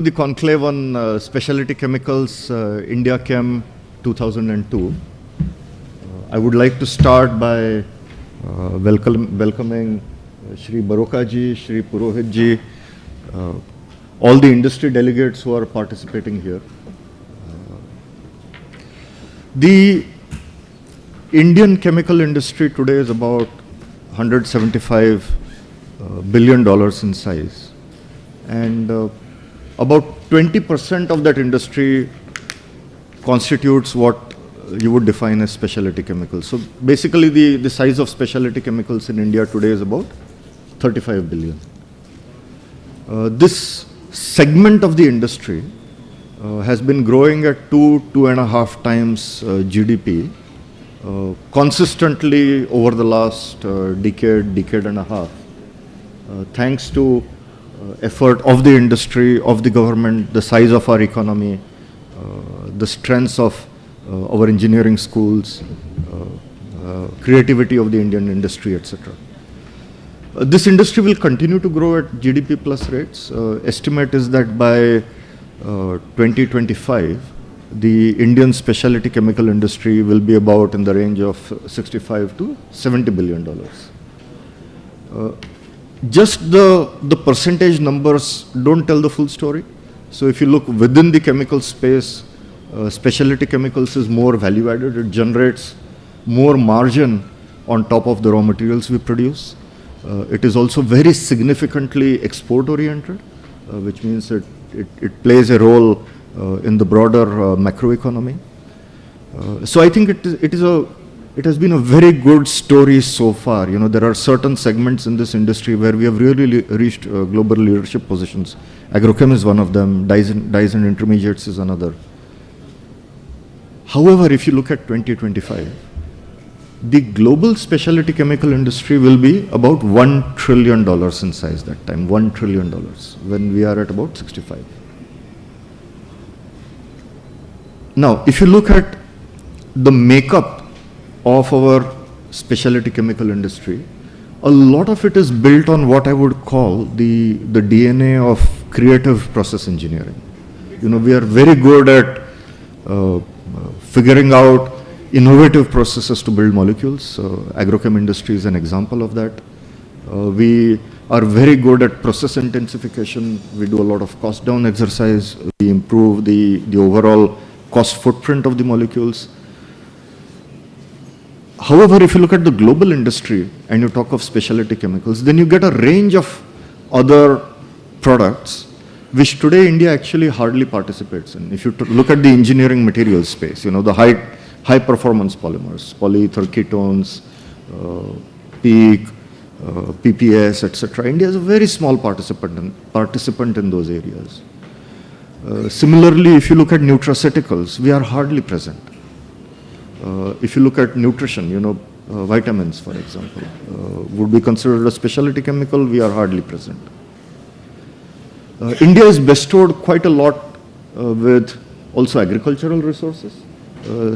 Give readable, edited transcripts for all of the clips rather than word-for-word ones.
The conclave on specialty chemicals, India Chem 2002. I would like to start by welcoming Shri Baroka ji, Shri Purohit ji, all the industry delegates who are participating here. The Indian chemical industry today is about $175 billion in size, and about 20% of that industry constitutes what you would define as specialty chemicals. So basically the size of specialty chemicals in India today is about 35 billion. This segment of the industry has been growing at 2.5 times GDP consistently over the last decade and a half, thanks to effort of the industry, of the government, the size of our economy, the strengths of our engineering schools, creativity of the Indian industry, etc. This industry will continue to grow at GDP plus rates. Estimate is that by 2025, the Indian specialty chemical industry will be about in the range of $65 to $70 billion. Just the percentage numbers don't tell the full story. So if you look within the chemical space, specialty chemicals is more value added. It generates more margin on top of the raw materials we produce. It is also very significantly export oriented, which means it plays a role in the broader macroeconomy. So I think it has been a very good story so far. You know, there are certain segments in this industry where we have really reached global leadership positions. Agrochem is one of them, dyes and intermediates is another. However, if you look at 2025, the global specialty chemical industry will be about $1 trillion in size that time, $1 trillion, when we are at about 65. Now, if you look at the makeup of our specialty chemical industry, a lot of it is built on what I would call the DNA of creative process engineering. You know, we are very good at figuring out innovative processes to build molecules. Agrochem industry is an example of that. We are very good at process intensification. We do a lot of cost down exercise. We improve the overall cost footprint of the molecules. However, if you look at the global industry and you talk of specialty chemicals, then you get a range of other products which today India actually hardly participates in. If you look at the engineering materials space, you know, the high performance polymers, polyether ketones, PEEK, PPS, etc. India is a very small participant in those areas. Similarly, if you look at nutraceuticals, we are hardly present. If you look at nutrition, you know, vitamins, for example, would be considered a specialty chemical, we are hardly present. India is bestowed quite a lot with also agricultural resources.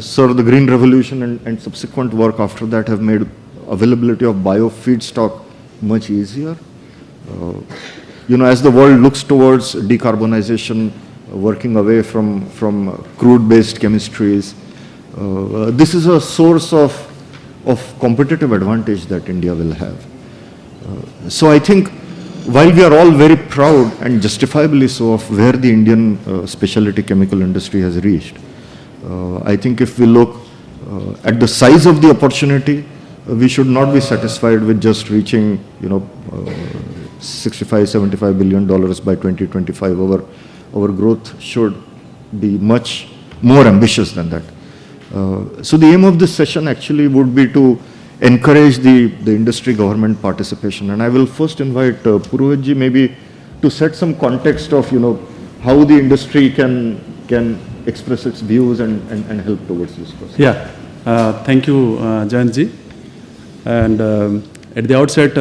Sir, the Green Revolution and subsequent work after that have made availability of bio feedstock much easier. You know, as the world looks towards decarbonization, working away from crude-based chemistries, this is a source of competitive advantage that India will have. So I think while we are all very proud and justifiably so of where the Indian specialty chemical industry has reached, I think if we look at the size of the opportunity, we should not be satisfied with just reaching, you know, $65–75 billion by 2025. Our growth should be much more ambitious than that. So the aim of this session actually would be to encourage the industry government participation. And I will first invite Purohit ji maybe to set some context of, you know, how the industry can express its views and help towards this process. Yeah, thank you, Jayant ji. And at the outset,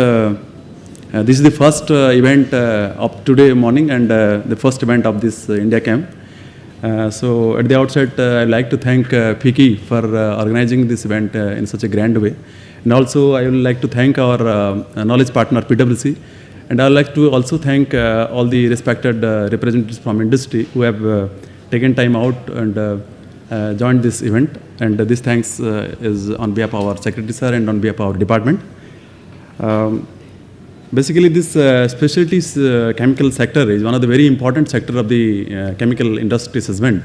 this is the first event of today morning and the first event of this India Chem. So at the outset, I'd like to thank FICCI for organizing this event in such a grand way. And also I would like to thank our knowledge partner PwC And I would like to also thank all the respected representatives from industry who have taken time out and joined this event. And this thanks is on behalf of our Secretary Sir and on behalf of our department. Basically, this specialties chemical sector is one of the very important sector of the chemical industry segment.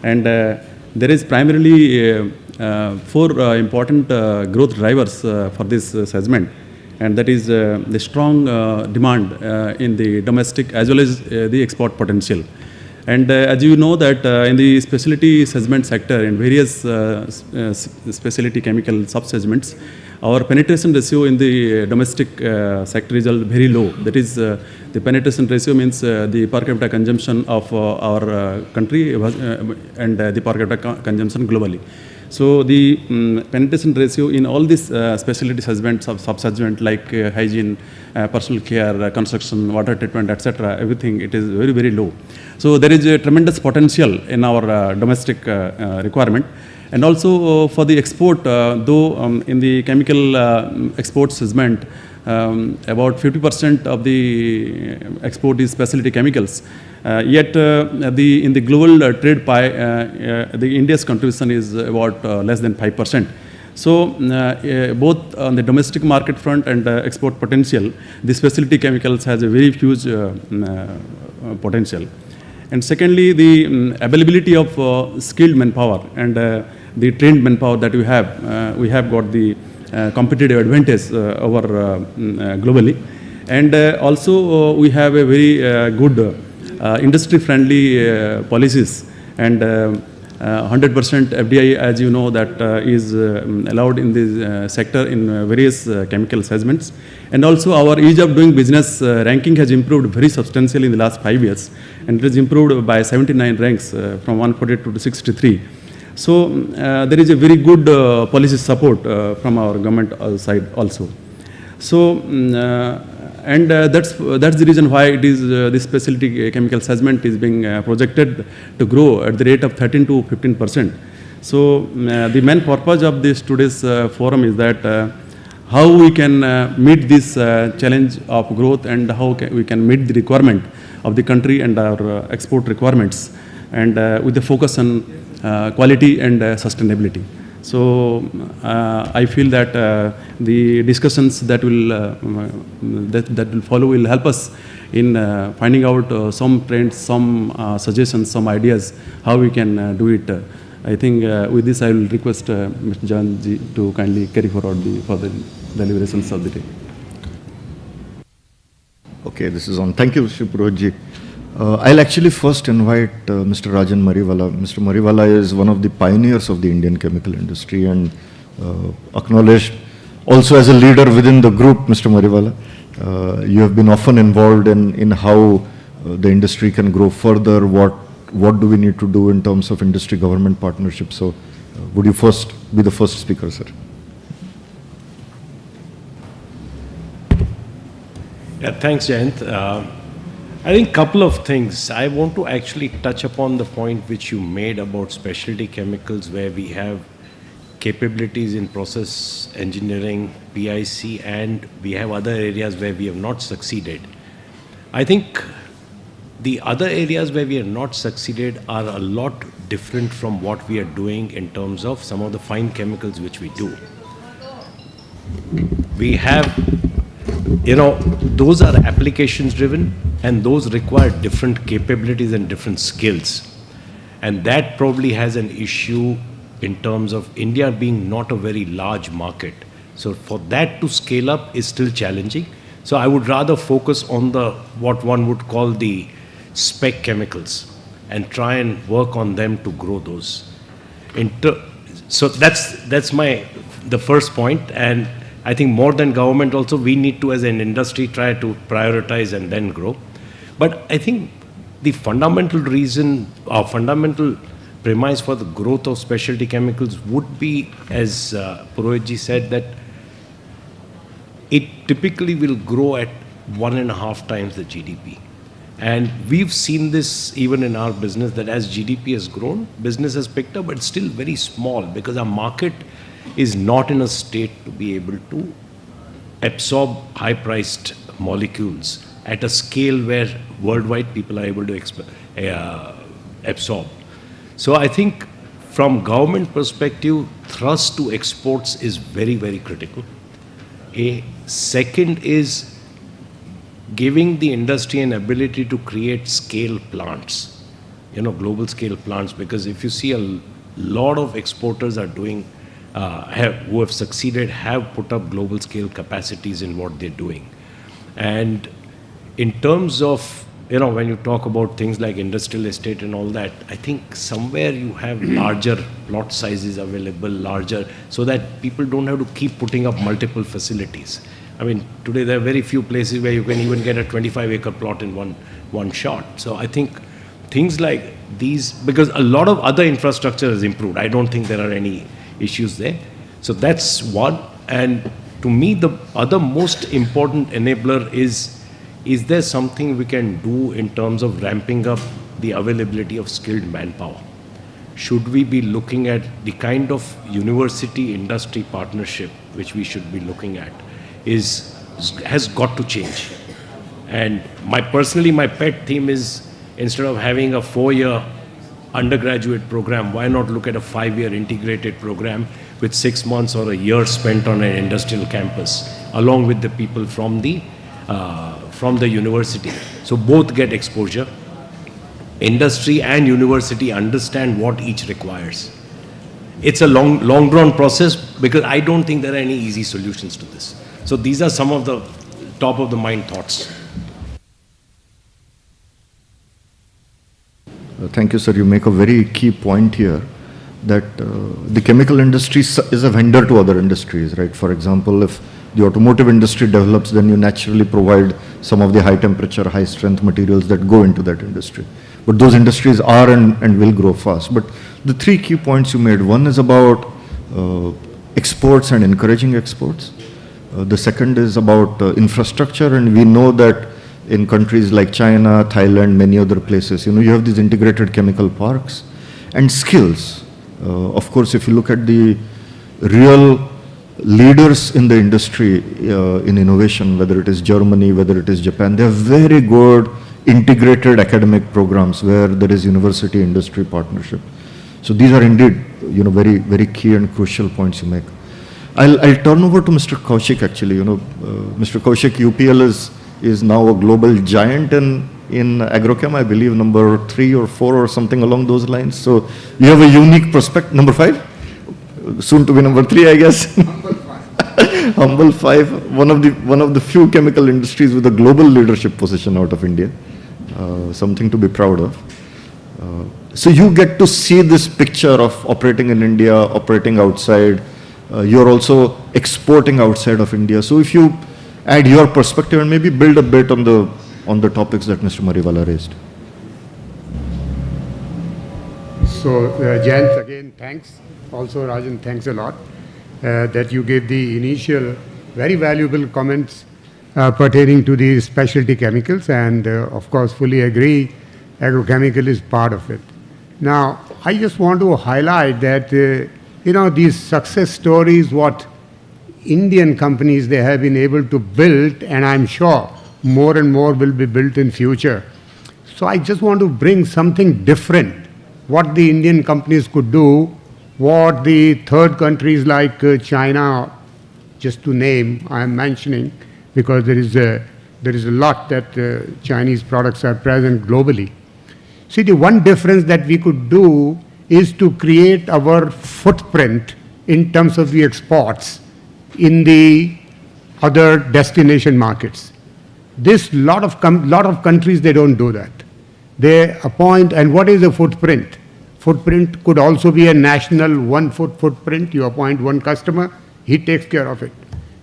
And there is primarily four important growth drivers for this segment. And that is the strong demand in the domestic as well as the export potential. And as you know that in the specialty segment sector in various specialty chemical sub-segments, our penetration ratio in the domestic sector is very low. That is, the penetration ratio means the per capita consumption of our country and the per capita consumption globally. So the penetration ratio in all these specialty segments, sub-segment like hygiene, personal care, construction, water treatment, etc., everything, it is very, very low. So there is a tremendous potential in our domestic requirement. And also for the export, though in the chemical export segment, about 50% of the export is specialty chemicals. Yet in the global trade pie, the India's contribution is about less than 5%. So both on the domestic market front and export potential, the specialty chemicals has a very huge potential. And secondly, the availability of skilled manpower and the trained manpower that we have got the competitive advantage over globally. And also we have a very good industry-friendly policies, and 100% FDI, as you know, that is allowed in this sector in various chemical segments. And also our ease of doing business ranking has improved very substantially in the last 5 years, and it has improved by 79 ranks from 142 to 63. So there is a very good policy support from our government side also. So and that's the reason why it is this specialty chemical segment is being projected to grow at the rate of 13 to 15%. So the main purpose of this today's forum is that how we can meet this challenge of growth, and how we can meet the requirement of the country and our export requirements, and with the focus on quality and sustainability. So I feel that the discussions that will follow will help us in finding out some trends, some suggestions, some ideas how we can do it. I think with this I will request Mr. Janji to kindly carry forward the further deliberations of the day. Okay, this is on. Thank you, Mr. Purohitji. I'll actually first invite Mr. Rajan Mariwala. Mr. Mariwala is one of the pioneers of the Indian chemical industry and acknowledged also as a leader within the group, Mr. Mariwala. You have been often involved in how the industry can grow further, what do we need to do in terms of industry-government partnership. So would you first be the first speaker, sir? Yeah, thanks, Jayant. I think a couple of things. I want to actually touch upon the point which you made about specialty chemicals, where we have capabilities in process engineering, PIC, and we have other areas where we have not succeeded. I think the other areas where we have not succeeded are a lot different from what we are doing in terms of some of the fine chemicals which we do. We have, those are applications driven, and those require different capabilities and different skills. And that probably has an issue in terms of India being not a very large market. So for that to scale up is still challenging. So I would rather focus on what one would call the spec chemicals and try and work on them to grow those. So that's the first point. And I think more than government also, we need to, as an industry, try to prioritize and then grow. But I think the fundamental reason, or fundamental premise for the growth of specialty chemicals would be, as Purohitji said, that it typically will grow at 1.5 times the GDP. And we've seen this even in our business, that as GDP has grown, business has picked up, but it's still very small because our market is not in a state to be able to absorb high-priced molecules. at a scale where worldwide people are able to absorb. So I think from government perspective, thrust to exports is very, very critical. A second is giving the industry an ability to create scale plants, global scale plants, because if you see a lot of exporters are doing, who have succeeded, have put up global scale capacities in what they're doing. And in terms of, when you talk about things like industrial estate and all that, I think somewhere you have larger plot sizes available, larger, so that people don't have to keep putting up multiple facilities. I mean, today there are very few places where you can even get a 25-acre plot in one shot. So I think things like these, because a lot of other infrastructure has improved. I don't think there are any issues there. So that's one. And to me, the other most important enabler is there something we can do in terms of ramping up the availability of skilled manpower? Should we be looking at the kind of university-industry partnership which we should be looking at has got to change. And personally, my pet theme is, instead of having a 4-year undergraduate program, why not look at a 5-year integrated program with 6 months or a year spent on an industrial campus, along with the people from the university. So both get exposure. Industry and university understand what each requires. It's a long drawn process, because I don't think there are any easy solutions to this. So these are some of the top of the mind thoughts. Thank you, sir. You make a very key point here, that the chemical industry is a vendor to other industries, right? For example, if the automotive industry develops, then you naturally provide some of the high temperature, high strength materials that go into that industry. But those industries are and will grow fast. But the 3 key points you made, one is about exports and encouraging exports. The second is about infrastructure, and we know that in countries like China, Thailand, many other places, you have these integrated chemical parks. And skills. Of course, if you look at the real leaders in the industry in innovation, whether it is Germany, whether it is Japan, they have very good integrated academic programs where there is university industry partnership. So these are indeed, very, very key and crucial points you make. I'll turn over to Mr. Kaushik actually. Mr. Kaushik, UPL is now a global giant in agrochem, I believe number 3 or 4 or something along those lines. So you have a unique prospect. Number 5? Soon to be number 3, I guess. Humble 5. One of the few chemical industries with a global leadership position out of India. Something to be proud of. So you get to see this picture of operating in India, operating outside. You're also exporting outside of India. So if you add your perspective and maybe build a bit on the topics that Mr. Mariwala raised. So, Jayant, again, thanks. Also, Rajan, thanks a lot that you gave the initial very valuable comments pertaining to the specialty chemicals, and of course, fully agree, agrochemical is part of it. Now, I just want to highlight that, these success stories, what Indian companies they have been able to build, and I'm sure more and more will be built in future. So I just want to bring something different, what the Indian companies could do, what the third countries like China, just to name, I am mentioning, because there is a lot that Chinese products are present globally. See, the one difference that we could do is to create our footprint in terms of the exports in the other destination markets. This lot of countries, they don't do that. They appoint, and what is a footprint? Footprint could also be a national footprint. You appoint one customer, he takes care of it.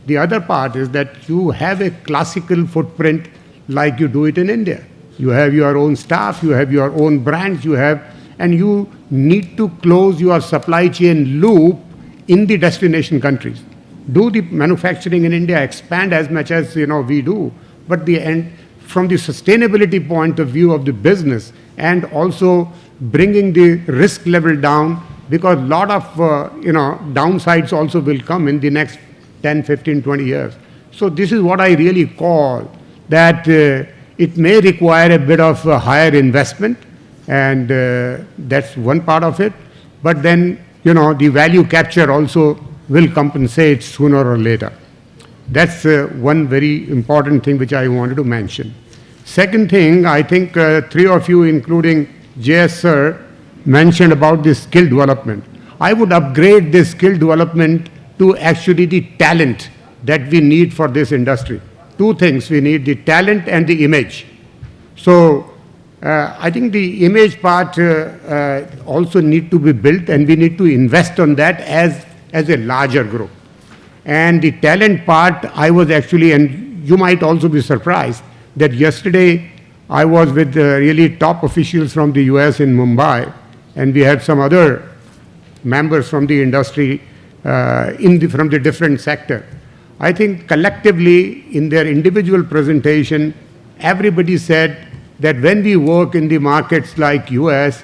The other part is that you have a classical footprint like you do it in India. You have your own staff, you have your own brands, and you need to close your supply chain loop in the destination countries. Do the manufacturing in India, expand as much as we do, but from the sustainability point of view of the business, and also bringing the risk level down, because a lot of downsides also will come in the next 10, 15, 20 years. So this is what I really call that it may require a bit of higher investment, and that's one part of it. But then, the value capture also will compensate sooner or later. That's one very important thing which I wanted to mention. Second thing, I think three of you, including JS sir, mentioned about the skill development. I would upgrade this skill development to actually the talent that we need for this industry. Two things we need, the talent and the image. So I think the image part also need to be built, and we need to invest on that as a larger group. And the talent part, I was actually, and you might also be surprised, that yesterday I was with really top officials from the US in Mumbai, and we had some other members from the industry from the different sector. I think collectively in their individual presentation, everybody said that when we work in the markets like US,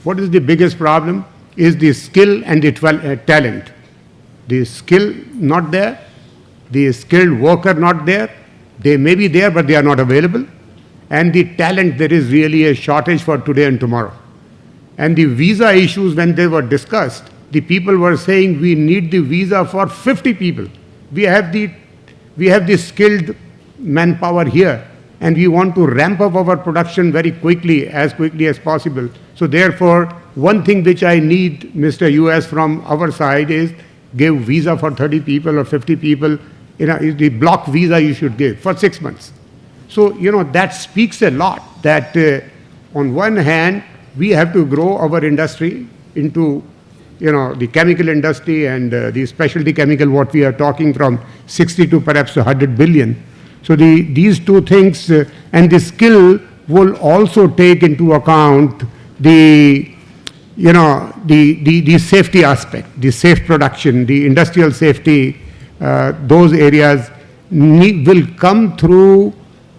what is the biggest problem? Is the skill and the talent. The skill not there, the skilled worker not there. They may be there, but they are not available. And the talent, there is really a shortage for today and tomorrow. And the visa issues, when they were discussed, the people were saying we need the visa for 50 people. We have the skilled manpower here, and we want to ramp up our production very quickly as possible. So therefore, one thing which I need, Mr. US, from our side is give visa for 30 people or 50 people. The block visa you should give for 6 months. So, that speaks a lot that on one hand, we have to grow our industry into, the chemical industry and the specialty chemical, what we are talking from 60 to perhaps 100 billion. So these two things and the skill will also take into account the safety aspect, the safe production, the industrial safety. Those areas will come through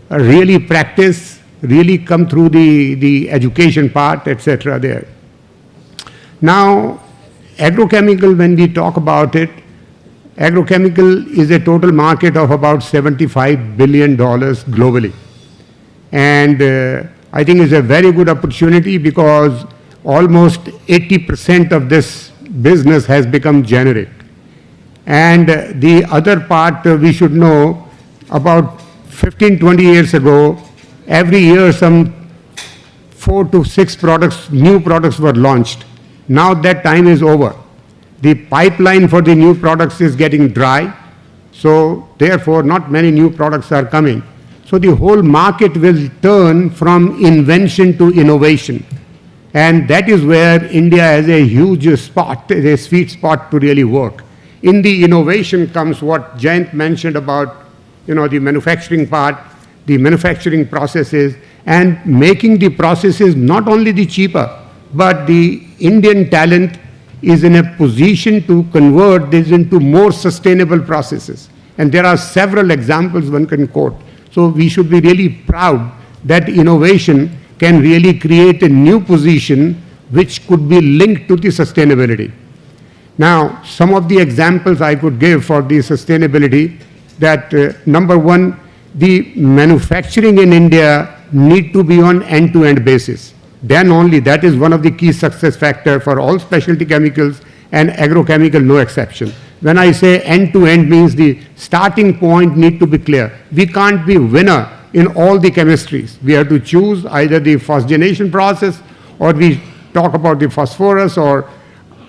really practice, really come through the education part, etc. there. Now, agrochemical, when we talk about it, agrochemical is a total market of about $75 billion globally. And I think it's a very good opportunity because almost 80% of this business has become generic. And the other part we should know, about 15, 20 years ago, every year some 4 to 6 new products were launched. Now that time is over. The pipeline for the new products is getting dry. So therefore, not many new products are coming. So the whole market will turn from invention to innovation. And that is where India has a huge spot, a sweet spot to really work. In the innovation comes what Jayant mentioned about, the manufacturing part, the manufacturing processes, and making the processes not only the cheaper, but the Indian talent is in a position to convert this into more sustainable processes. And there are several examples one can quote. So we should be really proud that innovation can really create a new position which could be linked to the sustainability. Now, some of the examples I could give for the sustainability, that number one, the manufacturing in India need to be on end-to-end basis. Then only, that is one of the key success factor for all specialty chemicals and agrochemical, no exception. When I say end-to-end means the starting point need to be clear. We can't be winner in all the chemistries. We have to choose either the phosgenation process, or we talk about the phosphorus, or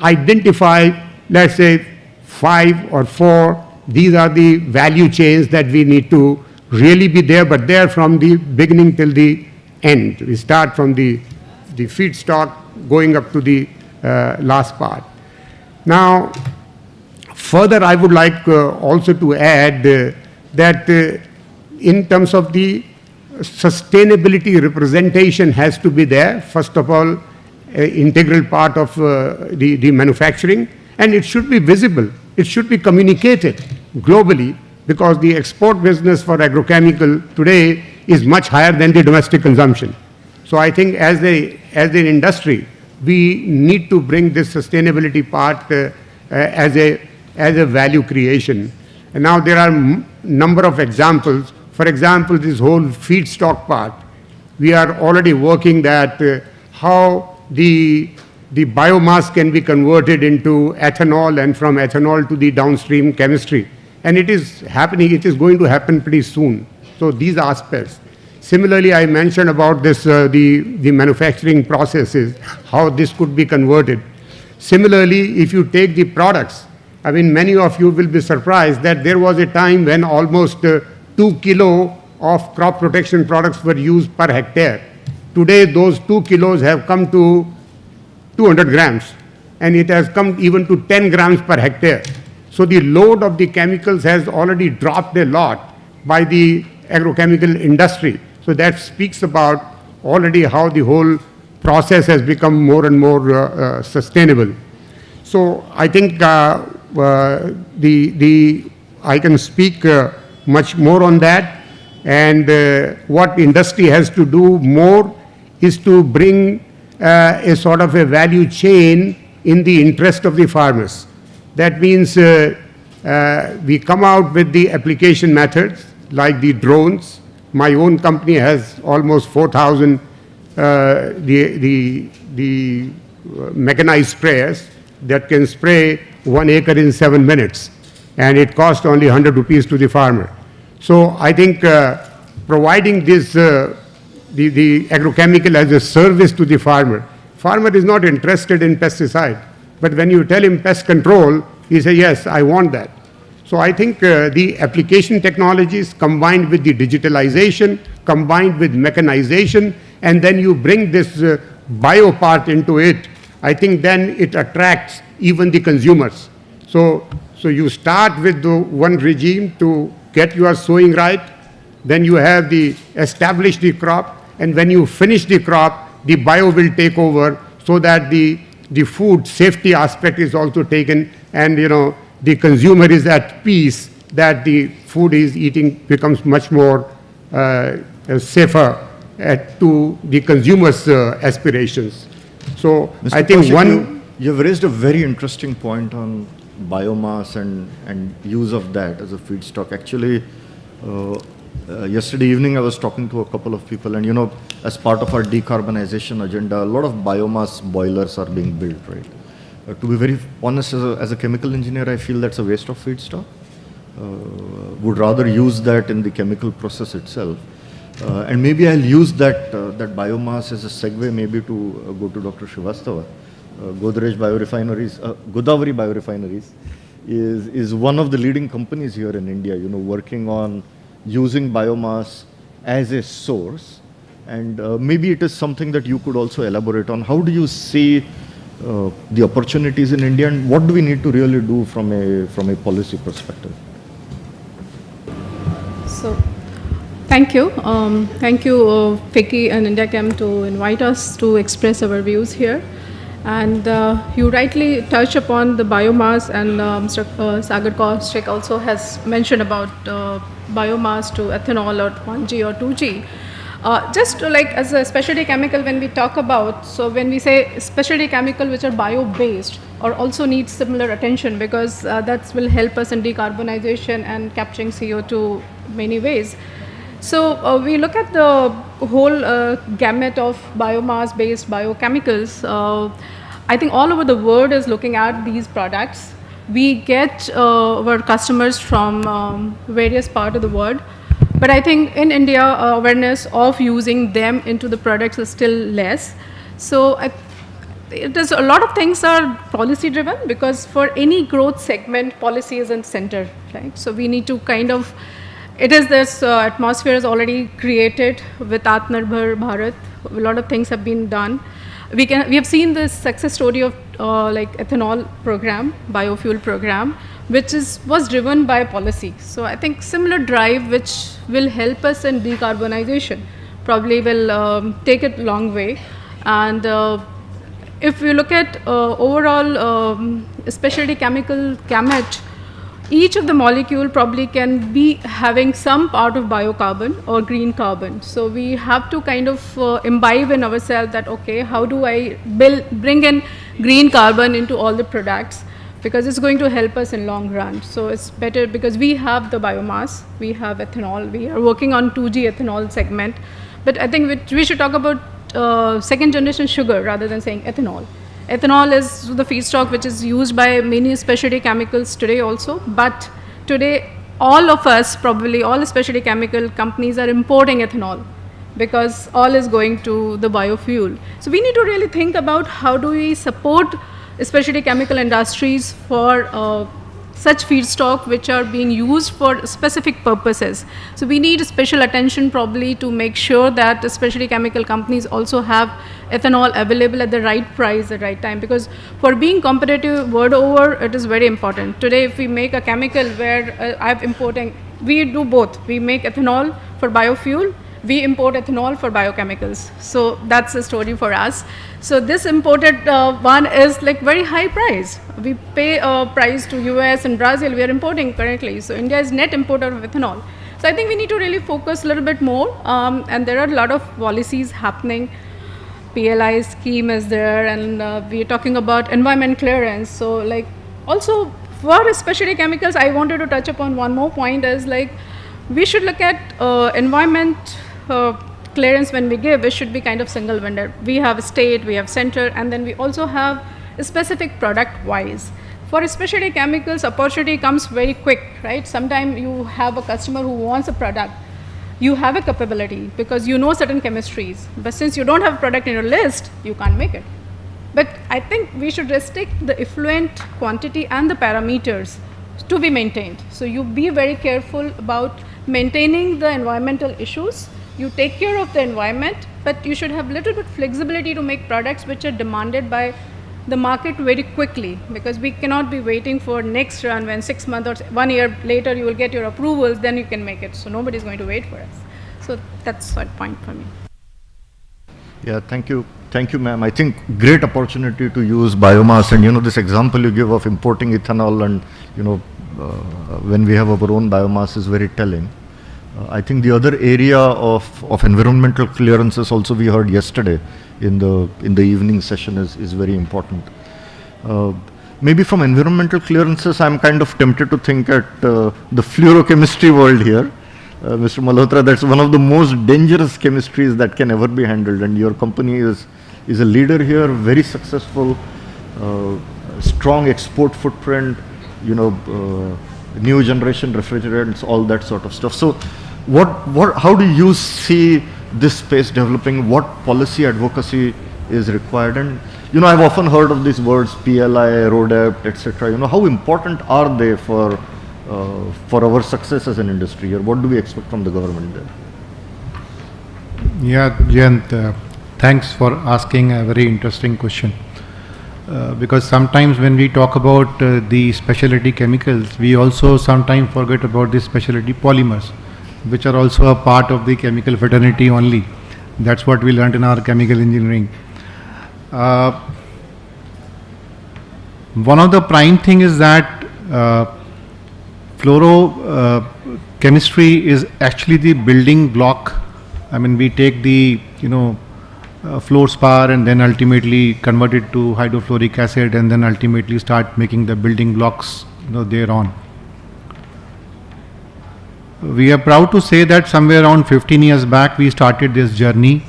identify, let's say, 5 or 4. These are the value chains that we need to really be there, but there from the beginning till the end. We start from the feedstock going up to the last part. Now, further I would like also to add that in terms of the sustainability representation has to be there. First of all, integral part of the manufacturing, and it should be visible. It should be communicated globally, because the export business for agrochemical today is much higher than the domestic consumption. So I think as an industry, we need to bring this sustainability part as a value creation. And now there are number of examples. For example, this whole feedstock part, we are already working that how the biomass can be converted into ethanol and from ethanol to the downstream chemistry. And it is happening, it is going to happen pretty soon. So these aspects. Similarly, I mentioned about this, the manufacturing processes, how this could be converted. Similarly, if you take the products, I mean, many of you will be surprised that there was a time when almost 2 kilo of crop protection products were used per hectare. Today, those 2 kilos have come to 200 grams, and it has come even to 10 grams per hectare. So the load of the chemicals has already dropped a lot by the agrochemical industry. So that speaks about already how the whole process has become more and more sustainable. So I think I can speak much more on that. And what industry has to do more is to bring a sort of a value chain in the interest of the farmers. That means we come out with the application methods like the drones. My own company has almost 4,000 the mechanized sprayers that can spray 1 acre in 7 minutes, and it costs only 100 rupees to the farmer. So I think providing this the agrochemical as a service to the farmer. Farmer is not interested in pesticide, but when you tell him pest control, he says, yes, I want that. So I think the application technologies combined with the digitalization, combined with mechanization, and then you bring this bio part into it, I think then it attracts even the consumers. So you start with the one regime to get your sowing right, then you have the establish the crop, and when you finish the crop, the bio will take over so that the food safety aspect is also taken, and the consumer is at peace that the food he's eating becomes much more safer to the consumer's aspirations. So Mr. I think Kaushik, you've raised a very interesting point on biomass and use of that as a feedstock. Actually, yesterday evening I was talking to a couple of people, and as part of our decarbonization agenda, a lot of biomass boilers are being built, right? To be very honest, as a chemical engineer, I feel that's a waste of feedstock. Would rather use that in the chemical process itself. And maybe I'll use that biomass as a segue maybe to go to Dr. Srivastava. Godrej Biorefineries, Godavari Biorefineries is one of the leading companies here in India, working on using biomass as a source. And maybe it is something that you could also elaborate on. How do you see the opportunities in India, and what do we need to really do from a policy perspective? So, thank you. Thank you, FICCI and India Chem, to invite us to express our views here. And you rightly touch upon the biomass, and Mr. Sagar Kaushik also has mentioned about biomass to ethanol or 1G or 2G. Just like as a specialty chemical, when we talk about, so when we say specialty chemical which are bio-based or also need similar attention, because that will help us in decarbonization and capturing CO2 many ways. So we look at the whole gamut of biomass-based biochemicals. I think all over the world is looking at these products. We get our customers from various parts of the world. But I think in India, awareness of using them into the products is still less. So it is, a lot of things are policy driven, because for any growth segment, policy is in center, right? So we need to kind of, it is this atmosphere is already created with Atmanirbhar Bharat. A lot of things have been done. We have seen this success story of like ethanol program, biofuel program, which was driven by policy. So I think similar drive, which will help us in decarbonization, probably will take it a long way. And if we look at overall specialty chemical gamut, each of the molecule probably can be having some part of biocarbon or green carbon. So we have to kind of imbibe in ourselves that, okay, how do I bring in green carbon into all the products? because it's going to help us in long run. So it's better because we have the biomass, we have ethanol, we are working on 2G ethanol segment, but I think we should talk about second generation sugar rather than saying ethanol. Ethanol is the feedstock which is used by many specialty chemicals today also, but today all of us, probably all specialty chemical companies are importing ethanol because all is going to the biofuel. So we need to really think about how do we support specialty chemical industries for such feedstock which are being used for specific purposes. So we need special attention probably to make sure that the specialty chemical companies also have ethanol available at the right price at the right time, because for being competitive world over, it is very important. Today if we make a chemical where I'm importing, we do both. We make ethanol for biofuel, we import ethanol for biochemicals. So that's the story for us. So this imported one is like very high price. We pay a price to US and Brazil, we are importing currently. So India is net importer of ethanol. So I think we need to really focus a little bit more, and there are a lot of policies happening. PLI scheme is there, and we're talking about environment clearance. So like also for specialty chemicals, I wanted to touch upon one more point is like we should look at environment clearance when we give. It should be kind of single vendor. We have state, we have center, and then we also have a specific product wise. For specialty chemicals, opportunity comes very quick, right? Sometimes you have a customer who wants a product. You have a capability because you know certain chemistries, but since you don't have a product in your list, you can't make it. But I think we should restrict the effluent quantity and the parameters to be maintained. So you be very careful about maintaining the environmental issues. You take care of the environment, but you should have little bit flexibility to make products which are demanded by the market very quickly, because we cannot be waiting for next run when 6 months or 1 year later you will get your approvals, then you can make it. So nobody is going to wait for us. So that's a point for me. Yeah, thank you. Thank you, ma'am. I think great opportunity to use biomass, and this example you give of importing ethanol and when we have our own biomass is very telling. I think the other area of environmental clearances also we heard yesterday in the evening session is very important. Maybe from environmental clearances, I'm kind of tempted to think at the fluorochemistry world here. Mr. Malhotra, that's one of the most dangerous chemistries that can ever be handled, and your company is a leader here, very successful, strong export footprint, new generation refrigerants, all that sort of stuff. So how do you see this space developing? What policy advocacy is required? And I've often heard of these words PLI, RODEP, etc. How important are they for our success as an industry here? What do we expect from the government there? Yeah, Jayant, thanks for asking a very interesting question. Because sometimes when we talk about the specialty chemicals, we also sometimes forget about the specialty polymers, which are also a part of the chemical fraternity only. That's what we learned in our chemical engineering. One of the prime thing is that fluorochemistry is actually the building block. I mean, we take the fluorspar and then ultimately convert it to hydrofluoric acid and then ultimately start making the building blocks thereon. We are proud to say that somewhere around 15 years back we started this journey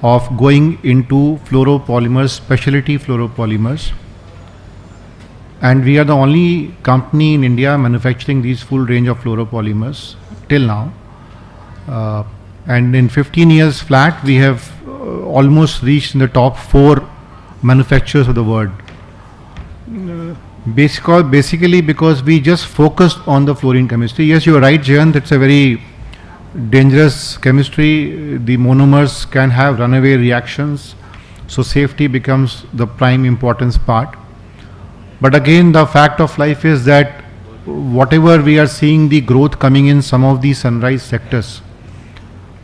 of going into fluoropolymers, specialty fluoropolymers, and we are the only company in India manufacturing these full range of fluoropolymers till now. And in 15 years flat, we have almost reached in the top 4 manufacturers of the world. Basically because we just focused on the fluorine chemistry. Yes, you are right, Jayant, it's a very dangerous chemistry. The monomers can have runaway reactions, so safety becomes the prime importance part. But again, the fact of life is that whatever we are seeing the growth coming in some of these sunrise sectors,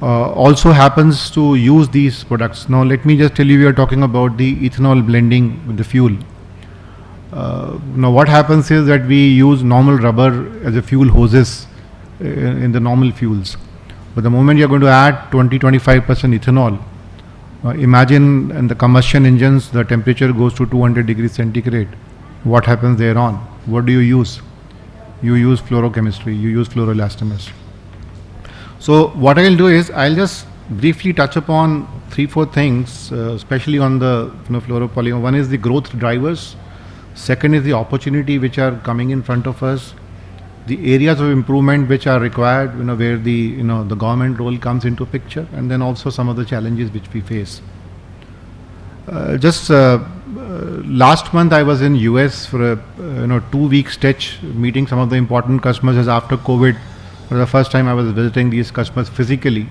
also happens to use these products. Now let me just tell you, we are talking about the ethanol blending with the fuel. Now what happens is that we use normal rubber as a fuel hoses in the normal fuels. But the moment you are going to add 20-25% ethanol, imagine in the combustion engines the temperature goes to 200 degrees centigrade. what happens thereon? What do you use? You use fluorochemistry, you use fluoroelastomers. So what I'll do is I'll just briefly touch upon 3-4 things, especially on the fluoropolymer. One is the growth drivers. Second is the opportunity which are coming in front of us. The areas of improvement which are required, where the the government role comes into picture, and then also some of the challenges which we face. Last month I was in US for a 2-week stretch, meeting some of the important customers. As after COVID, for the first time I was visiting these customers physically.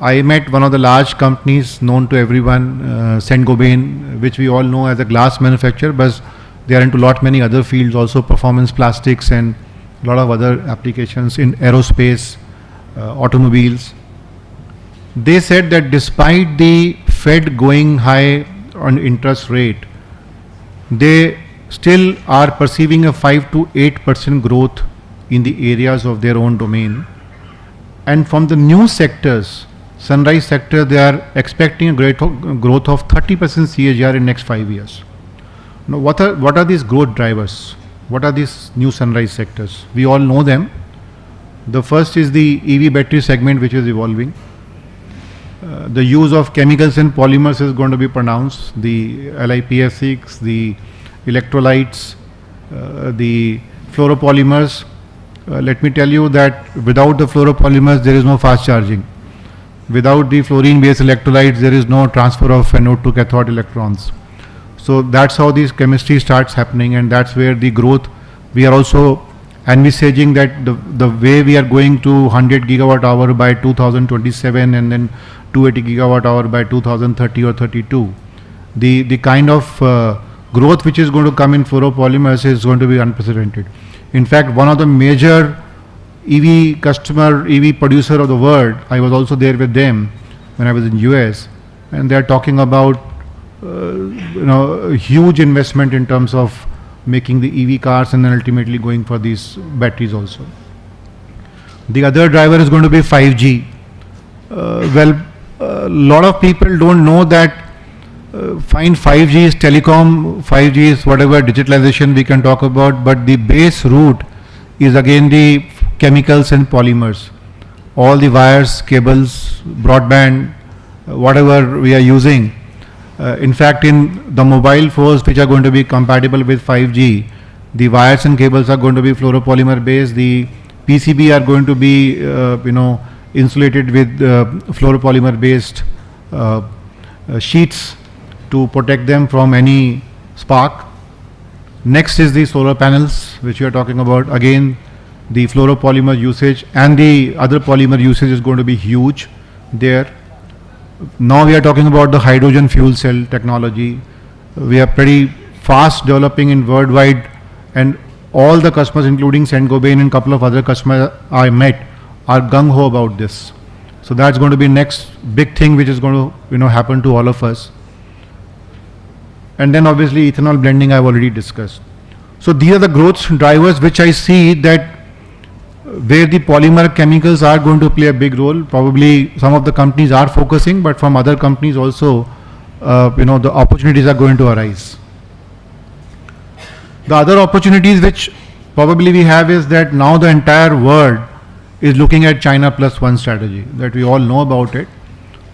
I met one of the large companies known to everyone, Saint-Gobain, which we all know as a glass manufacturer, but they are into many other fields, also performance plastics and a lot of other applications in aerospace, automobiles. They said that despite the Fed going high on interest rate, they still are perceiving a 5 to 8% growth in the areas of their own domain. And from the new sectors, sunrise sector, they are expecting a great growth of 30% CAGR in next 5 years. Now, what are these growth drivers? What are these new sunrise sectors? We all know them. The first is the EV battery segment, which is evolving. The use of chemicals and polymers is going to be pronounced. The LiPF6, the electrolytes, the fluoropolymers. Let me tell you that without the fluoropolymers, there is no fast charging. Without the fluorine-based electrolytes, there is no transfer of anode to cathode electrons. So that's how this chemistry starts happening, and that's where the growth. We are also envisaging that the way we are going to 100 gigawatt hour by 2027 and then 280 gigawatt hour by 2030 or 32, the kind of growth which is going to come in fluoropolymers is going to be unprecedented. In fact, one of the major EV producer of the world, I was also there with them when I was in US, and they are talking about a huge investment in terms of making the EV cars and then ultimately going for these batteries also. The other driver is going to be 5G. A lot of people don't know that 5G is telecom, 5G is whatever digitalization we can talk about, but the base route is again the chemicals and polymers. All the wires, cables, broadband, whatever we are using. In fact, in the mobile phones which are going to be compatible with 5G, the wires and cables are going to be fluoropolymer based. The PCB are going to be, insulated with fluoropolymer based sheets to protect them from any spark. Next is the solar panels, which we are talking about. Again, the fluoropolymer usage and the other polymer usage is going to be huge there. Now we are talking about the hydrogen fuel cell technology. We are pretty fast developing in worldwide, and all the customers, including Saint-Gobain and a couple of other customers I met, are gung-ho about this. So that's going to be next big thing which is going to happen to all of us. And then obviously ethanol blending I've already discussed. So these are the growth drivers which I see that where the polymer chemicals are going to play a big role. Probably some of the companies are focusing, but from other companies also, the opportunities are going to arise. The other opportunities which probably we have is that now the entire world is looking at China plus one strategy, that we all know about it.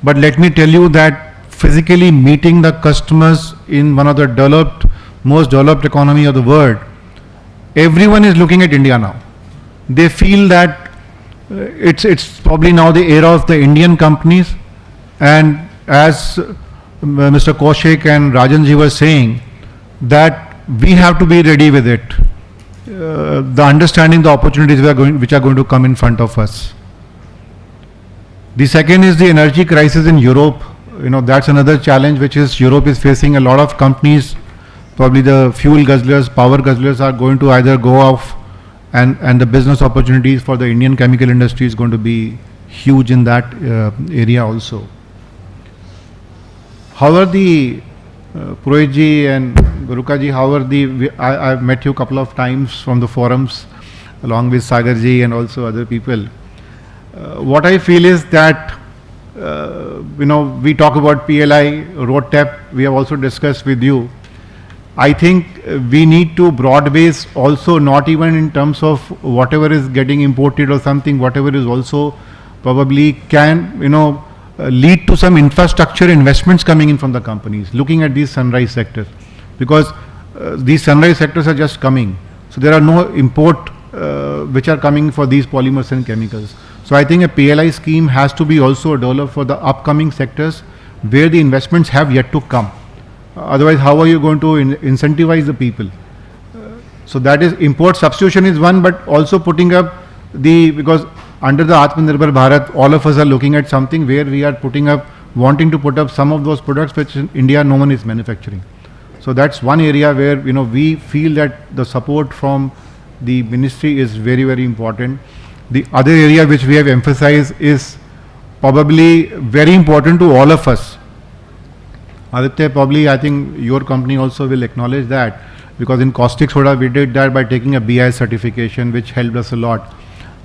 But let me tell you that physically meeting the customers in one of the most developed economy of the world, everyone is looking at India now. They feel that it's probably now the era of the Indian companies, and as Mr. Kaushik and Rajanji were saying, that we have to be ready with it. The understanding the opportunities which are going to come in front of us. The second is the energy crisis in Europe. That's another challenge which is Europe is facing. A lot of companies, probably the fuel guzzlers, power guzzlers are going to either go off, and the business opportunities for the Indian chemical industry is going to be huge in that area also. However, the Purohitji and Gurukaji, I've met you a couple of times from the forums along with Sagarji and also other people. What I feel is that we talk about PLI, road tap, we have also discussed with you. I think we need to broad base also, not even in terms of whatever is getting imported or something, whatever is also probably can, lead to some infrastructure investments coming in from the companies, looking at these sunrise sectors, because these sunrise sectors are just coming. So there are no import which are coming for these polymers and chemicals. So I think a PLI scheme has to be also developed for the upcoming sectors where the investments have yet to come. Otherwise, how are you going to incentivize the people? So that is, import substitution is one, but also putting up because under the Atmanirbhar Bharat, all of us are looking at something where we are wanting to put up some of those products which in India no one is manufacturing. So that's one area where, we feel that the support from the ministry is very, very important. The other area which we have emphasized is probably very important to all of us. Aditya, probably I think your company also will acknowledge that, because in caustic soda we did that by taking a BIS certification, which helped us a lot.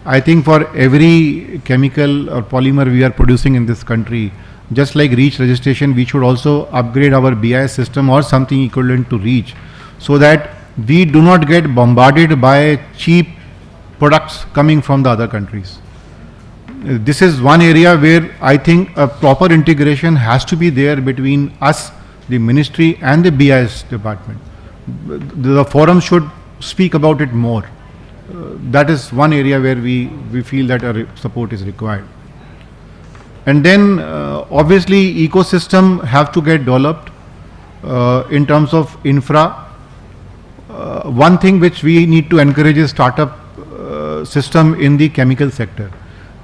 I think for every chemical or polymer we are producing in this country, just like REACH registration, we should also upgrade our BIS system or something equivalent to REACH, so that we do not get bombarded by cheap products coming from the other countries. This is one area where I think a proper integration has to be there between us, the ministry and the BIS department. The forum should speak about it more. That is one area where we feel that our support is required. And then obviously ecosystem have to get developed in terms of infra. One thing which we need to encourage is startup system in the chemical sector.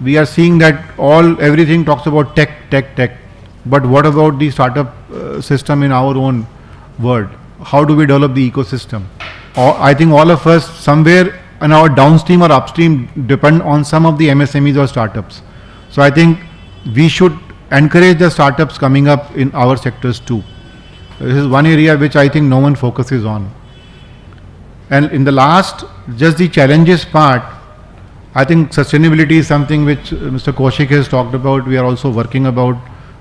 We are seeing that everything talks about tech, but what about the startup system in our own world? How do we develop the ecosystem? I think all of us somewhere in our downstream or upstream depend on some of the MSMEs or startups. So I think we should encourage the startups coming up in our sectors too. This is one area which I think no one focuses on. And in the last, just the challenges part, I think sustainability is something which Mr. Kaushik has talked about. We are also working about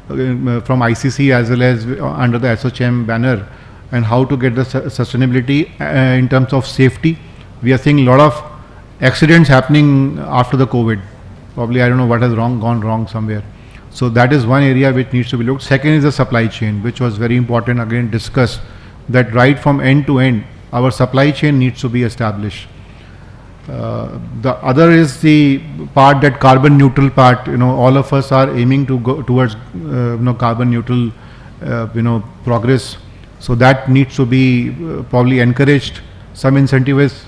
from ICC as well as under the Chem banner, and how to get the sustainability in terms of safety. We are seeing a lot of accidents happening after the COVID. Probably I don't know what has gone wrong somewhere. So that is one area which needs to be looked. Second is the supply chain, which was very important, again discussed, that right from end to end, our supply chain needs to be established. The other is the part, that carbon neutral part, all of us are aiming to go towards carbon neutral progress. So that needs to be probably encouraged. Some incentives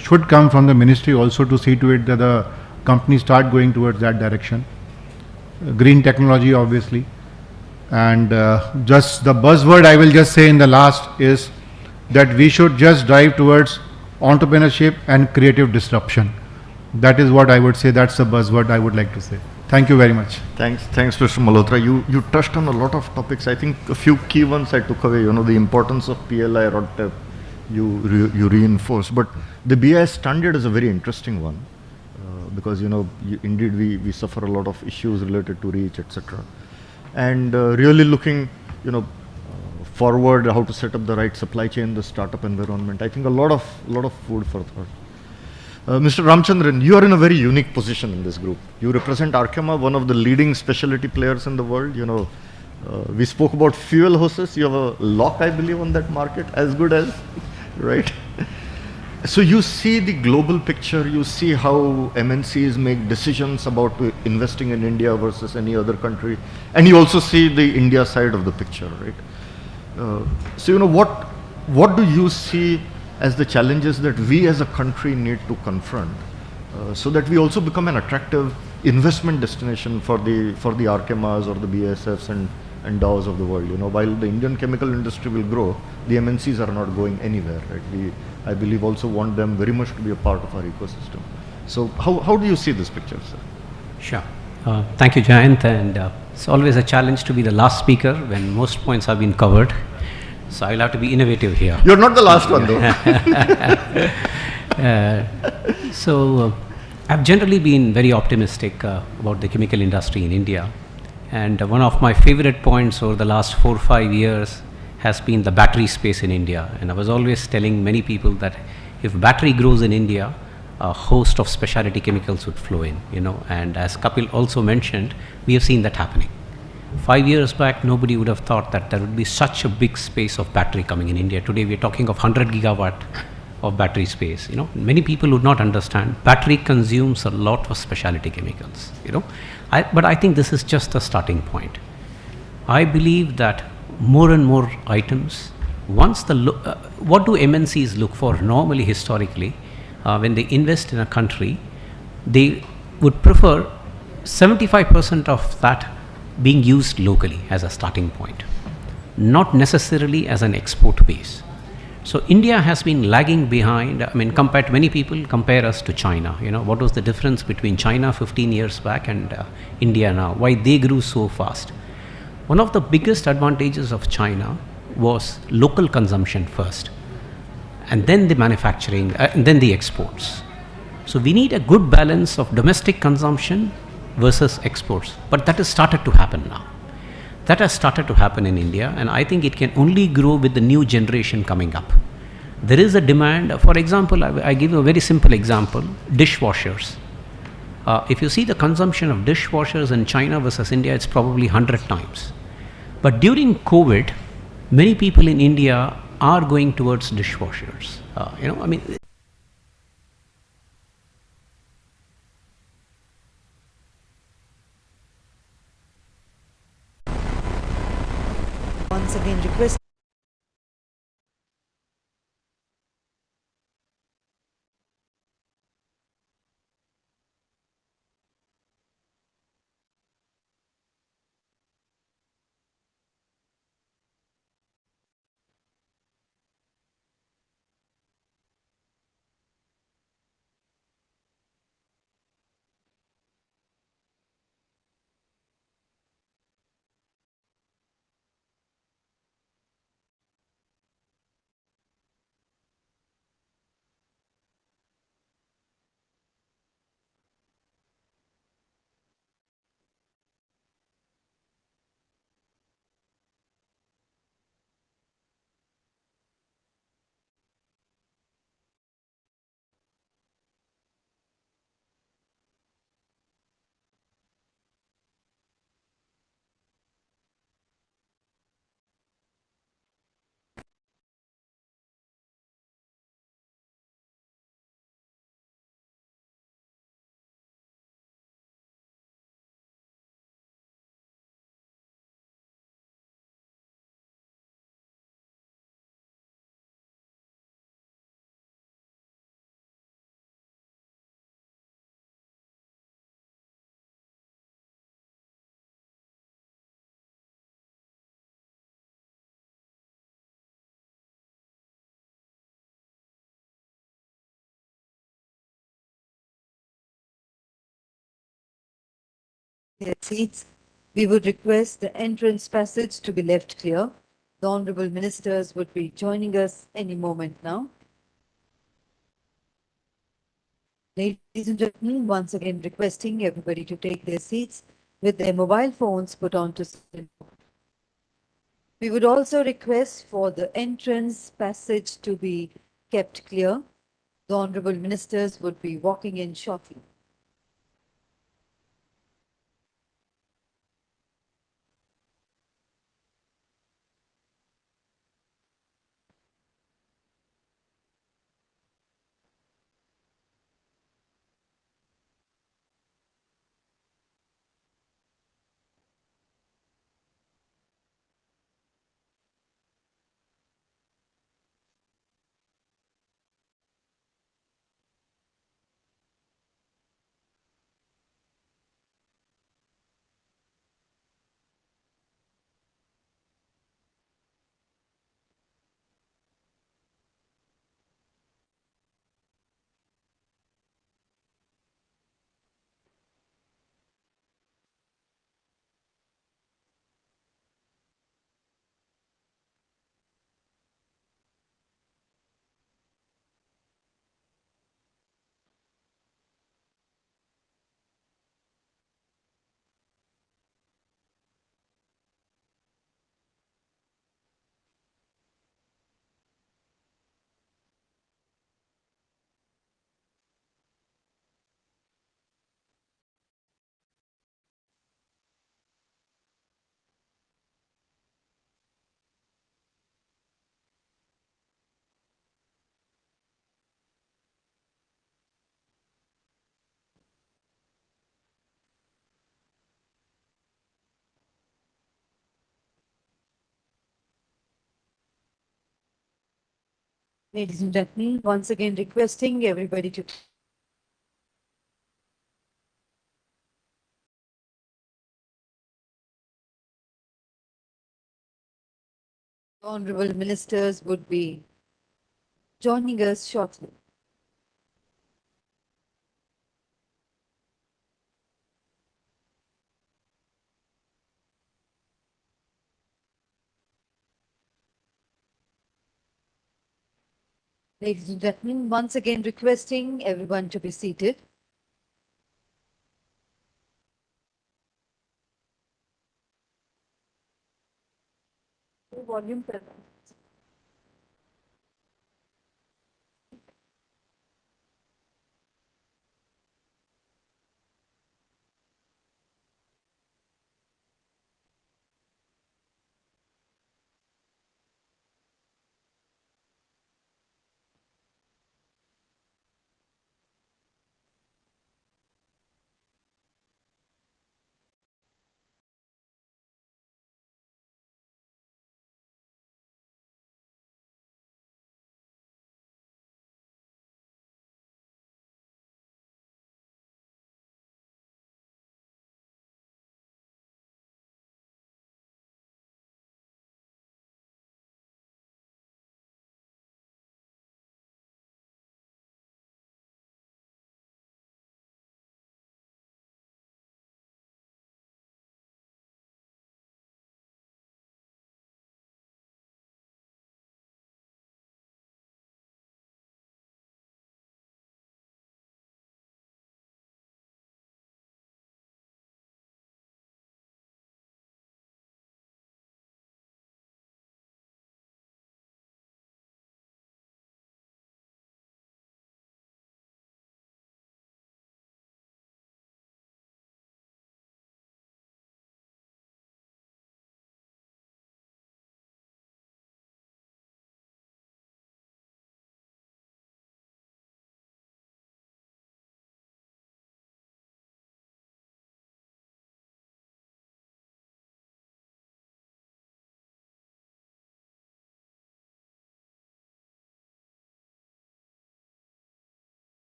should come from the ministry also to see to it that the companies start going towards that direction. Green technology obviously. And just the buzzword I will just say in the last is that we should just drive towards entrepreneurship and creative disruption. That is what I would say. That's the buzzword I would like to say. Thank you very much. Thanks, Mr. Malhotra. You touched on a lot of topics. I think a few key ones I took away. The importance of PLI, RODTEP, you reinforced. But the BIS standard is a very interesting one, because indeed we suffer a lot of issues related to REACH, etc. And really looking forward, how to set up the right supply chain, the startup environment. I think a lot of food for thought. Mr. Ramchandran, you are in a very unique position in this group. You represent Arkema, one of the leading specialty players in the world. We spoke about fuel hoses. You have a lock, I believe, on that market, as good as, right? So you see the global picture. You see how MNCs make decisions about investing in India versus any other country, and you also see the India side of the picture, right? So what do you see as the challenges that we as a country need to confront, so that we also become an attractive investment destination for the Arkemas or the BASFs and Dows of the world? While the Indian chemical industry will grow, the MNCs are not going anywhere, right? We, I believe, also want them very much to be a part of our ecosystem. So how do you see this picture, sir? Sure. Thank you, Jayant. And it's always a challenge to be the last speaker when most points have been covered. So I'll have to be innovative here. You're not the last one, though. I've generally been very optimistic about the chemical industry in India. And one of my favorite points over the last 4 or 5 years has been the battery space in India. And I was always telling many people that if battery grows in India, a host of specialty chemicals would flow in, and as Kapil also mentioned, we have seen that happening. 5 years back, nobody would have thought that there would be such a big space of battery coming in India. Today, we're talking of 100 gigawatt of battery space. Many people would not understand. Battery consumes a lot of specialty chemicals. But I think this is just the starting point. I believe that more and more items. What do MNCs look for normally historically? When they invest in a country, they would prefer 75% of that being used locally as a starting point, not necessarily as an export base. So India has been lagging behind. Compared to many people, compare us to China. What was the difference between China 15 years back and India now? Why they grew so fast? One of the biggest advantages of China was local consumption first, and then the manufacturing, and then the exports. So we need a good balance of domestic consumption versus exports. But that has started to happen now. That has started to happen in India, and I think it can only grow with the new generation coming up. There is a demand. For example, I give you a very simple example, dishwashers. If you see the consumption of dishwashers in China versus India, it's probably 100 times. But during COVID, many people in India are going towards dishwashers. Once again request their seats. We would request the entrance passage to be left clear. The honorable ministers would be joining us any moment now. Ladies and gentlemen, once again requesting everybody to take their seats with their mobile phones put on to silent mode. We would also request for the entrance passage to be kept clear. The honorable ministers would be walking in shortly. Ladies and gentlemen, once again requesting everybody to honorable ministers would be joining us shortly. Ladies and gentlemen, once again requesting everyone to be seated. Volume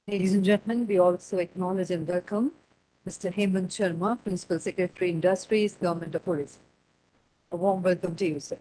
Ladies and gentlemen, we also acknowledge and welcome Mr. Hemant Sharma, Principal Secretary, Industries, Government of Odisha. A warm welcome to you, sir.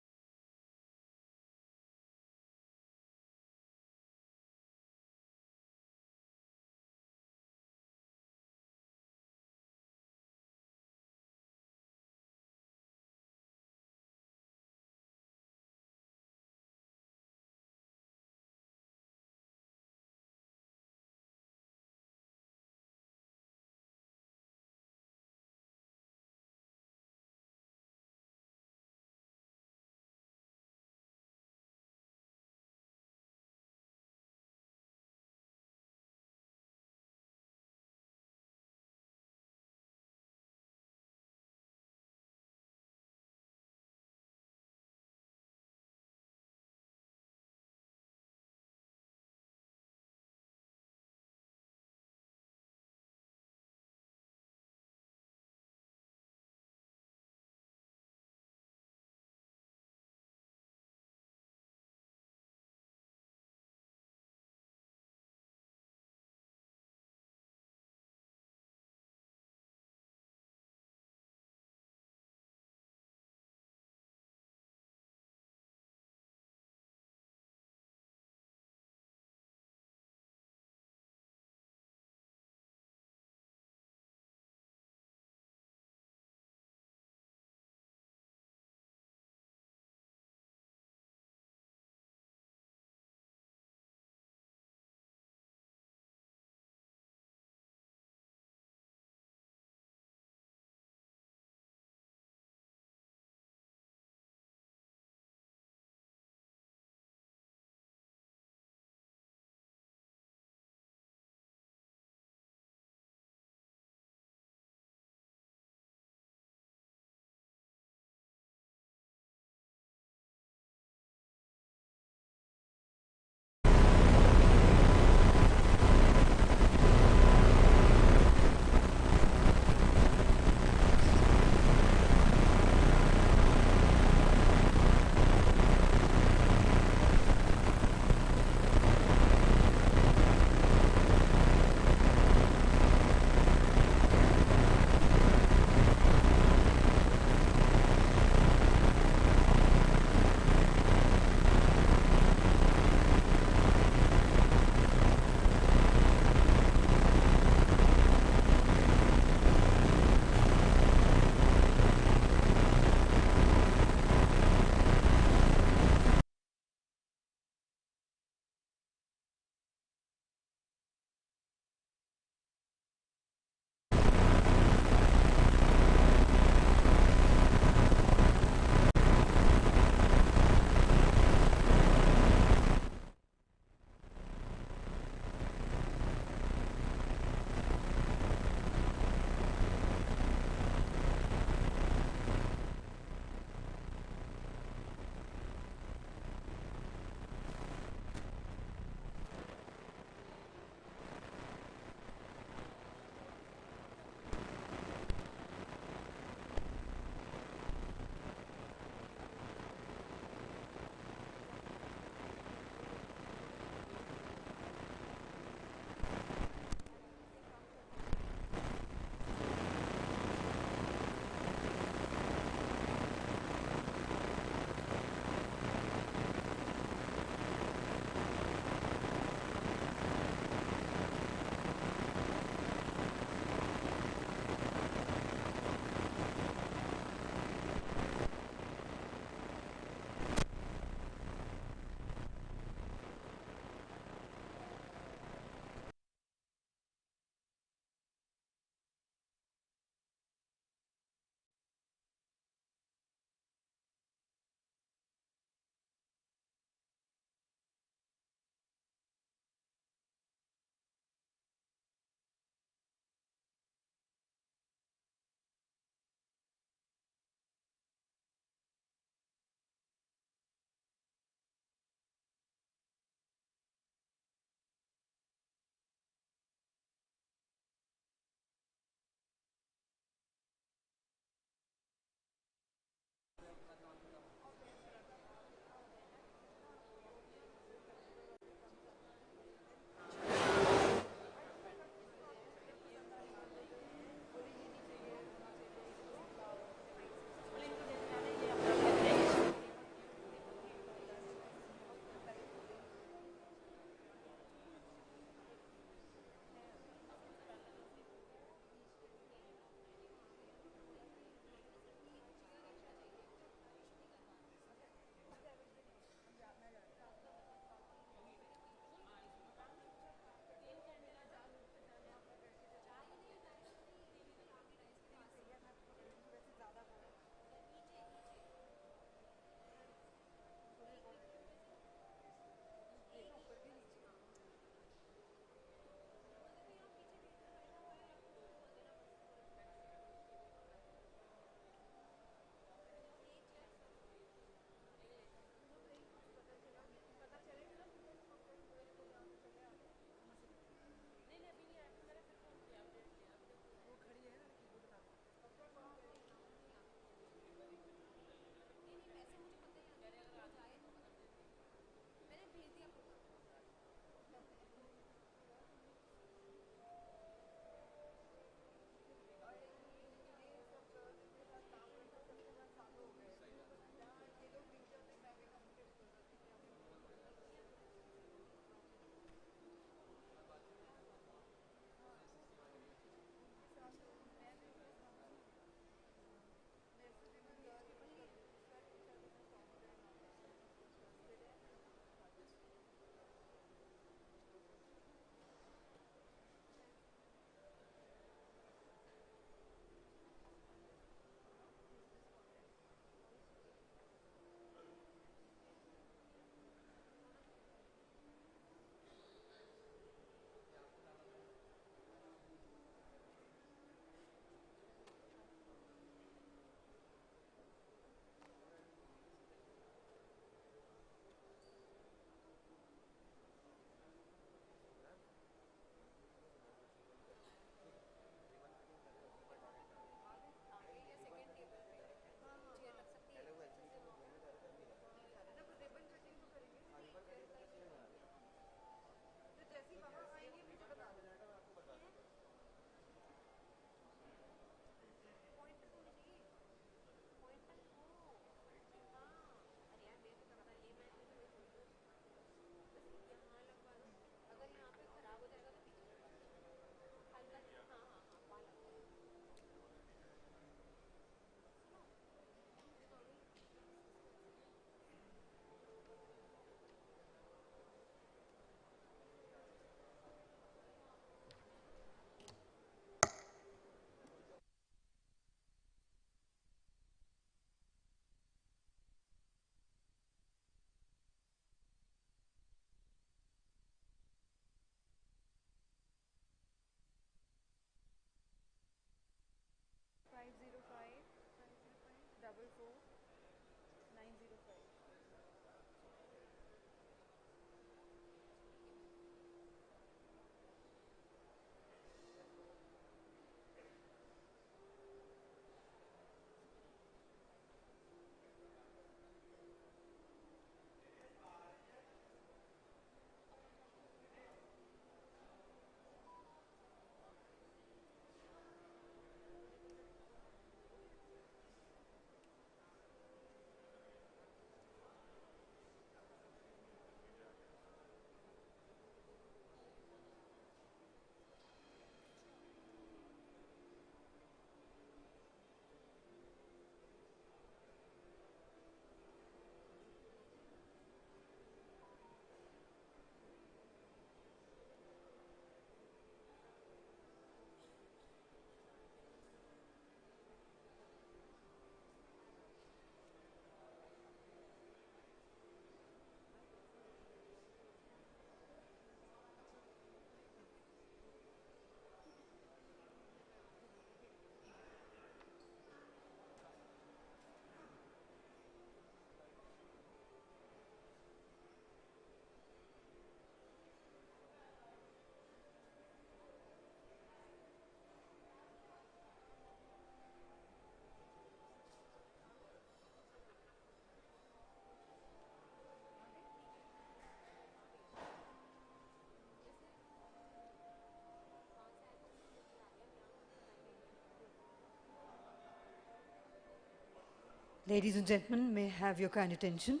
Ladies and gentlemen, may I have your kind attention?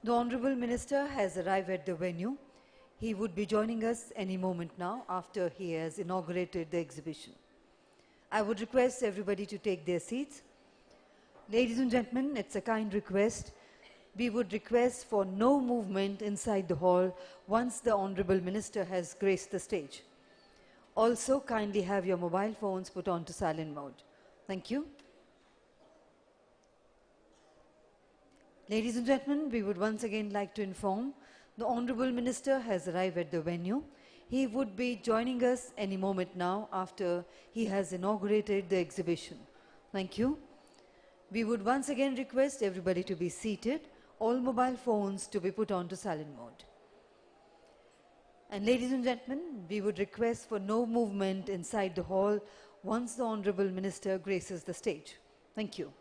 The Honorable Minister has arrived at the venue. He would be joining us any moment now after he has inaugurated the exhibition. I would request everybody to take their seats. Ladies and gentlemen, it's a kind request. We would request for no movement inside the hall once the Honorable Minister has graced the stage. Also, kindly have your mobile phones put on to silent mode. Thank you. Ladies and gentlemen, we would once again like to inform the Honorable Minister has arrived at the venue. He would be joining us any moment now after he has inaugurated the exhibition. Thank you. We would once again request everybody to be seated, all mobile phones to be put on to silent mode. And ladies and gentlemen, we would request for no movement inside the hall once the Honorable Minister graces the stage. Thank you.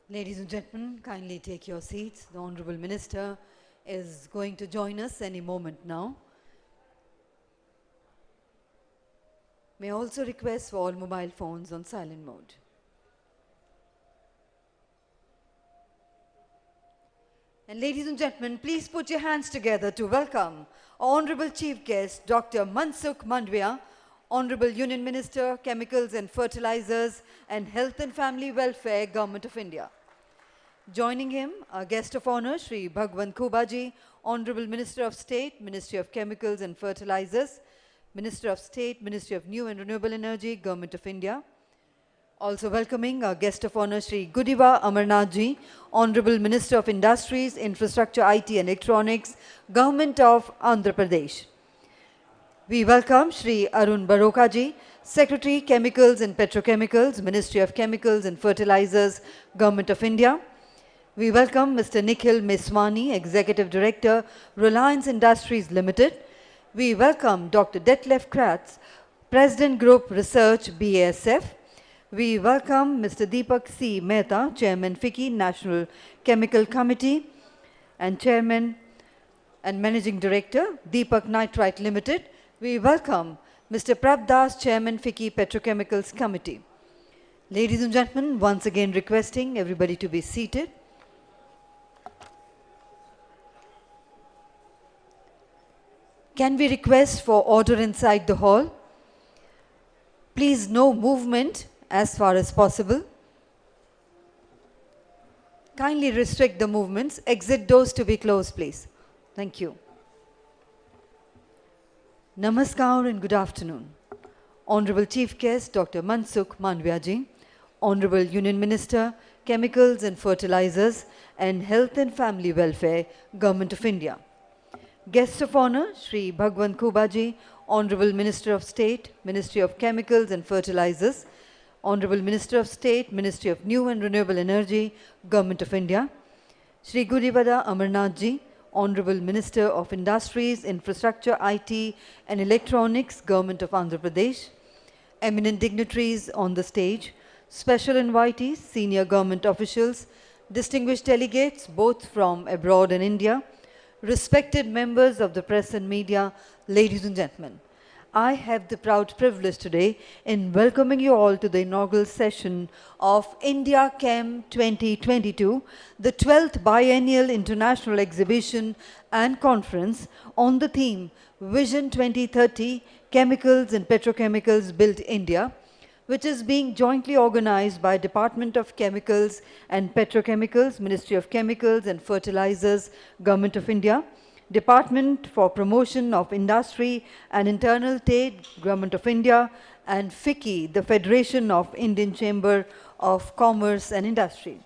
Ladies and gentlemen, kindly take your seats. The Honorable Minister is going to join us any moment now. May I also request for all mobile phones on silent mode. And ladies and gentlemen, please put your hands together to welcome our Honorable Chief Guest, Dr. Mansukh Mandavia, Honorable Union Minister, Chemicals and Fertilizers and Health and Family Welfare, Government of India. Joining him, our guest of honor, Shri Bhagwan Kubaji, Honorable Minister of State, Ministry of Chemicals and Fertilizers, Minister of State, Ministry of New and Renewable Energy, Government of India. Also welcoming our guest of honor, Shri Gudiva Amarnathji, Honorable Minister of Industries, Infrastructure, IT and Electronics, Government of Andhra Pradesh. We welcome Shri Arun Barokaji, Secretary, Chemicals and Petrochemicals, Ministry of Chemicals and Fertilizers, Government of India. We welcome Mr. Nikhil Meswani, Executive Director, Reliance Industries Limited. We welcome Dr. Detlef Kratz, President Group Research, BASF. We welcome Mr. Deepak C. Mehta, Chairman FICCI, National Chemical Committee, and Chairman and Managing Director, Deepak Nitrite Limited. We welcome Mr. Prab Das, Chairman FICCI Petrochemicals Committee. Ladies and gentlemen, once again requesting everybody to be seated. Can we request for order inside the hall? Please, no movement as far as possible. Kindly restrict the movements. Exit doors to be closed, please. Thank you. Namaskar and good afternoon. Honorable Chief Guest, Dr. Mansukh Mandavia, Honorable Union Minister, Chemicals and Fertilizers and Health and Family Welfare, Government of India. Guest of honor, Shri Bhagwan Kubaji, Honorable Minister of State, Ministry of Chemicals and Fertilizers, Honorable Minister of State, Ministry of New and Renewable Energy, Government of India. Shri Gudivada Amarnathji, Honorable Minister of Industries, Infrastructure, IT and Electronics, Government of Andhra Pradesh. Eminent dignitaries on the stage, special invitees, senior government officials, distinguished delegates both from abroad and India, respected members of the press and media, ladies and gentlemen, I have the proud privilege today in welcoming you all to the inaugural session of India Chem 2022, the 12th Biennial International Exhibition and Conference on the theme Vision 2030, Chemicals and Petrochemicals Build India, which is being jointly organized by Department of Chemicals and Petrochemicals, Ministry of Chemicals and Fertilizers, Government of India, Department for Promotion of Industry and Internal Trade, Government of India, and FICCI, the Federation of Indian Chamber of Commerce and Industry.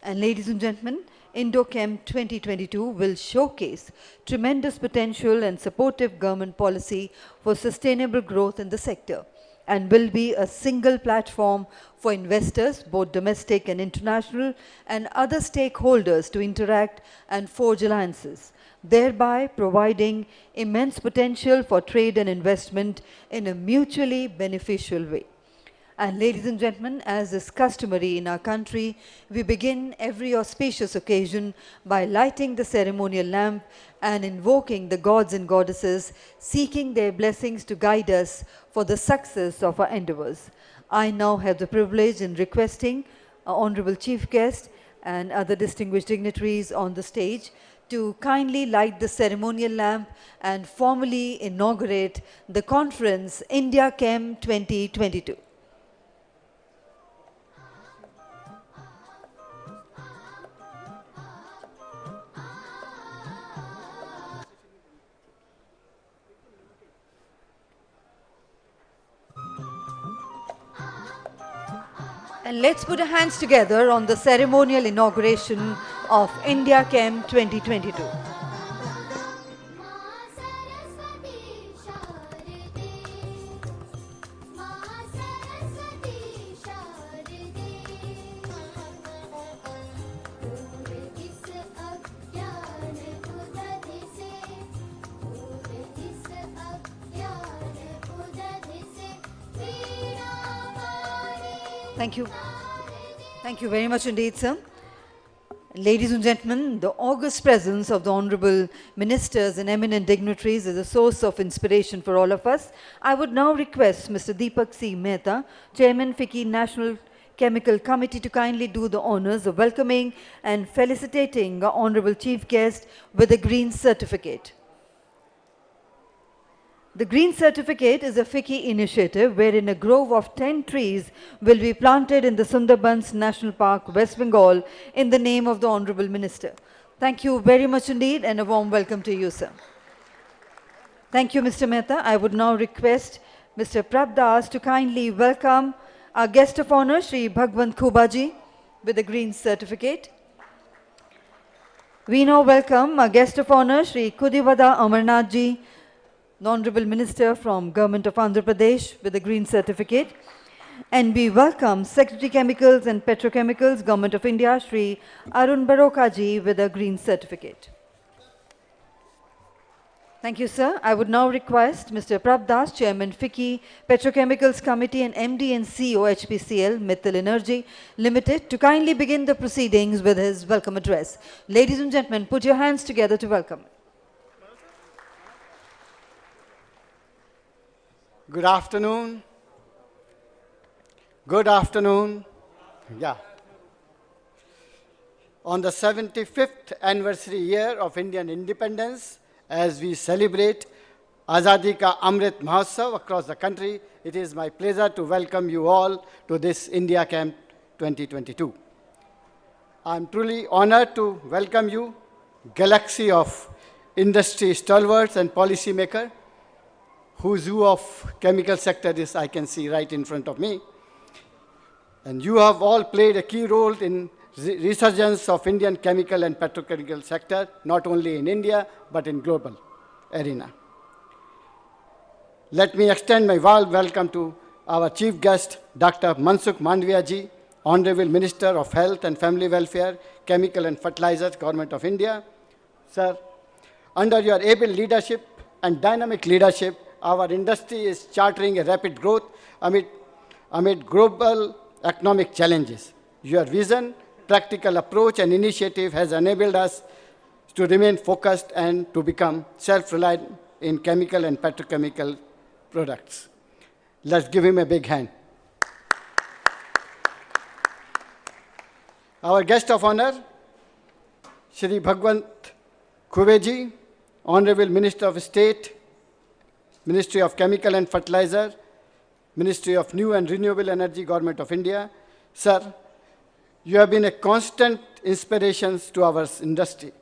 And ladies and gentlemen, IndoChem 2022 will showcase tremendous potential and supportive government policy for sustainable growth in the sector, and will be a single platform for investors, both domestic and international, and other stakeholders to interact and forge alliances, thereby providing immense potential for trade and investment in a mutually beneficial way. And ladies and gentlemen, as is customary in our country, we begin every auspicious occasion by lighting the ceremonial lamp and invoking the gods and goddesses, seeking their blessings to guide us for the success of our endeavors. I now have the privilege in requesting our Honorable Chief Guest and other distinguished dignitaries on the stage to kindly light the ceremonial lamp and formally inaugurate the conference India Chem 2022. And let's put our hands together on the ceremonial inauguration of India Chem 2022. Thank you. Thank you very much indeed, sir. Ladies and gentlemen, the august presence of the honorable ministers and eminent dignitaries is a source of inspiration for all of us. I would now request Mr. Deepak C. Mehta, Chairman FICCI National Chemical Committee, to kindly do the honors of welcoming and felicitating our honorable chief guest with a green certificate. The Green Certificate is a FICCI initiative wherein a grove of 10 trees will be planted in the Sundarbans National Park, West Bengal, in the name of the Honorable Minister. Thank you very much indeed, and a warm welcome to you, sir. Thank you, Mr. Mehta. I would now request Mr. Prab Das to kindly welcome our guest of honor, Shri Bhagwant Khubaji, with the Green Certificate. We now welcome our guest of honor, Shri Kudivada Amarnathji, the Honorable Minister from Government of Andhra Pradesh, with the Green Certificate. And we welcome Secretary Chemicals and Petrochemicals, Government of India, Shri Arun Barokaji, with a Green Certificate. Thank you, sir. I would now request Mr. Prab Das, Chairman FICCI Petrochemicals Committee and MD and CEO HPCL Mittal Energy Limited, to kindly begin the proceedings with his welcome address. Ladies and gentlemen, put your hands together to welcome. Good afternoon. Good afternoon. Yeah. On the 75th anniversary year of Indian independence, as we celebrate Azadi Ka Amrit Mahotsav across the country, it is my pleasure to welcome you all to this India Camp 2022. I am truly honored to welcome you, galaxy of industry stalwarts and policymakers. Who's who of chemical sector is I can see right in front of me. And you have all played a key role in resurgence of Indian chemical and petrochemical sector, not only in India, but in global arena. Let me extend my warm welcome to our chief guest, Dr. Mansukh Mandviya ji, Honorable Minister of Health and Family Welfare, Chemical and Fertilizers, Government of India. Sir, under your able leadership and dynamic leadership, our industry is chartering a rapid growth amid global economic challenges. Your vision, practical approach, and initiative has enabled us to remain focused and to become self-reliant in chemical and petrochemical products. Let's give him a big hand. Our guest of honor, Shri Bhagwant Khubaji, Honorable Minister of State, Ministry of Chemical and Fertilizer, Ministry of New and Renewable Energy, Government of India. Sir, you have been a constant inspiration to our industry.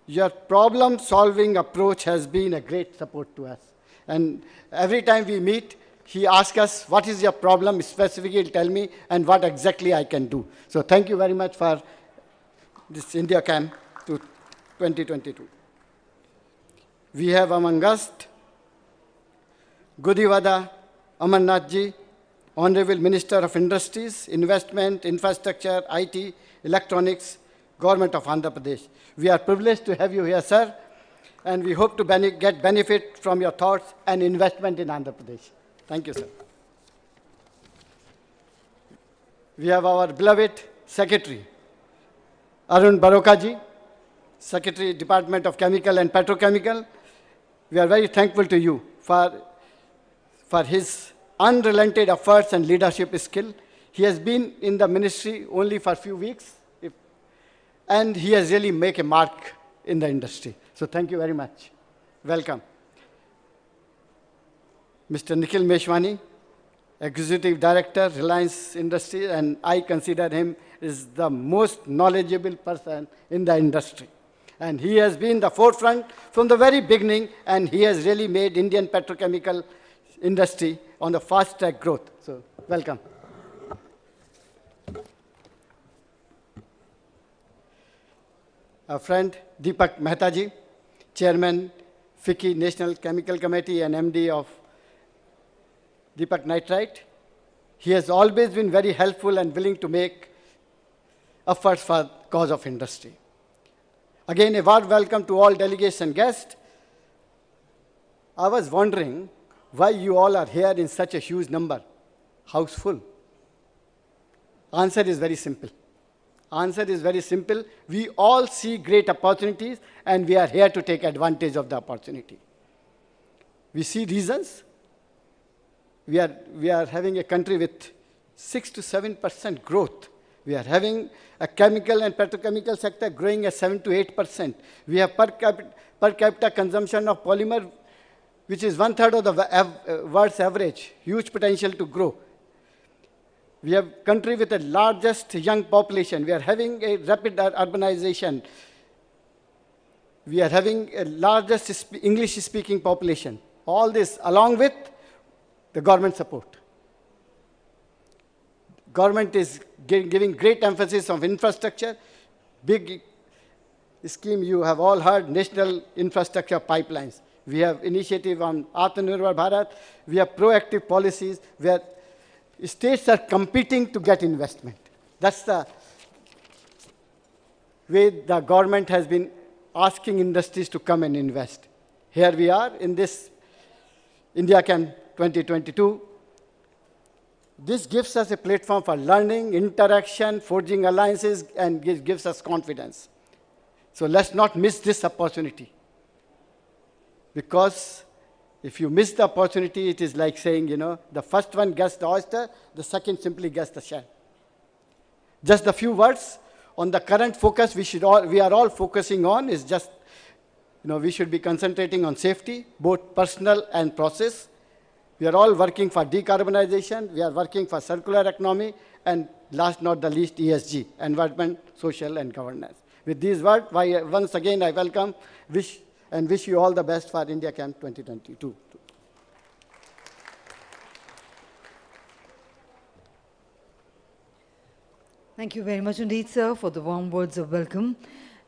Your problem-solving approach has been a great support to us. And every time we meet, he asks us, what is your problem specifically, tell me, and what exactly I can do. So thank you very much for this India Camp 2022. We have among us Kudivada Amarnathji, Honorable Minister of Industries, Investment, Infrastructure, IT, Electronics, Government of Andhra Pradesh. We are privileged to have you here, sir, and we hope to get benefit from your thoughts and investment in Andhra Pradesh. Thank you, sir. We have our beloved Secretary, Arun Barokaji, Secretary, Department of Chemical and Petrochemical. We are very thankful to you for his unrelenting efforts and leadership skill. He has been in the ministry only for a few weeks, and he has really made a mark in the industry. So thank you very much. Welcome. Mr. Nikhil Meshwani, Executive Director, Reliance Industries, and I consider him is the most knowledgeable person in the industry. And he has been the forefront from the very beginning, and he has really made Indian petrochemical industry on the fast track growth. So welcome. Our friend Deepak Mehta ji, Chairman FICCI National Chemical Committee and MD of Deepak Nitrite. He has always been very helpful and willing to make efforts for the cause of industry. Again, a warm welcome to all delegates and guests. I was wondering why you all are here in such a huge number, house full. Answer is very simple. Answer is very simple. We all see great opportunities, and we are here to take advantage of the opportunity. We see reasons. We are having a country with 6 to 7% growth. We are having a chemical and petrochemical sector growing at 7 to 8%. We have per capita consumption of polymer, which is 1/3 of the world's average. Huge potential to grow. We have a country with the largest young population. We are having a rapid urbanization. We are having a largest English-speaking population. All this along with the government support. Government is giving great emphasis on infrastructure. Big scheme you have all heard, national infrastructure pipelines. We have initiative on Atmanirbhar Bharat. We have proactive policies where states are competing to get investment. That's the way the government has been asking industries to come and invest. Here we are in this India Chem 2022. This gives us a platform for learning, interaction, forging alliances, and gives us confidence. So let's not miss this opportunity. Because if you miss the opportunity, it is like saying, the first one gets the oyster, the second simply gets the shell. Just a few words on the current focus we are all focusing on is just, we should be concentrating on safety, both personal and process. We are all working for decarbonization. We are working for circular economy. And last not the least, ESG, environment, social, and governance. With these words, once again, I welcome, wish you all the best for India Chem 2022. Thank you very much indeed, sir, for the warm words of welcome.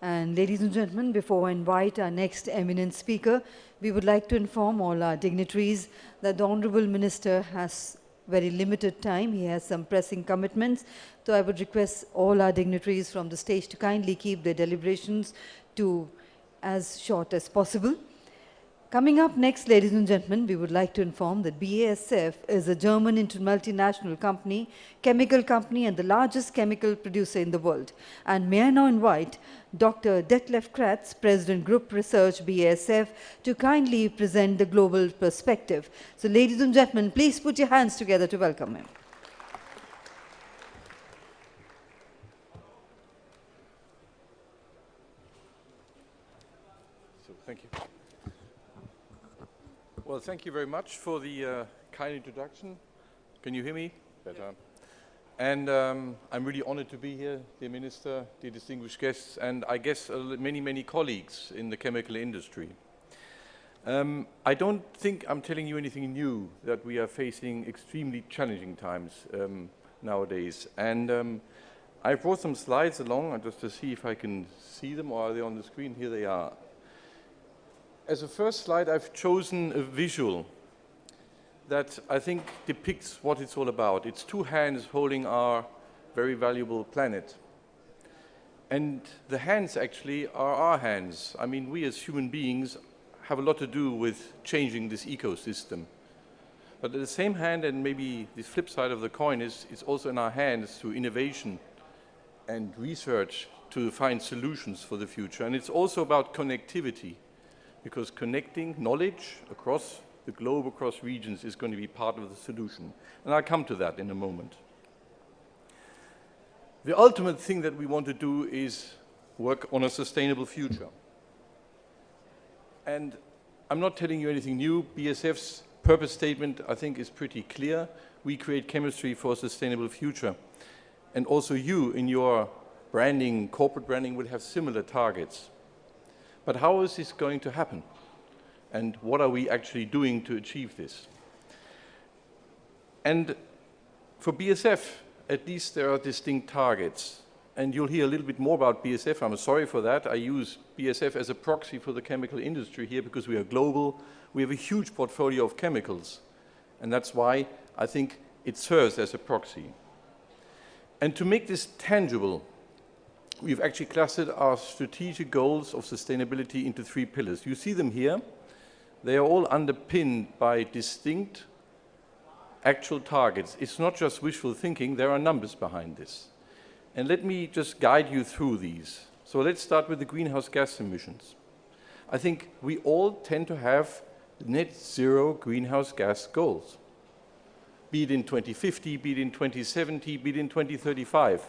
And ladies and gentlemen, before I invite our next eminent speaker, we would like to inform all our dignitaries that the Honorable Minister has very limited time. He has some pressing commitments. So I would request all our dignitaries from the stage to kindly keep their deliberations to as short as possible. Coming up next, ladies and gentlemen, we would like to inform that BASF is a German multinational company, chemical company, and the largest chemical producer in the world. And may I now invite Dr. Detlef Kratz, President Group Research, BASF, to kindly present the global perspective. So ladies and gentlemen, please put your hands together to welcome him. Thank you. Well, thank you very much for the kind introduction. Can you hear me? Better. And I'm really honored to be here, dear Minister, dear distinguished guests, and I guess many, many colleagues in the chemical industry. I don't think I'm telling you anything new, that we are facing extremely challenging times nowadays. And I brought some slides along just to see if I can see them, or are they on the screen? Here they are. As a first slide, I've chosen a visual that I think depicts what it's all about. It's two hands holding our very valuable planet. And the hands actually are our hands. I mean, we as human beings have a lot to do with changing this ecosystem. But at the same hand, and maybe the flip side of the coin is, it's also in our hands through innovation and research to find solutions for the future. And it's also about connectivity, because connecting knowledge across the globe, across regions, is going to be part of the solution. And I'll come to that in a moment. The ultimate thing that we want to do is work on a sustainable future. And I'm not telling you anything new. BASF's purpose statement, I think, is pretty clear. We create chemistry for a sustainable future. And also you, in your branding, corporate branding, will have similar targets. But how is this going to happen? And what are we actually doing to achieve this? And for BASF, at least there are distinct targets. And you'll hear a little bit more about BASF. I'm sorry for that. I use BASF as a proxy for the chemical industry here because we are global. We have a huge portfolio of chemicals. And that's why I think it serves as a proxy. And to make this tangible, we've actually clustered our strategic goals of sustainability into 3 pillars. You see them here. They are all underpinned by distinct actual targets. It's not just wishful thinking, there are numbers behind this. And let me just guide you through these. So let's start with the greenhouse gas emissions. I think we all tend to have net zero greenhouse gas goals, be it in 2050, be it in 2070, be it in 2035.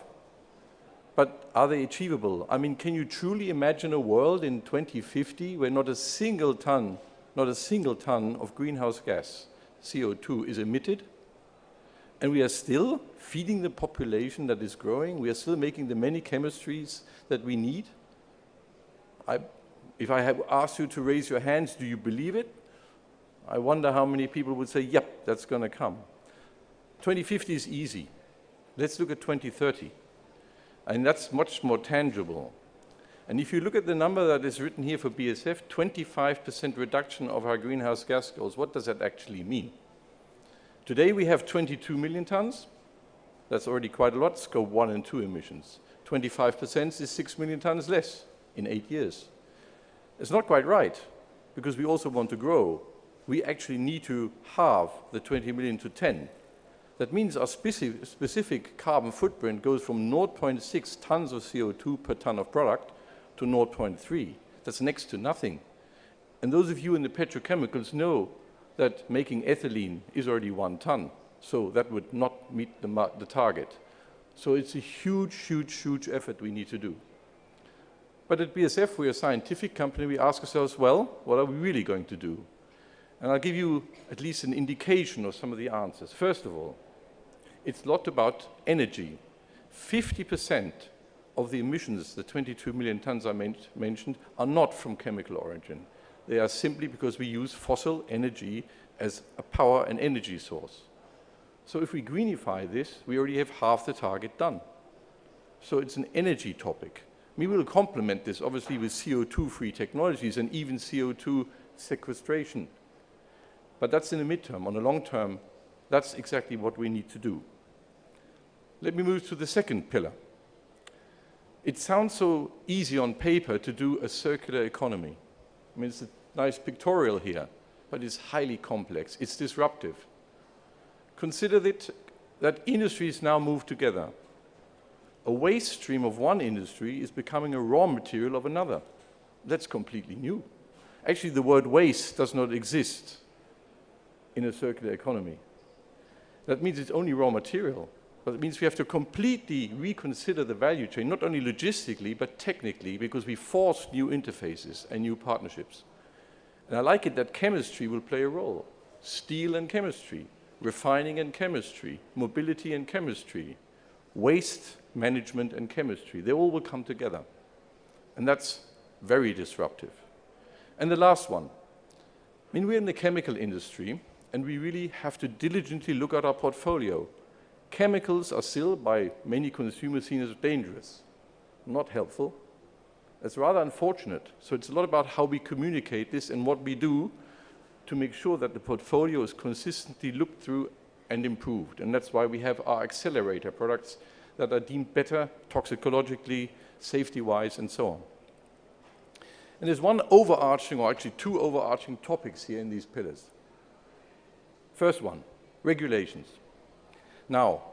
But are they achievable? I mean, can you truly imagine a world in 2050 where not a single ton of greenhouse gas, CO2, is emitted? And we are still feeding the population that is growing. We are still making the many chemistries that we need. If I have asked you to raise your hands, do you believe it? I wonder how many people would say, yep, that's going to come. 2050 is easy. Let's look at 2030. And that's much more tangible. And if you look at the number that is written here for BASF, 25% reduction of our greenhouse gas goals, what does that actually mean? Today we have 22 million tons. That's already quite a lot, scope 1 and 2 emissions. 25% is 6 million tons less in 8 years. It's not quite right, because we also want to grow. We actually need to halve the 20 million to 10. That means our specific carbon footprint goes from 0.6 tons of CO2 per ton of product to 0.3. That's next to nothing. And those of you in the petrochemicals know that making ethylene is already 1 ton. So that would not meet the target. So it's a huge, huge, huge effort we need to do. But at BASF, we're a scientific company. We ask ourselves, well, what are we really going to do? And I'll give you at least an indication of some of the answers. First of all, it's a lot about energy. 50% of the emissions, the 22 million tons I mentioned, are not from chemical origin. They are simply because we use fossil energy as a power and energy source. So if we greenify this, we already have half the target done. So it's an energy topic. We will complement this, obviously, with CO2-free technologies and even CO2 sequestration. But that's in the midterm. On the long term, that's exactly what we need to do. Let me move to the second pillar. It sounds so easy on paper to do a circular economy. I mean, it's a nice pictorial here, but it's highly complex. It's disruptive. Consider that industries now move together. A waste stream of one industry is becoming a raw material of another. That's completely new. Actually, the word waste does not exist in a circular economy. That means it's only raw material, but it means we have to completely reconsider the value chain, not only logistically, but technically, because we force new interfaces and new partnerships. And I like it that chemistry will play a role. Steel and chemistry, refining and chemistry, mobility and chemistry, waste management and chemistry, they all will come together. And that's very disruptive. And the last one, I mean, we're in the chemical industry, and we really have to diligently look at our portfolio. Chemicals are still, by many consumers, seen as dangerous, not helpful. That's rather unfortunate. So it's a lot about how we communicate this and what we do to make sure that the portfolio is consistently looked through and improved. And that's why we have our accelerator products that are deemed better toxicologically, safety-wise, and so on. And there's one overarching, or actually two overarching topics here in these pillars. First one, regulations. Now,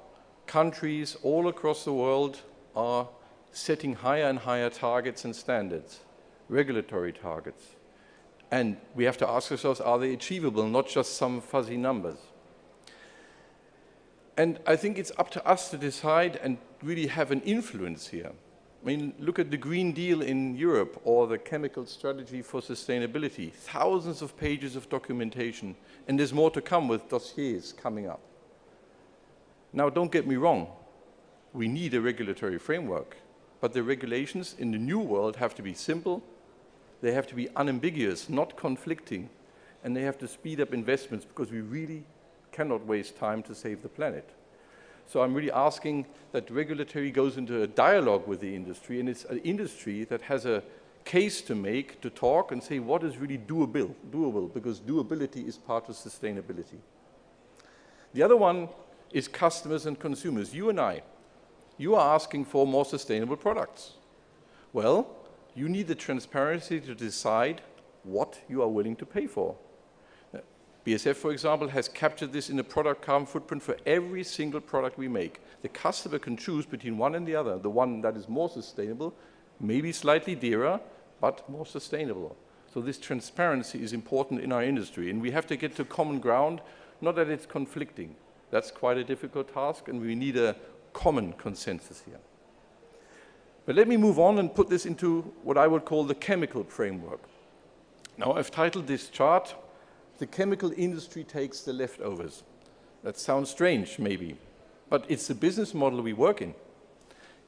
countries all across the world are setting higher and higher targets and standards, regulatory targets. And we have to ask ourselves, are they achievable, not just some fuzzy numbers? And I think it's up to us to decide and really have an influence here. I mean, look at the Green Deal in Europe or the Chemical Strategy for Sustainability. Thousands of pages of documentation, and there's more to come with dossiers coming up. Now, don't get me wrong. We need a regulatory framework, but the regulations in the new world have to be simple, they have to be unambiguous, not conflicting, and they have to speed up investments because we really cannot waste time to save the planet. So I'm really asking that regulatory goes into a dialogue with the industry, and it's an industry that has a case to make, to talk and say what is really doable, because doability is part of sustainability. The other one is customers and consumers. You and I, you are asking for more sustainable products. Well, you need the transparency to decide what you are willing to pay for. BASF, for example, has captured this in the product carbon footprint for every single product we make. The customer can choose between one and the other. The one that is more sustainable, maybe slightly dearer, but more sustainable. So this transparency is important in our industry, and we have to get to common ground, not that it's conflicting. That's quite a difficult task, and we need a common consensus here. But let me move on and put this into what I would call the chemical framework. Now, I've titled this chart, "The chemical industry takes the leftovers." That sounds strange, maybe, but it's the business model we work in.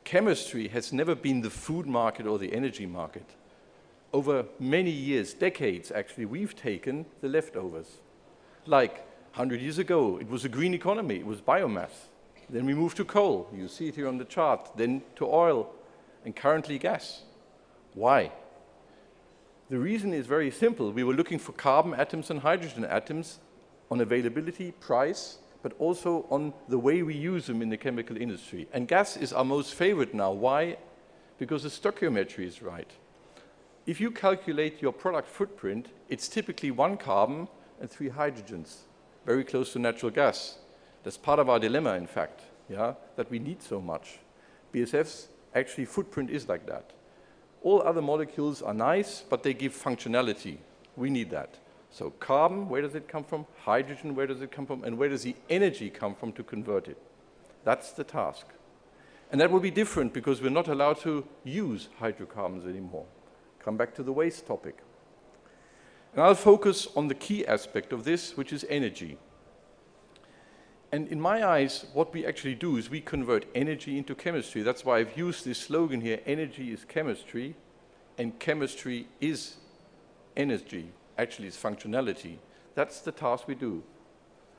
Chemistry has never been the food market or the energy market. Over many years, decades actually, we've taken the leftovers. Like 100 years ago, it was a green economy, it was biomass. Then we moved to coal, you see it here on the chart, then to oil, and currently gas. Why? The reason is very simple. We were looking for carbon atoms and hydrogen atoms on availability, price, but also on the way we use them in the chemical industry. And gas is our most favorite now. Why? Because the stoichiometry is right. If you calculate your product footprint, it's typically 1 carbon and 3 hydrogens, very close to natural gas. That's part of our dilemma, in fact, yeah, that we need so much. BASF's actually footprint is like that. All other molecules are nice, but they give functionality. We need that. So carbon, where does it come from? Hydrogen, where does it come from? And where does the energy come from to convert it? That's the task. And that will be different because we're not allowed to use hydrocarbons anymore. Come back to the waste topic. And I'll focus on the key aspect of this, which is energy. And in my eyes, what we actually do is we convert energy into chemistry. That's why I've used this slogan here, energy is chemistry, and chemistry is energy. Actually, it's functionality. That's the task we do.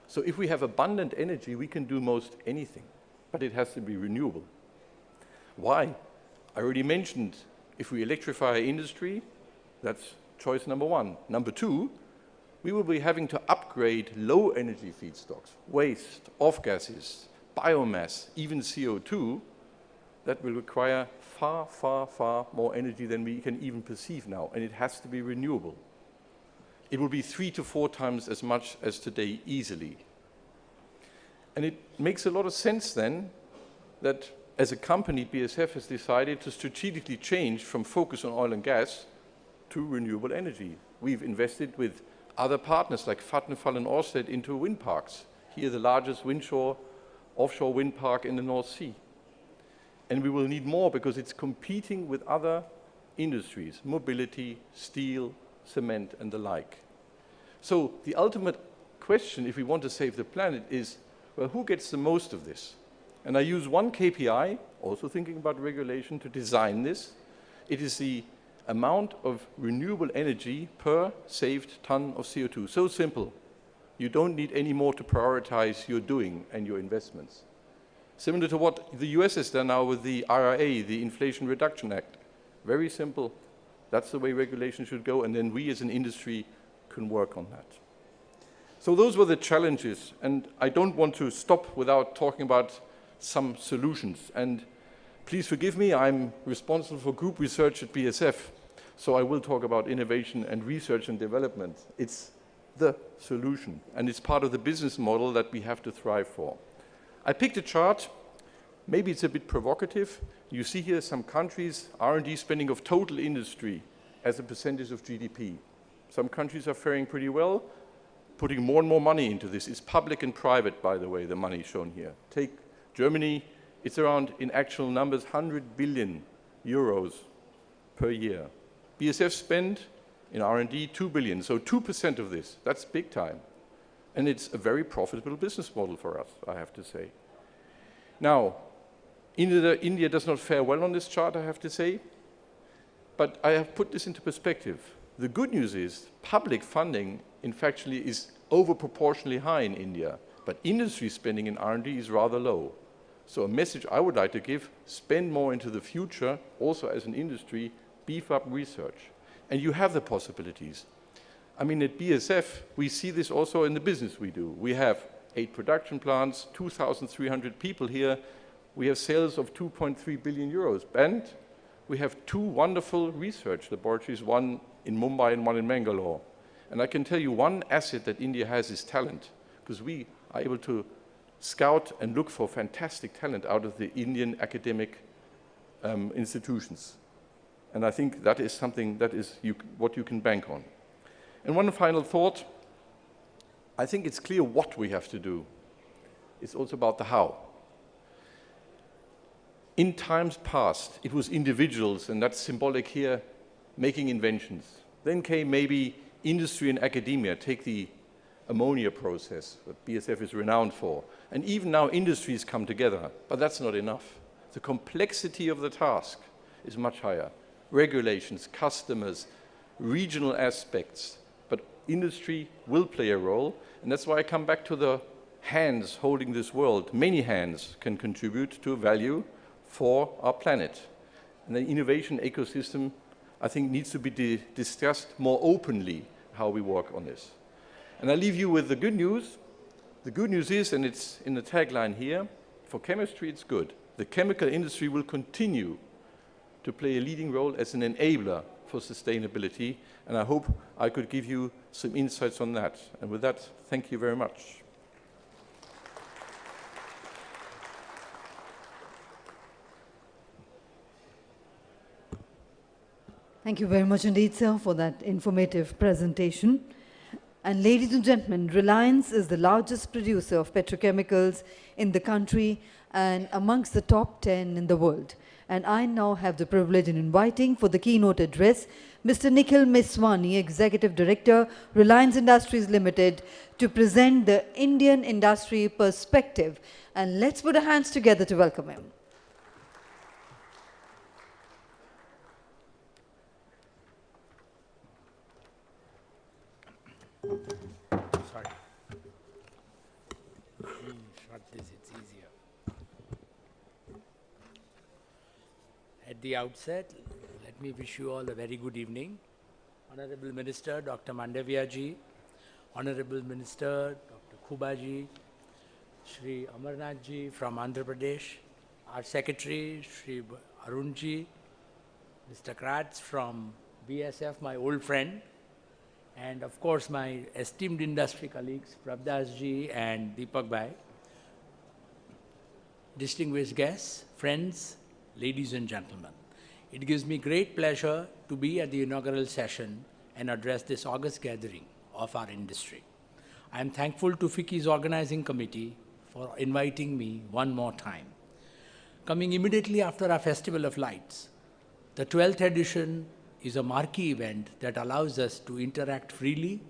So if we have abundant energy, we can do most anything, but it has to be renewable. Why? I already mentioned, if we electrify our industry, that's choice number 1. Number 2, we will be having to upgrade low energy feedstocks, waste, off-gases, biomass, even CO2, that will require far, far, far more energy than we can even perceive now, and it has to be renewable. It will be 3 to 4 times as much as today easily. And it makes a lot of sense then that as a company, BASF has decided to strategically change from focus on oil and gas to renewable energy. We've invested with other partners like Vattenfall and Ørsted into wind parks. Here, the largest offshore wind park in the North Sea. And we will need more because it's competing with other industries, mobility, steel, cement, and the like. So the ultimate question, if we want to save the planet, is, well, who gets the most of this? And I use one KPI, also thinking about regulation, to design this. It is the amount of renewable energy per saved ton of CO2. So simple. You don't need any more to prioritize your doing and your investments. Similar to what the US has done now with the IRA, the Inflation Reduction Act. Very simple. That's the way regulation should go, and then we as an industry can work on that. So those were the challenges, and I don't want to stop without talking about some solutions. And please forgive me, I'm responsible for group research at BASF, so I will talk about innovation and research and development. It's the solution, and it's part of the business model that we have to thrive for. I picked a chart. Maybe it's a bit provocative. You see here some countries' R&D spending of total industry as a percentage of GDP. Some countries are faring pretty well, putting more and more money into this. It's public and private, by the way, the money shown here. Take Germany, it's around, in actual numbers, 100 billion euros per year. BASF spend in R&D 2 billion, so 2% of this, that's big time. And it's a very profitable business model for us, I have to say. Now, India does not fare well on this chart, I have to say, but I have put this into perspective. The good news is public funding, in fact, is over-proportionally high in India, but industry spending in R&D is rather low. So a message I would like to give, spend more into the future, also as an industry, beef up research. And you have the possibilities. I mean, at BASF, we see this also in the business we do. We have 8 production plants, 2,300 people here. We have sales of 2.3 billion euros. And we have 2 wonderful research laboratories, one in Mumbai and one in Bangalore. And I can tell you one asset that India has is talent, because we are able to scout and look for fantastic talent out of the Indian academic institutions. And I think that is something that is what you can bank on. And one final thought, I think it's clear what we have to do. It's also about the how. In times past, it was individuals, and that's symbolic here, making inventions. Then came maybe industry and academia, take the ammonia process that BSF is renowned for. And even now industries come together, but that's not enough. The complexity of the task is much higher. Regulations, customers, regional aspects, but industry will play a role, and that's why I come back to the hands holding this world. Many hands can contribute to value for our planet. And the innovation ecosystem, I think, needs to be discussed more openly, how we work on this. And I leave you with the good news. The good news is, and it's in the tagline here, for chemistry it's good. The chemical industry will continue to play a leading role as an enabler for sustainability, and I hope I could give you some insights on that. And with that, thank you very much. Thank you very much indeed, sir, for that informative presentation. And ladies and gentlemen, Reliance is the largest producer of petrochemicals in the country and amongst the top 10 in the world. And I now have the privilege in inviting for the keynote address Mr. Nikhil Meswani, Executive Director, Reliance Industries Limited, to present the Indian industry perspective. And let's put our hands together to welcome him. Sorry. Short this, it's easier. At the outset, let me wish you all a very good evening. Honorable Minister Dr. Mandavia ji, Honorable Minister Dr. Khuba ji, Shri Amarnath ji from Andhra Pradesh, our Secretary Shri Arun ji, Mr. Kratz from BSF, my old friend, and of course my esteemed industry colleagues Prabdas ji and Deepak bhai, distinguished guests, friends, ladies and gentlemen. It gives me great pleasure to be at the inaugural session and address this august gathering of our industry. I am thankful to FICCI's organizing committee for inviting me one more time. Coming immediately after our Festival of Lights, the 12th edition is a marquee event that allows us to interact freely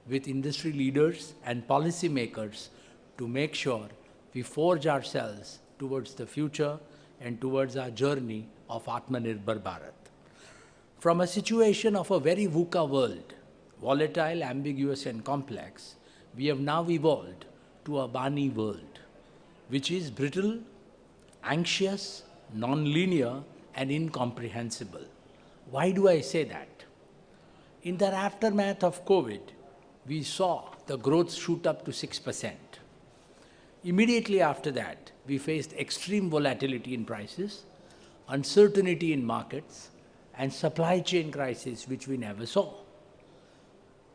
with industry leaders and policymakers to make sure we forge ourselves towards the future and towards our journey of Atmanirbhar Bharat. From a situation of a very VUCA world, volatile, ambiguous and complex, we have now evolved to a Bani world, which is brittle, anxious, non-linear and incomprehensible. Why do I say that? In the aftermath of COVID, we saw the growth shoot up to 6%. Immediately after that, we faced extreme volatility in prices, uncertainty in markets, and supply chain crisis which we never saw.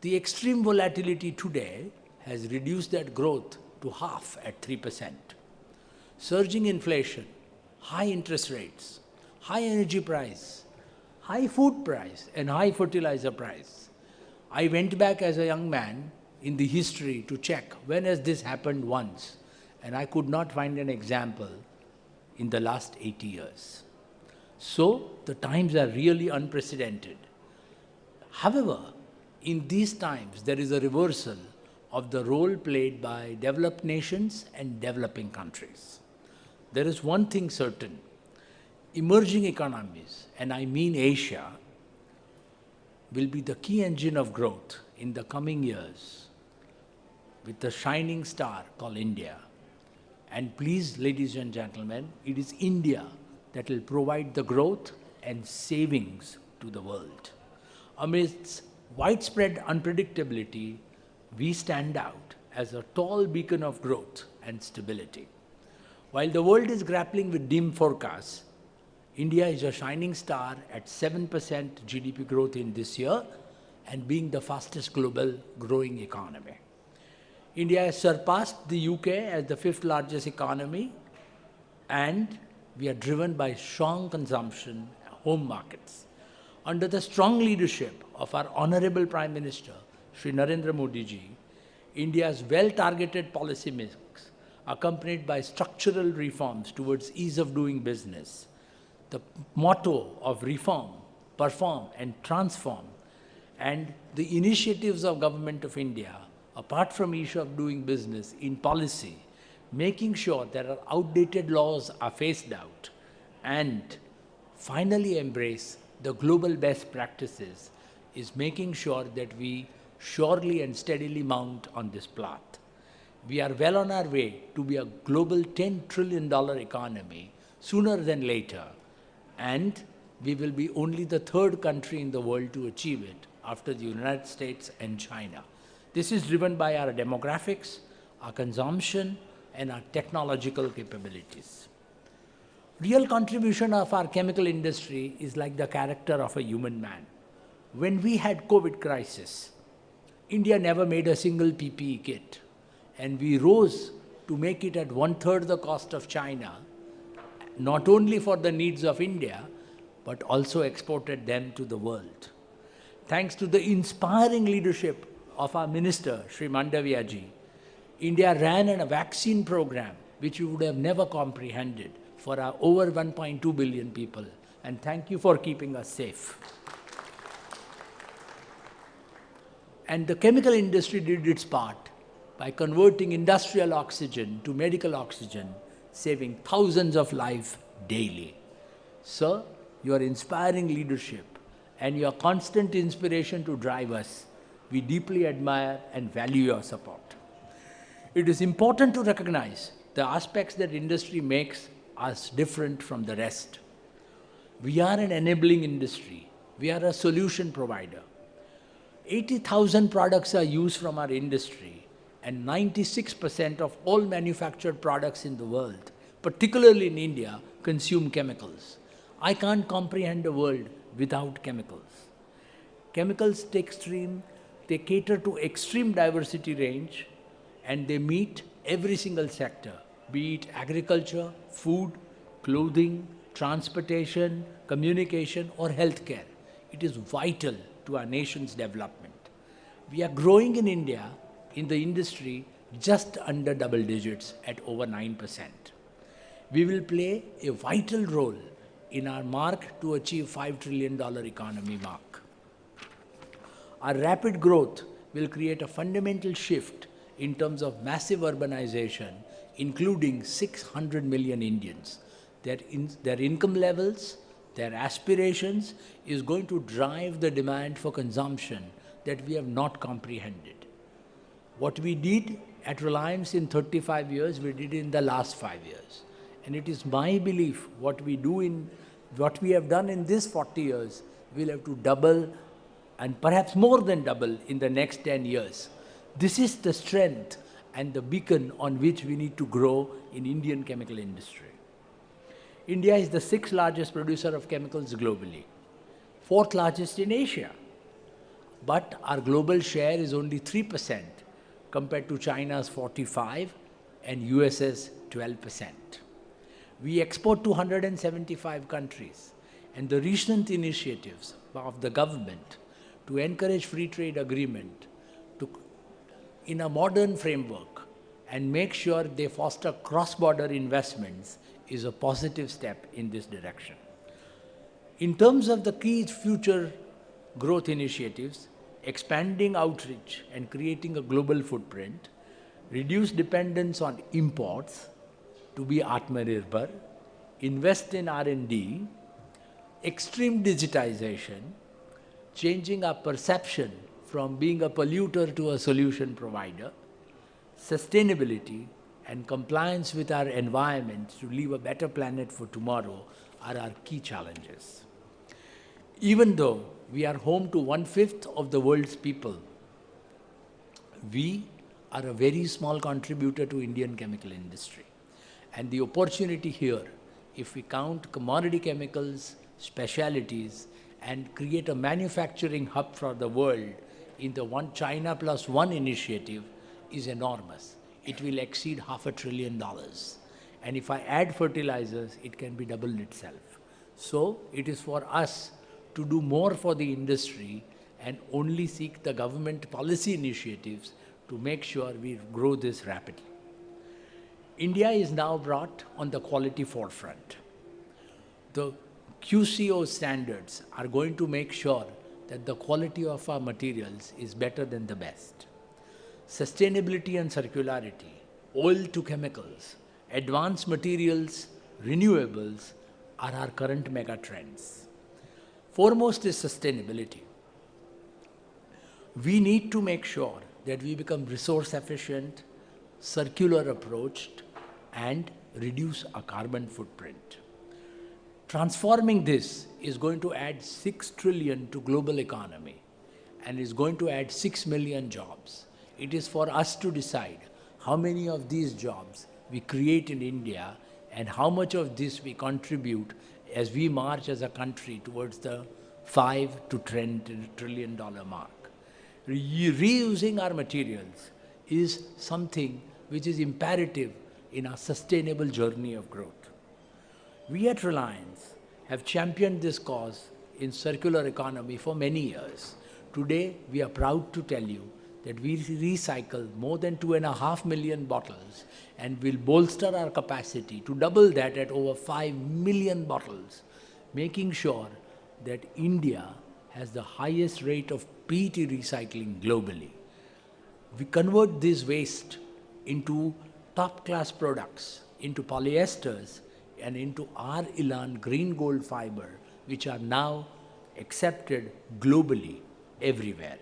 The extreme volatility today has reduced that growth to half at 3%. Surging inflation, high interest rates, high energy price, high food price and high fertilizer price. I went back as a young man in the history to check when has this happened once, and I could not find an example in the last 80 years. So the times are really unprecedented. However, in these times there is a reversal of the role played by developed nations and developing countries. There is one thing certain. Emerging economies, and I mean Asia, will be the key engine of growth in the coming years with the shining star called India. And please, ladies and gentlemen, it is India that will provide the growth and savings to the world. Amidst widespread unpredictability, we stand out as a tall beacon of growth and stability. While the world is grappling with dim forecasts, India is a shining star at 7% GDP growth in this year and being the fastest global growing economy. India has surpassed the UK as the 5th largest economy, and we are driven by strong consumption home markets. Under the strong leadership of our Honorable Prime Minister, Shri Narendra Modi ji, India's well-targeted policy mix, accompanied by structural reforms towards ease of doing business, the motto of reform, perform and transform, and the initiatives of Government of India, apart from ease of doing business in policy, making sure that our outdated laws are phased out, and finally embrace the global best practices is making sure that we surely and steadily mount on this path. We are well on our way to be a global $10 trillion economy sooner than later, and we will be only the 3rd country in the world to achieve it after the United States and China. This is driven by our demographics, our consumption, and our technological capabilities. Real contribution of our chemical industry is like the character of a human man. When we had COVID crisis, India never made a single PPE kit, and we rose to make it at 1/3 the cost of China, not only for the needs of India, but also exported them to the world. Thanks to the inspiring leadership of our minister, Sri Mandaviya ji, India ran a vaccine program which you would have never comprehended for our over 1.2 billion people. And thank you for keeping us safe. And the chemical industry did its part by converting industrial oxygen to medical oxygen, saving thousands of lives daily. Sir, your inspiring leadership and your constant inspiration to drive us, we deeply admire and value your support. It is important to recognize the aspects that industry makes us different from the rest. We are an enabling industry. We are a solution provider. 80,000 products are used from our industry, and 96% of all manufactured products in the world, particularly in India, consume chemicals. I can't comprehend a world without chemicals. Chemicals they cater to extreme diversity range, and they meet every single sector, be it agriculture, food, clothing, transportation, communication, or healthcare. It is vital to our nation's development. We are growing in India in the industry just under double digits at over 9%. We will play a vital role in our mark to achieve $5 trillion economy mark. Our rapid growth will create a fundamental shift in terms of massive urbanization, including 600 million Indians. Their income levels, their aspirations is going to drive the demand for consumption that we have not comprehended. What we did at Reliance in 35 years, we did in the last 5 years. And it is my belief what we have done in this 40 years, we'll have to double and perhaps more than double in the next 10 years. This is the strength and the beacon on which we need to grow in Indian chemical industry. India is the 6th largest producer of chemicals globally, 4th largest in Asia. But our global share is only 3% compared to China's 45% and US's 12%. We export to 175 countries, and the recent initiatives of the government to encourage free trade agreement in a modern framework and make sure they foster cross-border investments is a positive step in this direction. In terms of the key future growth initiatives, expanding outreach and creating a global footprint, reduce dependence on imports to be Atmanirbhar, invest in R&D, extreme digitization, changing our perception from being a polluter to a solution provider, sustainability, and compliance with our environment to leave a better planet for tomorrow are our key challenges. Even though we are home to 1/5 of the world's people, we are a very small contributor to Indian chemical industry. And the opportunity here, if we count commodity chemicals, specialities, and create a manufacturing hub for the world in the One China Plus One initiative is enormous. It will exceed $500 billion. And if I add fertilizers, it can be double itself. So it is for us to do more for the industry and only seek the government policy initiatives to make sure we grow this rapidly. India is now brought on the quality forefront. The QCO standards are going to make sure that the quality of our materials is better than the best. Sustainability and circularity, oil to chemicals, advanced materials, renewables are our current mega trends. Foremost is sustainability. We need to make sure that we become resource efficient, circular approached, and reduce our carbon footprint. Transforming this is going to add 6 trillion to global economy and is going to add 6 million jobs. It is for us to decide how many of these jobs we create in India and how much of this we contribute as we march as a country towards the $5 to $10 trillion mark. Reusing our materials is something which is imperative in our sustainable journey of growth. We at Reliance have championed this cause in circular economy for many years. Today, we are proud to tell you that we recycle more than 2.5 million bottles and will bolster our capacity to double that at over 5 million bottles, making sure that India has the highest rate of PET recycling globally. We convert this waste into top-class products, into polyesters, and into our Elan green gold fiber, which are now accepted globally everywhere.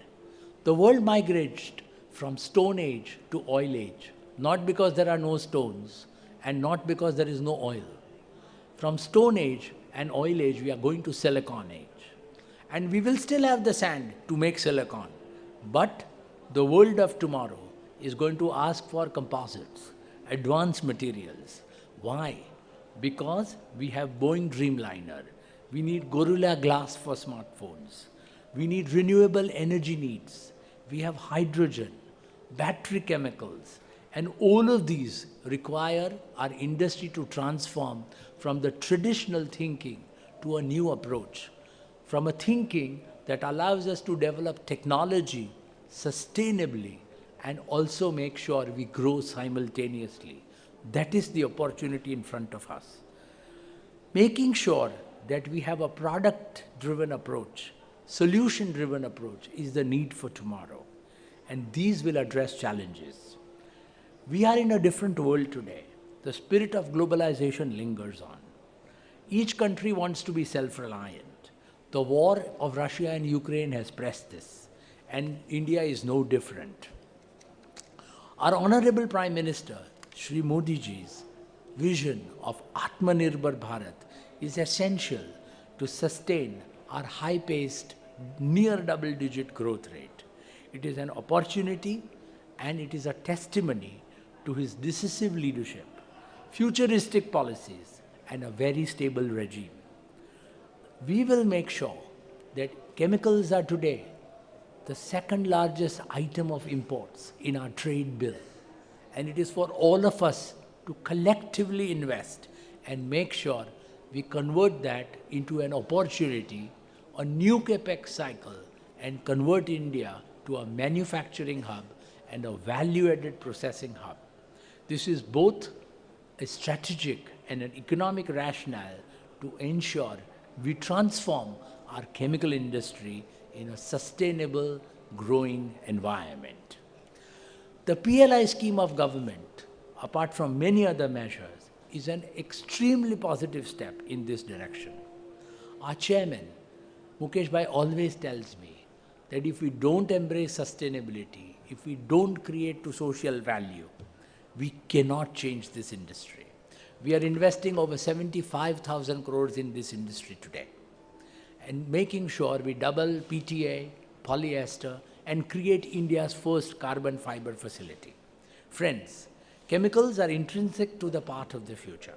The world migrates from Stone Age to Oil Age, not because there are no stones and not because there is no oil. From Stone Age and Oil Age, we are going to Silicon Age. And we will still have the sand to make silicon. But the world of tomorrow is going to ask for composites, advanced materials. Why? Because we have Boeing Dreamliner. We need Gorilla Glass for smartphones. We need renewable energy needs. We have hydrogen, battery chemicals, and all of these require our industry to transform from the traditional thinking to a new approach, from a thinking that allows us to develop technology sustainably and also make sure we grow simultaneously. That is the opportunity in front of us. Making sure that we have a product-driven approach, solution-driven approach is the need for tomorrow. And these will address challenges. We are in a different world today. The spirit of globalization lingers on. Each country wants to be self-reliant. The war of Russia and Ukraine has pressed this, and India is no different. Our Honorable Prime Minister, Shri Modi ji's vision of Atmanirbhar Bharat is essential to sustain our high-paced, near double-digit growth rate. It is an opportunity and it is a testimony to his decisive leadership, futuristic policies, and a very stable regime. We will make sure that chemicals are today the second largest item of imports in our trade bill. And it is for all of us to collectively invest and make sure we convert that into an opportunity, a new capex cycle, and convert India to a manufacturing hub and a value-added processing hub. This is both a strategic and an economic rationale to ensure we transform our chemical industry in a sustainable, growing environment. The PLI scheme of government, apart from many other measures, is an extremely positive step in this direction. Our chairman, Mukesh Bhai, always tells me that if we don't embrace sustainability, if we don't create to social value, we cannot change this industry. We are investing over 75,000 crores in this industry today and making sure we double PTA, polyester, and create India's first carbon fiber facility. Friends, chemicals are intrinsic to the path of the future.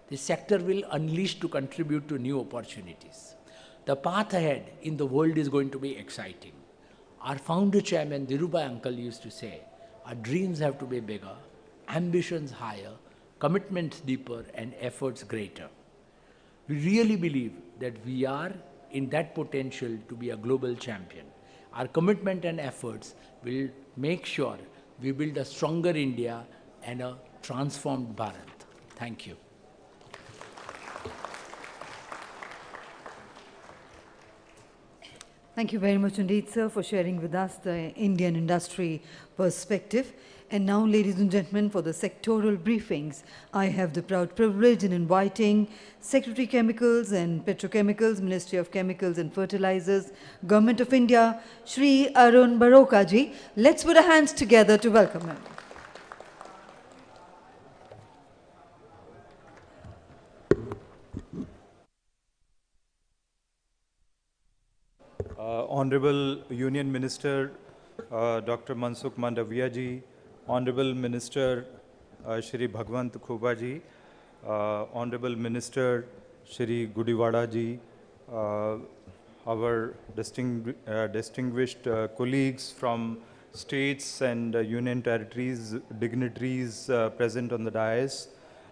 This sector will unleash to contribute to new opportunities. the path ahead in the world is going to be exciting. Our founder chairman, Dhirubhai uncle, used to say, our dreams have to be bigger, ambitions higher, commitments deeper, and efforts greater. We really believe that we are in that potential to be a global champion. Our commitment and efforts will make sure we build a stronger India and a transformed Bharat. Thank you. Thank you very much indeed, sir, for sharing with us the Indian industry perspective. And now, ladies and gentlemen, for the sectoral briefings, I have the proud privilege in inviting Secretary Chemicals and Petrochemicals, Ministry of Chemicals and Fertilizers, Government of India, Shri Arun Baroka ji. Let's put our hands together to welcome him. Honorable Union Minister Dr. Mansukh Mandaviya ji, Honorable Minister Shri Bhagwant Khubha ji, Honorable Minister Shri Gudiwada ji, our distinguished colleagues from states and union territories, dignitaries present on the dais,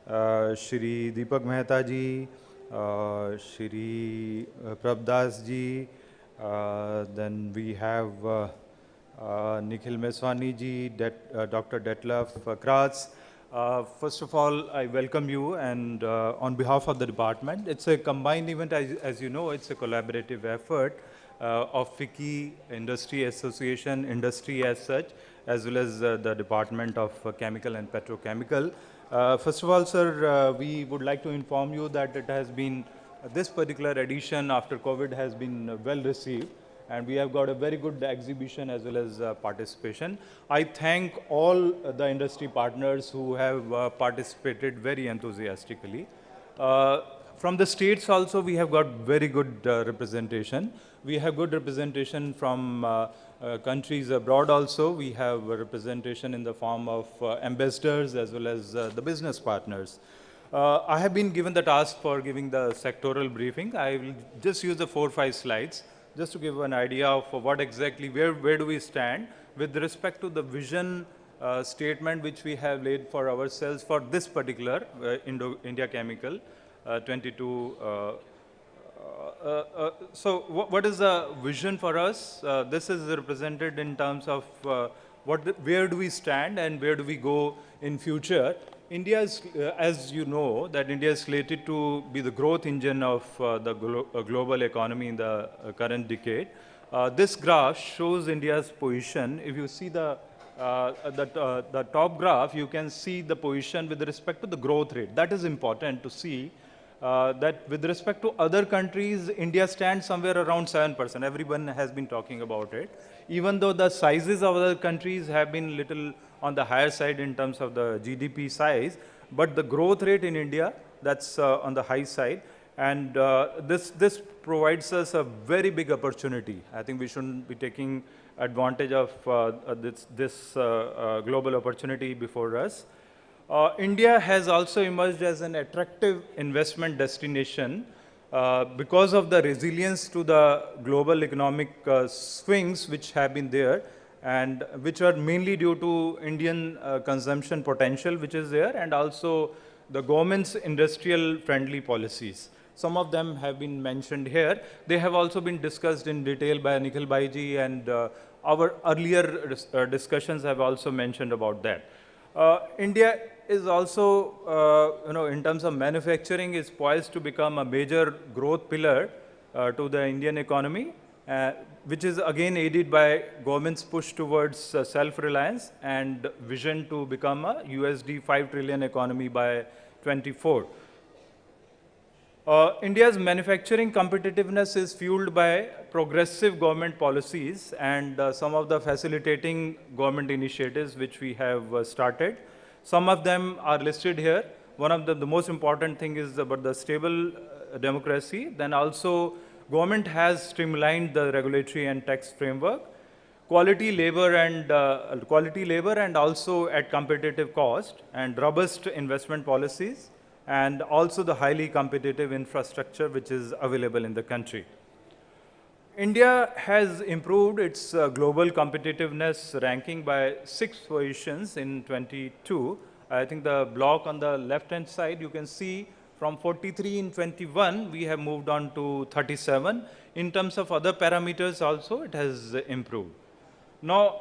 Shri Deepak Mehta ji, Shri Prabdas ji, then we have Nikhil Meswani ji, Dr. Detlef Kratz. First of all, I welcome you, and on behalf of the department, it's a combined event. As you know, it's a collaborative effort of FICCI, Industry Association, industry as such, as well as the Department of Chemical and Petrochemical. First of all, sir, we would like to inform you that it has been this particular edition after COVID has been well received, and we have got a very good exhibition as well as participation. I thank all the industry partners who have participated very enthusiastically. From the states also, we have got very good representation. We have good representation from countries abroad also. We have a representation in the form of ambassadors as well as the business partners. I have been given the task for giving the sectoral briefing. I will just use the 4 or 5 slides just to give an idea of what exactly, where do we stand with respect to the vision statement which we have laid for ourselves for this particular India Chemical 22. So what is the vision for us? This is represented in terms of where do we stand and where do we go in future. India is, as you know, that India is slated to be the growth engine of the global economy in the current decade. This graph shows India's position. If you see the top graph, you can see the position with respect to the growth rate. That is important to see that with respect to other countries, India stands somewhere around 7%. Everyone has been talking about it. Even though the sizes of other countries have been little on the higher side in terms of the GDP size, but the growth rate in India, that's on the high side. And this provides us a very big opportunity. I think we shouldn't be taking advantage of this global opportunity before us. India has also emerged as an attractive investment destination because of the resilience to the global economic swings which have been there, and which are mainly due to Indian consumption potential which is there, and also the government's industrial friendly policies. Some of them have been mentioned here. They have also been discussed in detail by Nikhil Bhai ji, and our earlier discussions have also mentioned about that. India is also, in terms of manufacturing, is poised to become a major growth pillar to the Indian economy, which is again aided by government's push towards self-reliance and vision to become a USD 5 trillion economy by 24. India's manufacturing competitiveness is fueled by progressive government policies and some of the facilitating government initiatives which we have started. Some of them are listed here. One of the most important thing is about the stable democracy. Then also government has streamlined the regulatory and tax framework, quality labor and also at competitive cost, and robust investment policies, and also the highly competitive infrastructure which is available in the country. India has improved its global competitiveness ranking by 6 positions in 22. I think the block on the left-hand side, you can see from 43 in 21, we have moved on to 37. In terms of other parameters also, it has improved. Now,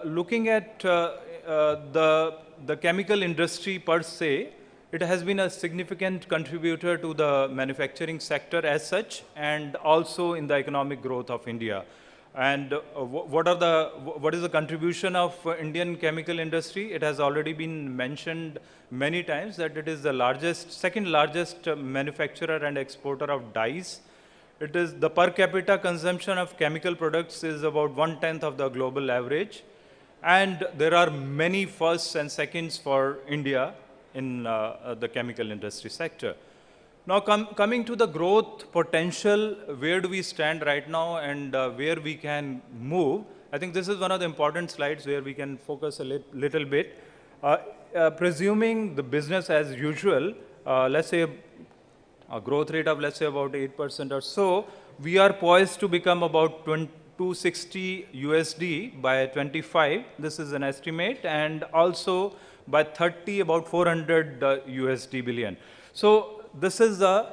looking at the chemical industry per se, it has been a significant contributor to the manufacturing sector as such, and also in the economic growth of India. And what is the contribution of Indian chemical industry? It has already been mentioned many times that it is the second largest manufacturer and exporter of dyes. It is the per capita consumption of chemical products is about 1/10 of the global average. And there are many firsts and seconds for India in the chemical industry sector. Now coming to the growth potential, where do we stand right now and where we can move? I think this is one of the important slides where we can focus a little bit. Presuming the business as usual, let's say a growth rate of let's say about 8% or so, we are poised to become about 260 USD by 25. This is an estimate, and also by 30 about 400 USD billion. So this is the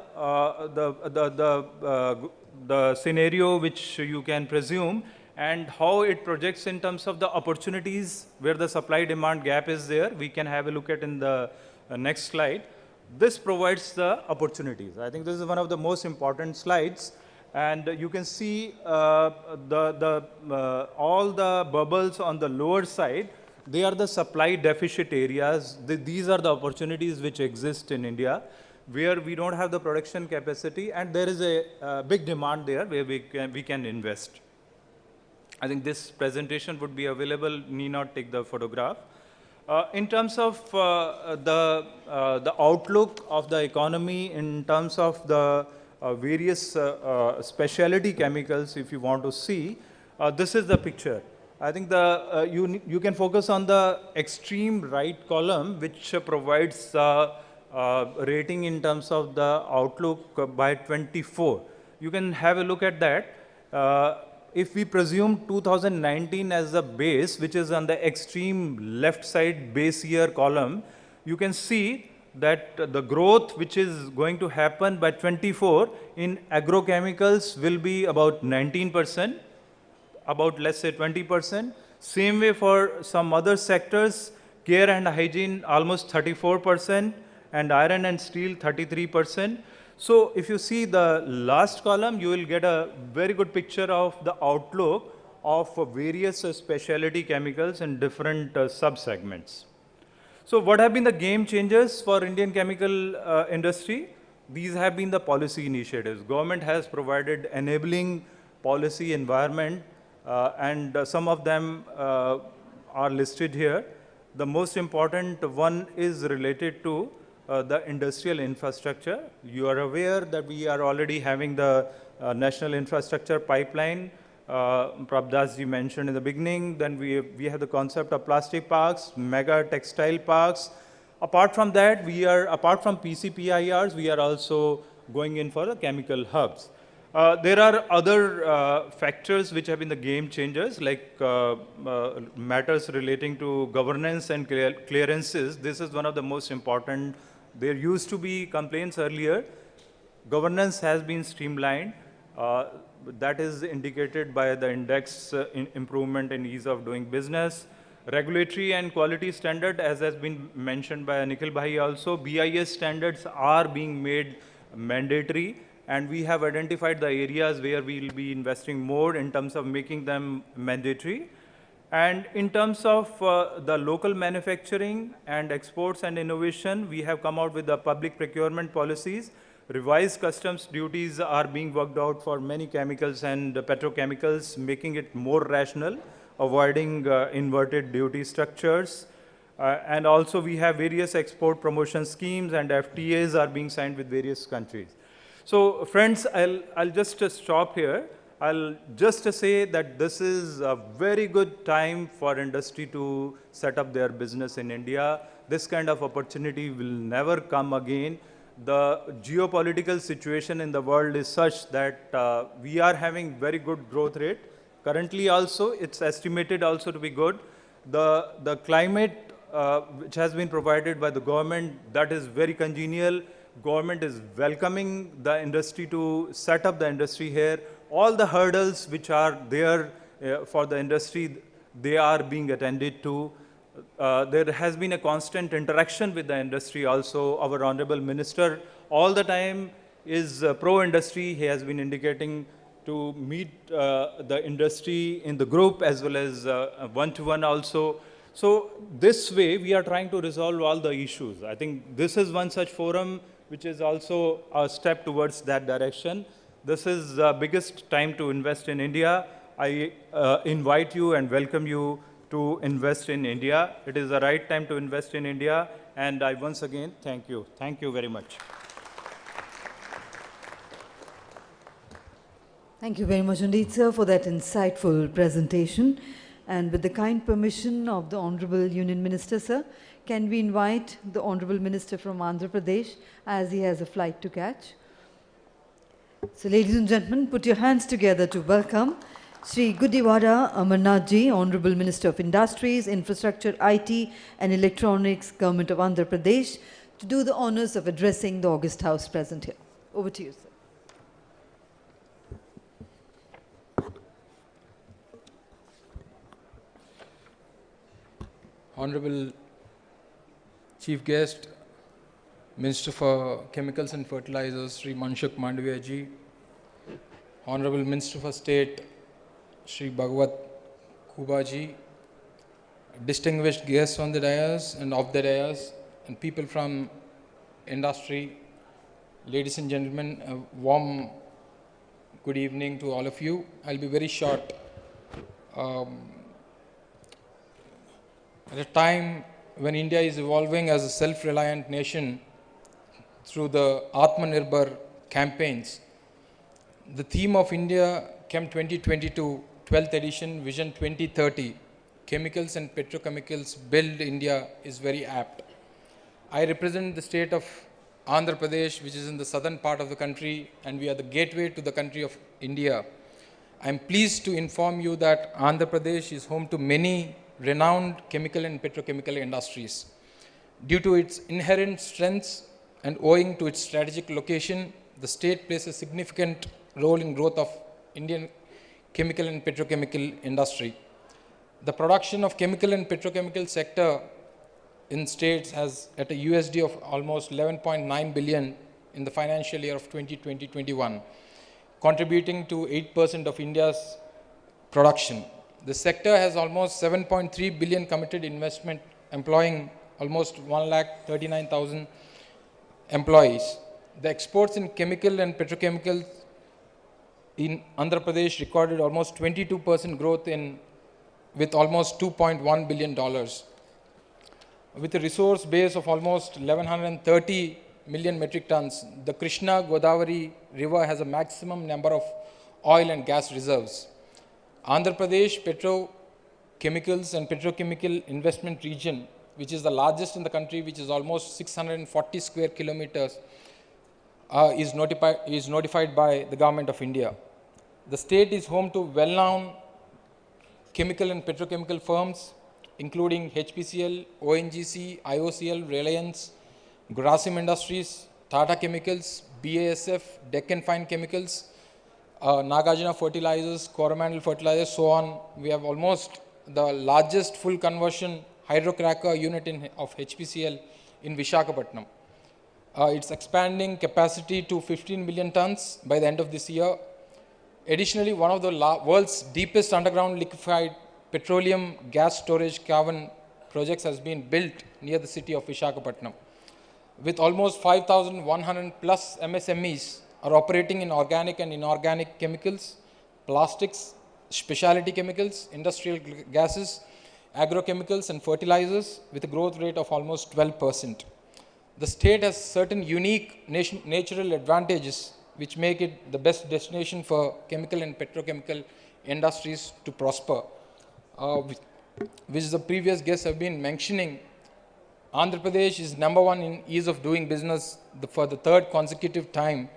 scenario which you can presume, and how it projects in terms of the opportunities where the supply-demand gap is there. We can have a look at in the next slide. This provides the opportunities. I think this is one of the most important slides. And you can see all the bubbles on the lower side, they are the supply deficit areas. These are the opportunities which exist in India, where we don't have the production capacity, and there is a big demand there where we can invest. I think this presentation would be available, need not take the photograph. In terms of the outlook of the economy, in terms of the various specialty chemicals, if you want to see, this is the picture. I think you can focus on the extreme right column, which provides rating in terms of the outlook by 24. You can have a look at that. If we presume 2019 as the base, which is on the extreme left side base year column, you can see that the growth which is going to happen by 24 in agrochemicals will be about 19%, about let's say 20%. Same way for some other sectors, care and hygiene almost 34%, and iron and steel 33%. So if you see the last column, you will get a very good picture of the outlook of various specialty chemicals in different sub-segments. So what have been the game changers for Indian chemical industry? These have been the policy initiatives. Government has provided enabling policy environment, and some of them are listed here. The most important one is related to the industrial infrastructure. You are aware that we are already having the national infrastructure pipeline. Prabdas ji mentioned in the beginning. Then we have the concept of plastic parks, mega textile parks. Apart from that, apart from PCPIRs, we are also going in for the chemical hubs. There are other factors which have been the game changers, like matters relating to governance and clearances. This is one of the most important. There used to be complaints earlier. Governance has been streamlined. That is indicated by the index improvement in ease of doing business. Regulatory and quality standard, as has been mentioned by Nikhil Bhai also, BIS standards are being made mandatory, and we have identified the areas where we will be investing more in terms of making them mandatory. And in terms of the local manufacturing and exports and innovation, we have come out with the public procurement policies. Revised customs duties are being worked out for many chemicals and petrochemicals, making it more rational, avoiding inverted duty structures. And also we have various export promotion schemes, and FTAs are being signed with various countries. So friends, I'll just stop here. I'll just say that this is a very good time for industry to set up their business in India. This kind of opportunity will never come again. the geopolitical situation in the world is such that we are having very good growth rate. Currently also, it's estimated also to be good. The climate which has been provided by the government, that is very congenial. Government is welcoming the industry to set up the industry here. All the hurdles which are there for the industry, they are being attended to. There has been a constant interaction with the industry also. Our Honorable Minister all the time is pro-industry. He has been indicating to meet the industry in the group as well as one-to-one also. So this way, we are trying to resolve all the issues. I think this is one such forum which is also a step towards that direction. This is the biggest time to invest in India. I invite you and welcome you to invest in India. It is the right time to invest in India. And I once again thank you. Thank you very much. Thank you very much indeed, sir, for that insightful presentation. And with the kind permission of the Honorable Union Minister, sir, can we invite the Honorable Minister from Andhra Pradesh as he has a flight to catch? So ladies and gentlemen, put your hands together to welcome Sri Gudiwada Amarnathji, Honorable Minister of Industries, Infrastructure, IT and Electronics, Government of Andhra Pradesh, to do the honors of addressing the August House present here. Over to you, sir. Honorable Chief Guest, Minister for Chemicals and Fertilizers, Sri Manshukh Mandavia ji, Honorable Minister for State, Sri Bhagwat Kuba ji, distinguished guests on the dais and off the dais, and people from industry, ladies and gentlemen, a warm good evening to all of you. I'll be very short. At a time when India is evolving as a self-reliant nation through the Atmanirbhar campaigns, the theme of India Chem 2022, 12th edition, Vision 2030, Chemicals and Petrochemicals Build India is very apt. I represent the state of Andhra Pradesh, which is in the southern part of the country, and we are the gateway to the country of India. I am pleased to inform you that Andhra Pradesh is home to many renowned chemical and petrochemical industries. Due to its inherent strengths and owing to its strategic location, the state plays a significant role in growth of Indian chemical and petrochemical industry. The production of chemical and petrochemical sector in states has at a USD of almost 11.9 billion in the financial year of 2020-21, contributing to 8% of India's production. The sector has almost 7.3 billion committed investment, employing almost 1,39,000 employees. The exports in chemical and petrochemicals in Andhra Pradesh recorded almost 22% growth with almost $2.1 billion. With a resource base of almost 1,130 million metric tons, the Krishna Godavari River has a maximum number of oil and gas reserves. Andhra Pradesh Petrochemicals and Petrochemical Investment Region, which is the largest in the country, which is almost 640 square kilometers, is notified by the Government of India. The state is home to well-known chemical and petrochemical firms, including HPCL, ONGC, IOCL, Reliance, Grasim Industries, Tata Chemicals, BASF, Deccan Fine Chemicals, Nagarjuna Fertilizers, Coromandel Fertilizers, so on. We have almost the largest full conversion hydrocracker unit of HPCL in Visakhapatnam. It's expanding capacity to 15 million tons by the end of this year. Additionally, one of the world's deepest underground liquefied petroleum gas storage cavern projects has been built near the city of Visakhapatnam. With almost 5,100 plus MSMEs are operating in organic and inorganic chemicals, plastics, specialty chemicals, industrial gases, agrochemicals and fertilizers with a growth rate of almost 12%. The state has certain unique natural advantages which make it the best destination for chemical and petrochemical industries to prosper, which the previous guests have been mentioning. Andhra Pradesh is #1 in ease of doing business for the third consecutive time,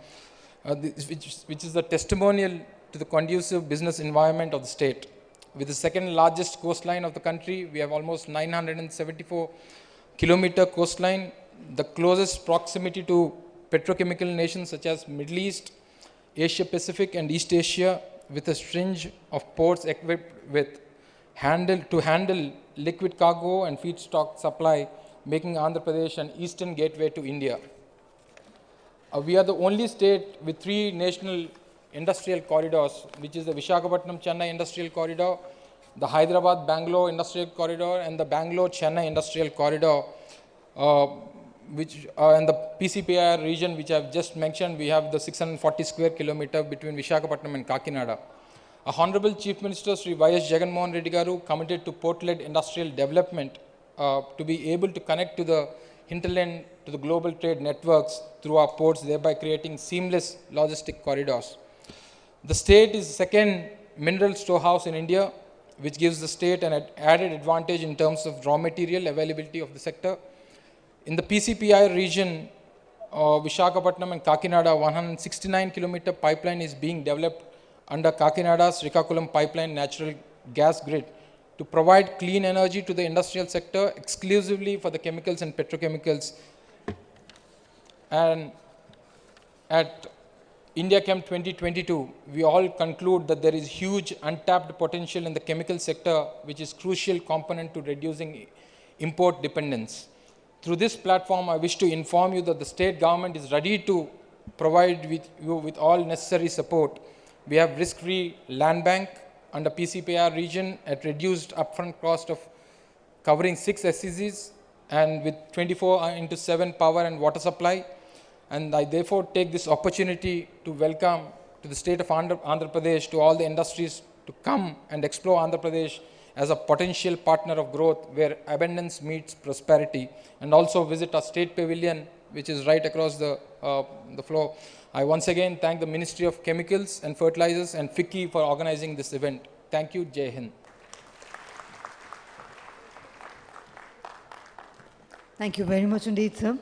which is a testimonial to the conducive business environment of the state. With the second largest coastline of the country, we have almost 974-kilometer coastline, the closest proximity to petrochemical nations such as Middle East, Asia Pacific and East Asia, with a string of ports equipped with to handle liquid cargo and feedstock supply, making Andhra Pradesh an eastern gateway to India. We are the only state with 3 national industrial corridors, which is the Visakhapatnam-Chennai Industrial Corridor, the Hyderabad-Bangalore Industrial Corridor, and the Bangalore-Chennai Industrial Corridor, and the PCPIR region, which I have just mentioned. We have the 640 square kilometer between Visakhapatnam and Kakinada. Our Honorable Chief Minister Sri Y.S. Jagannath Reddy Garu committed to port-led industrial development to be able to connect to the hinterland to the global trade networks through our ports, thereby creating seamless logistic corridors. The state is the second mineral storehouse in India, which gives the state an added advantage in terms of raw material availability of the sector. In the PCPI region, Visakhapatnam and Kakinada, 169-kilometer pipeline is being developed under Kakinada's Srikakulam pipeline natural gas grid to provide clean energy to the industrial sector exclusively for the chemicals and petrochemicals. And at India Chem 2022, we all conclude that there is huge untapped potential in the chemical sector, which is crucial component to reducing import dependence. Through this platform, I wish to inform you that the state government is ready to provide you with all necessary support. We have risk-free land bank under PCPR region at reduced upfront cost of covering 6 SCCs and with 24/7 power and water supply. And I therefore take this opportunity to welcome to the state of Andhra Pradesh, to all the industries to come and explore Andhra Pradesh as a potential partner of growth where abundance meets prosperity, and also visit our state pavilion, which is right across the floor. I once again thank the Ministry of Chemicals and Fertilizers and FICCI for organizing this event. Thank you. Jai Hind. Thank you very much indeed, sir.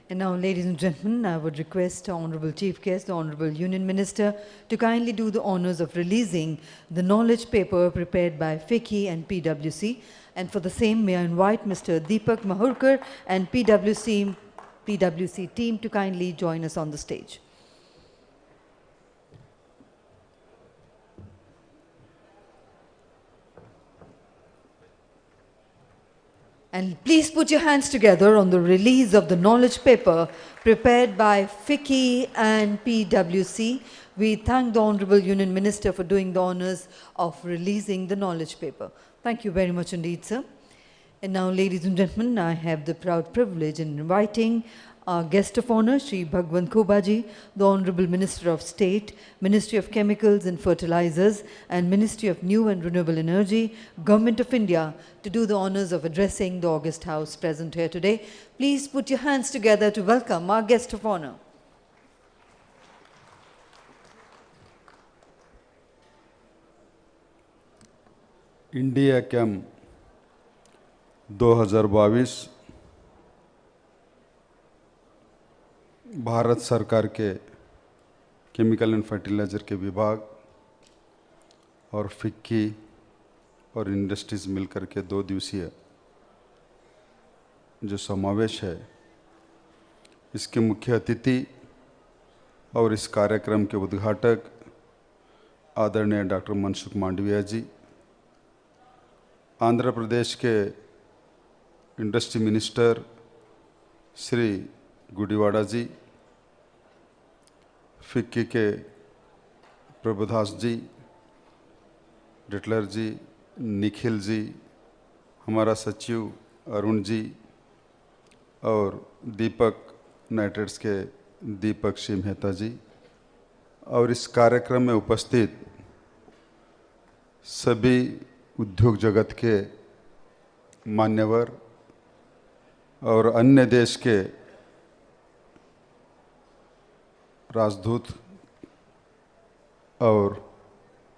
And now, ladies and gentlemen, I would request the Honorable Chief Guest, the Honorable Union Minister, to kindly do the honors of releasing the knowledge paper prepared by FICCI and PwC. And for the same, may I invite Mr. Deepak Mahurkar and PwC team to kindly join us on the stage. And please put your hands together on the release of the knowledge paper prepared by FICCI and PwC. We thank the Honorable Union Minister for doing the honors of releasing the knowledge paper. Thank you very much indeed, sir. And now, ladies and gentlemen, I have the proud privilege in inviting our guest of honor, Shri Bhagwant Khobaji, the Honorable Minister of State, Ministry of Chemicals and Fertilizers, and Ministry of New and Renewable Energy, Government of India, to do the honors of addressing the August House present here today. Please put your hands together to welcome our guest of honor. India chem 2022 Bharat सरकार के chemical and fertiliser के विभाग और FICCI और industries मिलकर के 2 दिवसीय जो समावेश है, इसके मुख्य अतिथि और इस कार्यक्रम के उद्घाटक आदरणीय डॉक्टर मनसुख मांडविया जी, आंध्र प्रदेश के इंडस्ट्री मिनिस्टर श्री गुडिवाड़ा जी, फिक्की के प्रभुदास जी, डिटलर जी, निखिल जी, हमारा सचिव अरुण जी और दीपक नाइट्रेट्स के दीपक श्री मेहता जी, और इस कार्यक्रम में उपस्थित सभी उद्योग जगत के मान्यवर और अन्य देश के राजदूत और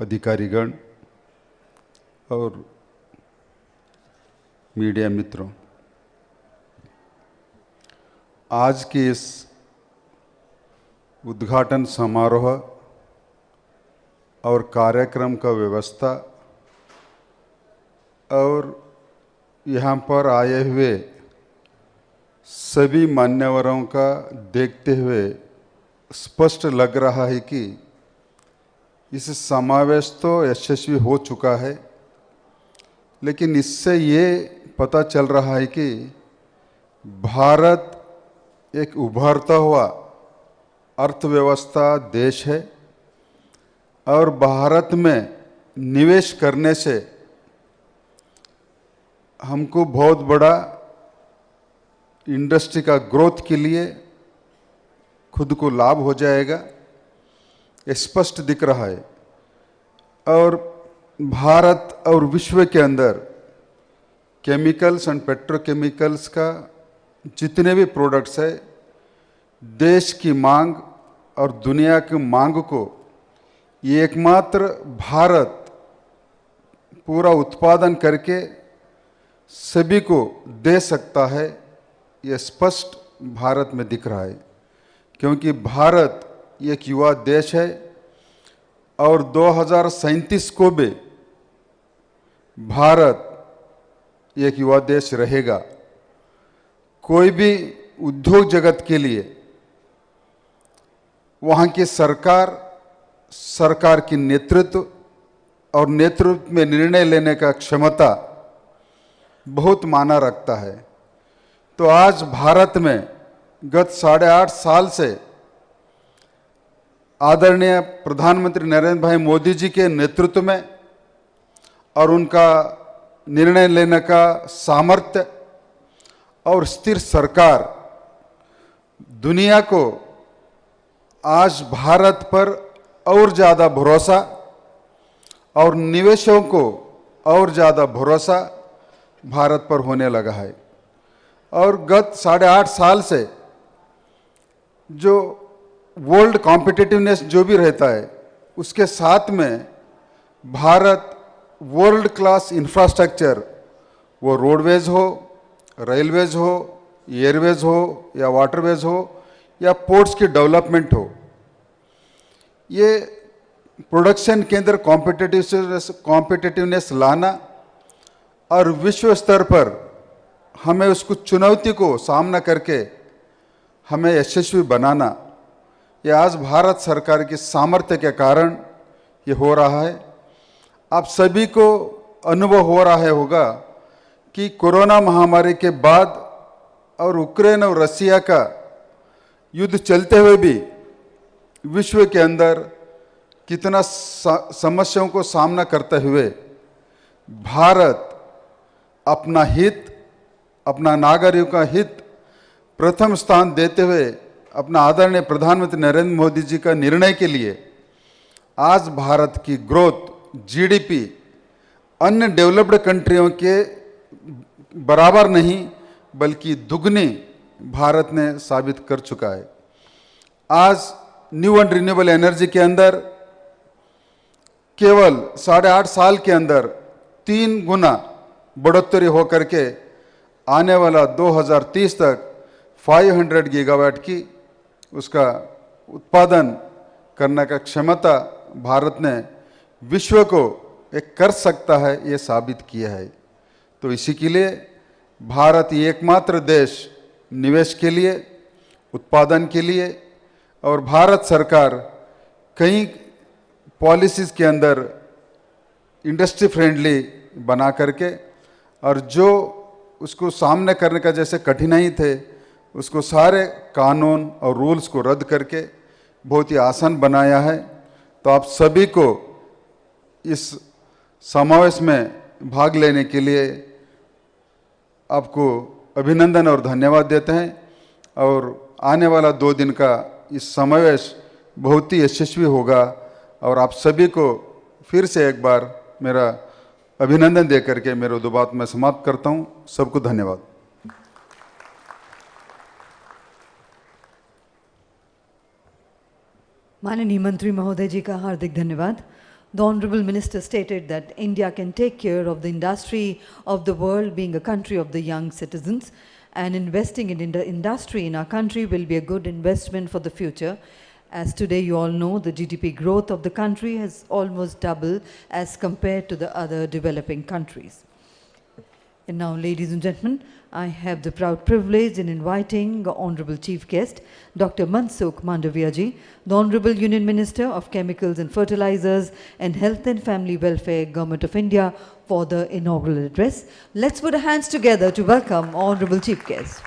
अधिकारीगण और मीडिया मित्रों, आज की इस उद्घाटन समारोह और कार्यक्रम का व्यवस्था और यहाँ पर आए हुए सभी मान्यवरों का देखते हुए स्पष्ट लग रहा है कि इस समावेश तो यशस्वी हो चुका है, लेकिन इससे ये पता चल रहा है कि भारत एक उभरता हुआ अर्थव्यवस्था देश है और भारत में निवेश करने से हमको बहुत बड़ा इंडस्ट्री का ग्रोथ के लिए खुद को लाभ हो जाएगा, ये स्पष्ट दिख रहा है। और भारत और विश्व के अंदर केमिकल्स एंड पेट्रोकेमिकल्स का जितने भी प्रोडक्ट्स है, देश की मांग और दुनिया की मांग को ये एकमात्र भारत पूरा उत्पादन करके सभी को दे सकता है, ये स्पष्ट भारत में दिख रहा है। क्योंकि भारत एक युवा देश है और 2037 को भी भारत एक युवा देश रहेगा। कोई भी उद्योग जगत के लिए वहाँ की सरकार की नेतृत्व और नेतृत्व में निर्णय लेने का क्षमता बहुत मायना रखता है। तो आज भारत में गत 8.5 साल से आदरणीय प्रधानमंत्री नरेंद्र भाई मोदी जी के नेतृत्व में और उनका निर्णय लेने का सामर्थ्य और स्थिर सरकार दुनिया को आज भारत पर और ज़्यादा भरोसा और निवेशों को और ज़्यादा भरोसा भारत पर होने लगा है। और गत 8.5 साल से जो वर्ल्ड कॉम्पिटिटिवनेस जो भी रहता है, उसके साथ में भारत वर्ल्ड क्लास इंफ्रास्ट्रक्चर, वो रोडवेज हो, रेलवेज हो, एयरवेज हो या वाटरवेज हो या पोर्ट्स की डेवलपमेंट हो, ये प्रोडक्शन के अंदर कॉम्पिटिटिवनेस लाना और विश्व स्तर पर हमें उसको चुनौती को सामना करके हमें यशस्वी बनाना, ये आज भारत सरकार की सामर्थ्य के कारण ये हो रहा है। आप सभी को अनुभव हो रहा होगा कि कोरोना महामारी के बाद और यूक्रेन और रसिया का युद्ध चलते हुए भी विश्व के अंदर कितना समस्याओं को सामना करते हुए भारत अपना हित, अपना नागरिकों का हित प्रथम स्थान देते हुए अपना आदरणीय प्रधानमंत्री नरेंद्र मोदी जी का निर्णय के लिए आज भारत की ग्रोथ जीडीपी अन्य डेवलप्ड कंट्रियों के बराबर नहीं बल्कि दुगनी भारत ने साबित कर चुका है। आज न्यू एंड रिन्यूएबल एनर्जी के अंदर केवल 8.5 साल के अंदर 3 गुना बढ़ोतरी होकर के आने वाला 2030 तक 500 गीगावाट की उसका उत्पादन करने का क्षमता भारत ने विश्व को एक कर सकता है, ये साबित किया है। तो इसी के लिए भारत एकमात्र देश निवेश के लिए, उत्पादन के लिए और भारत सरकार कई पॉलिसीज़ के अंदर इंडस्ट्री फ्रेंडली बना करके और जो उसको सामने करने का जैसे कठिनाई थे उसको सारे कानून और रूल्स को रद्द करके बहुत ही आसान बनाया है। तो आप सभी को इस समावेश में भाग लेने के लिए आपको अभिनंदन और धन्यवाद देते हैं और आने वाला 2 दिन का इस समावेश बहुत ही यशस्वी होगा और आप सभी को फिर से एक बार मेरा अभिनंदन दे करके मेरे 2 बात मैं समाप्त करता हूँ। सबको धन्यवाद। माननीय मंत्री महोदय जी का हार्दिक धन्यवाद। The Honorable Minister stated that India can take care of the industry of the world, being a country of the young citizens. and investing in the industry in our country will be a good investment for the future. As today you all know, the GDP growth of the country has almost doubled as compared to the other developing countries. And now, ladies and gentlemen, I have the proud privilege in inviting the Honorable Chief Guest, Dr. Mansukh Mandaviya-ji, the Honorable Union Minister of Chemicals and Fertilizers and Health and Family Welfare, Government of India, for the inaugural address. Let's put our hands together to welcome Honorable Chief Guest.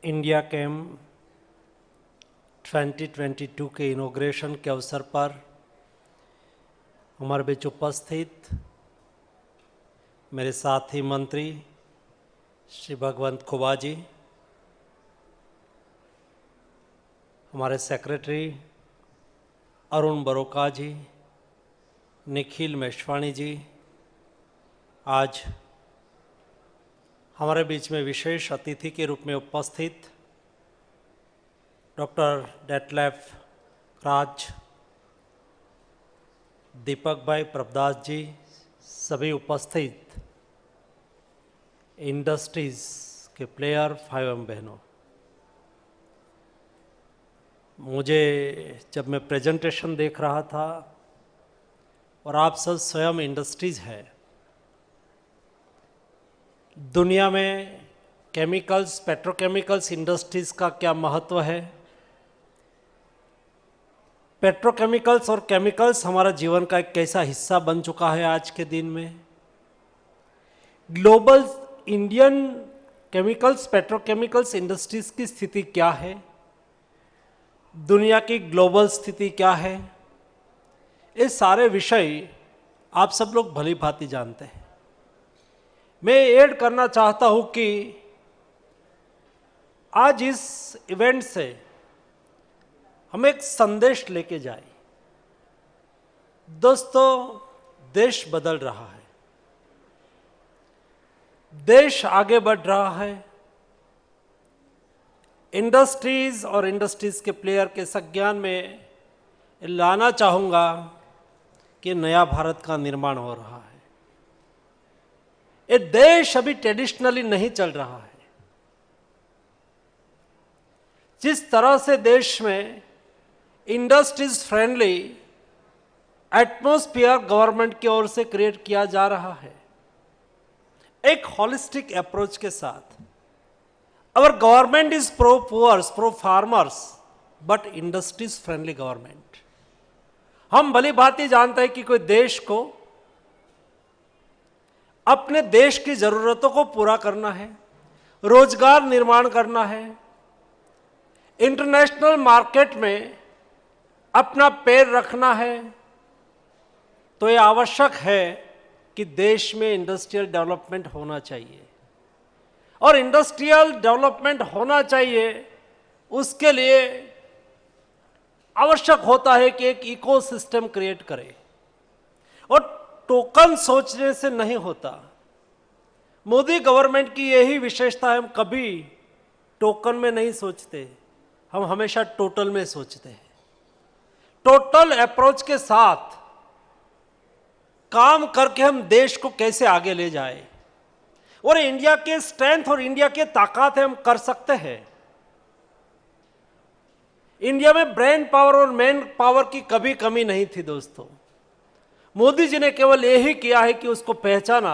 India chem 2022 के inauguration के अवसर पर हमारे बीच उपस्थित मेरे साथी मंत्री श्री भगवंत खुबा जी, हमारे सेक्रेटरी अरुण बरोका जी, निखिल मेशवाणी जी, आज हमारे बीच में विशेष अतिथि के रूप में उपस्थित डॉक्टर डेटलेफ राज, दीपक भाई, प्रभदास जी, सभी उपस्थित इंडस्ट्रीज के प्लेयर, भाई एवं बहनों, मुझे जब मैं प्रेजेंटेशन देख रहा था और आप सब स्वयं इंडस्ट्रीज है, दुनिया में केमिकल्स, पेट्रोकेमिकल्स इंडस्ट्रीज का क्या महत्व है, पेट्रोकेमिकल्स और केमिकल्स हमारा जीवन का एक कैसा हिस्सा बन चुका है आज के दिन में, global Indian chemicals, petrochemicals industries की स्थिति क्या है, दुनिया की ग्लोबल स्थिति क्या है, ये सारे विषय आप सब लोग भली भांति जानते हैं। मैं ऐड करना चाहता हूं कि आज इस इवेंट से हम एक संदेश लेके जाए। दोस्तों, देश बदल रहा है, देश आगे बढ़ रहा है, इंडस्ट्रीज और इंडस्ट्रीज के प्लेयर के संज्ञान में लाना चाहूँगा कि नया भारत का निर्माण हो रहा है। ये देश अभी ट्रेडिशनली नहीं चल रहा है। जिस तरह से देश में इंडस्ट्रीज फ्रेंडली एटमॉस्फेयर गवर्नमेंट की ओर से क्रिएट किया जा रहा है, एक होलिस्टिक अप्रोच के साथ, our government is pro poors, pro farmers, but industries friendly government. हम भली भांति जानते हैं कि कोई देश को अपने देश की जरूरतों को पूरा करना है, रोजगार निर्माण करना है, इंटरनेशनल मार्केट में अपना पैर रखना है, तो ये आवश्यक है कि देश में इंडस्ट्रियल डेवलपमेंट होना चाहिए। और इंडस्ट्रियल डेवलपमेंट होना चाहिए, उसके लिए आवश्यक होता है कि एक इकोसिस्टम क्रिएट करें। और टोकन सोचने से नहीं होता। मोदी गवर्नमेंट की यही विशेषता है, हम कभी टोकन में नहीं सोचते, हम हमेशा टोटल में सोचते हैं। टोटल अप्रोच के साथ काम करके हम देश को कैसे आगे ले जाए, और इंडिया के स्ट्रेंथ और इंडिया के ताकत है, हम कर सकते हैं। इंडिया में ब्रेन पावर और मैन पावर की कभी कमी नहीं थी दोस्तों। मोदी जी ने केवल यही किया है कि उसको पहचाना।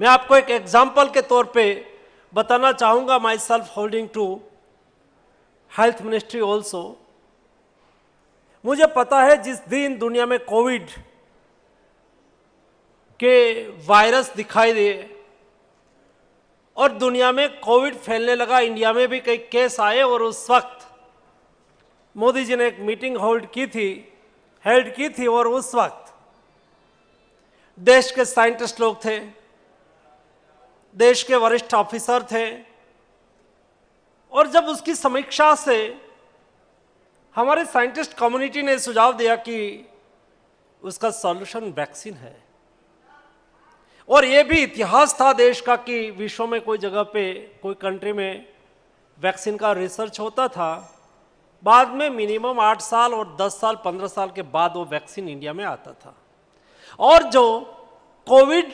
मैं आपको एक एग्जाम्पल के तौर पे बताना चाहूंगा, myself holding to health ministry also. मुझे पता है जिस दिन दुनिया में कोविड के वायरस दिखाई दिए और दुनिया में कोविड फैलने लगा, इंडिया में भी कई केस आए, और उस वक्त मोदी जी ने एक मीटिंग हेल्ड की थी और उस वक्त देश के साइंटिस्ट लोग थे, देश के वरिष्ठ ऑफिसर थे, और जब उसकी समीक्षा से हमारे साइंटिस्ट कम्युनिटी ने सुझाव दिया कि उसका सॉल्यूशन वैक्सीन है, और ये भी इतिहास था देश का कि विश्व में कोई जगह पे, कोई कंट्री में वैक्सीन का रिसर्च होता था, बाद में मिनिमम 8 साल और 10 साल 15 साल के बाद वो वैक्सीन इंडिया में आता था। और जो कोविड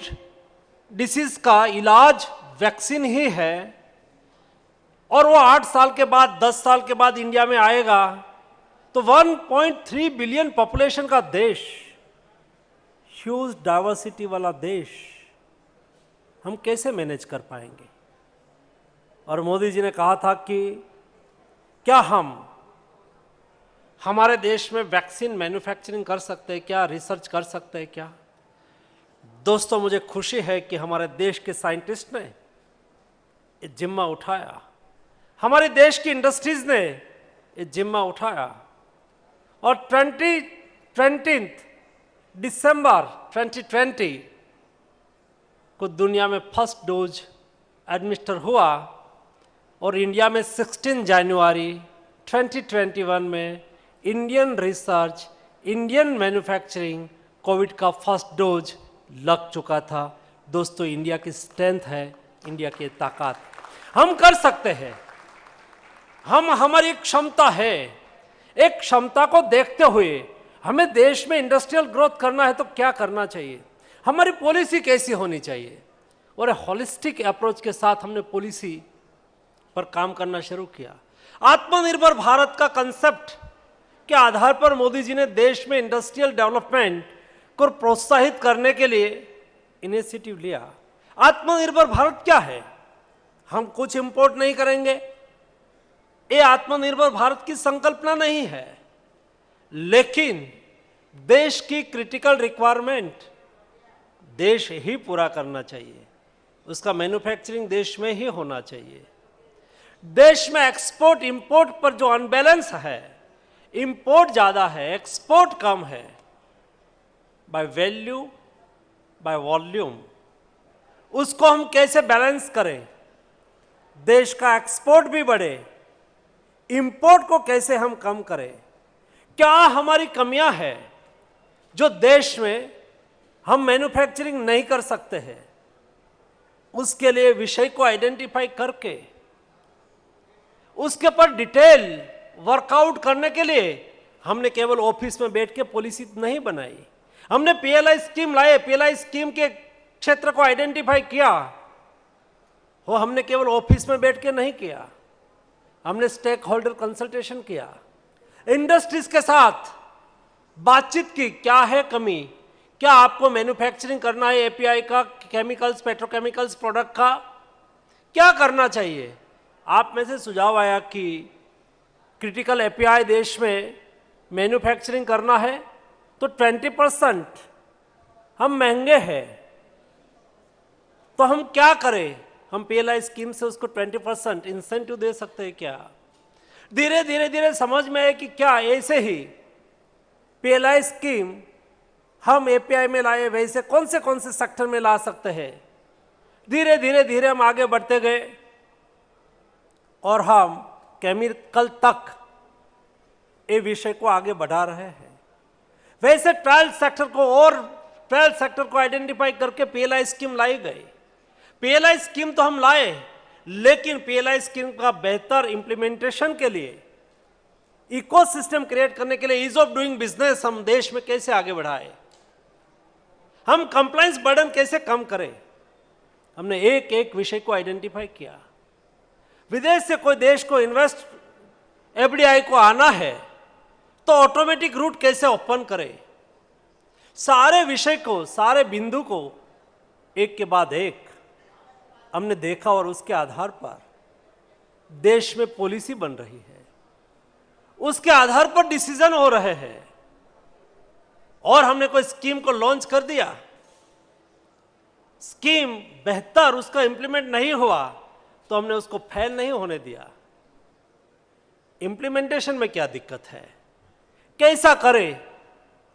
डिसीज का इलाज वैक्सीन ही है, और वो 8 साल के बाद 10 साल के बाद इंडिया में आएगा, तो 1.3 बिलियन पॉपुलेशन का देश, ह्यूज डाइवर्सिटी वाला देश, हम कैसे मैनेज कर पाएंगे? और मोदी जी ने कहा था कि क्या हम हमारे देश में वैक्सीन मैन्युफैक्चरिंग कर सकते हैं क्या, रिसर्च कर सकते हैं क्या? दोस्तों, मुझे खुशी है कि हमारे देश के साइंटिस्ट ने ये जिम्मा उठाया, हमारे देश की इंडस्ट्रीज ने ये जिम्मा उठाया, और 20 दिसंबर 2020 को दुनिया में फर्स्ट डोज एडमिनिस्टर हुआ, और इंडिया में 16 जनवरी 2021 में Indian research, Indian manufacturing Covid का फर्स्ट डोज लग चुका था। दोस्तों, इंडिया की स्ट्रेंथ है, इंडिया की ताकत, हम कर सकते हैं, हमारी क्षमता है। एक क्षमता को देखते हुए हमें देश में इंडस्ट्रियल ग्रोथ करना है तो क्या करना चाहिए, हमारी पॉलिसी कैसी होनी चाहिए, और होलिस्टिक अप्रोच के साथ हमने पॉलिसी पर काम करना शुरू किया। आत्मनिर्भर भारत का कंसेप्ट के आधार पर मोदी जी ने देश में इंडस्ट्रियल डेवलपमेंट को प्रोत्साहित करने के लिए इनिशिएटिव लिया। आत्मनिर्भर भारत क्या है? हम कुछ इंपोर्ट नहीं करेंगे, ये आत्मनिर्भर भारत की संकल्पना नहीं है, लेकिन देश की क्रिटिकल रिक्वायरमेंट देश ही पूरा करना चाहिए, उसका मैन्युफैक्चरिंग देश में ही होना चाहिए। देश में एक्सपोर्ट इंपोर्ट पर जो अनबैलेंस है, इंपोर्ट ज़्यादा है, एक्सपोर्ट कम है, बाय वैल्यू बाय वॉल्यूम, उसको हम कैसे बैलेंस करें, देश का एक्सपोर्ट भी बढ़े, इंपोर्ट को कैसे हम कम करें, क्या हमारी कमियां हैं जो देश में हम मैन्युफैक्चरिंग नहीं कर सकते हैं, उसके लिए विषय को आइडेंटिफाई करके उसके पर डिटेल वर्कआउट करने के लिए हमने केवल ऑफिस में बैठ के पॉलिसी नहीं बनाई, हमने पीएलआई स्कीम लाए, पीएलआई स्कीम के क्षेत्र को आइडेंटिफाई किया, वो हमने केवल ऑफिस में बैठ के नहीं किया, हमने स्टेक होल्डर कंसल्टेशन किया, इंडस्ट्रीज के साथ बातचीत की, क्या है कमी, क्या आपको मैन्युफैक्चरिंग करना है एपीआई का, केमिकल्स, पेट्रोकेमिकल्स प्रोडक्ट का, क्या करना चाहिए। आप में से सुझाव आया कि क्रिटिकल एपीआई देश में मैन्युफैक्चरिंग करना है तो 20% हम महंगे हैं, तो हम क्या करें, हम पीएलआई स्कीम से उसको 20% इंसेंटिव दे सकते हैं क्या। धीरे धीरे समझ में आए कि क्या ऐसे ही पीएलआई स्कीम हम एपीआई में लाए, वैसे कौन से सेक्टर में ला सकते हैं। धीरे धीरे हम आगे बढ़ते गए और हम केमिकल तक ये विषय को आगे बढ़ा रहे हैं। वैसे ट्रायल सेक्टर को आइडेंटिफाई करके पीएलआई स्कीम लाई गई। पीएलआई स्कीम तो हम लाए, लेकिन पीएलआई स्कीम का बेहतर इंप्लीमेंटेशन के लिए, इकोसिस्टम क्रिएट करने के लिए, ईज ऑफ डूइंग बिजनेस हम देश में कैसे आगे बढ़ाए, हम कंप्लायंस बर्डन कैसे कम करें, हमने एक एक विषय को आइडेंटिफाई किया। विदेश से कोई देश को इन्वेस्ट एफडीआई को आना है तो ऑटोमेटिक रूट कैसे ओपन करें, सारे विषय को, सारे बिंदु को एक के बाद एक हमने देखा, और उसके आधार पर देश में पॉलिसी बन रही है, उसके आधार पर डिसीजन हो रहे हैं। और हमने कोई स्कीम को लॉन्च कर दिया, स्कीम बेहतर उसका इंप्लीमेंट नहीं हुआ तो हमने उसको फेल नहीं होने दिया। इंप्लीमेंटेशन में क्या दिक्कत है, कैसा करें,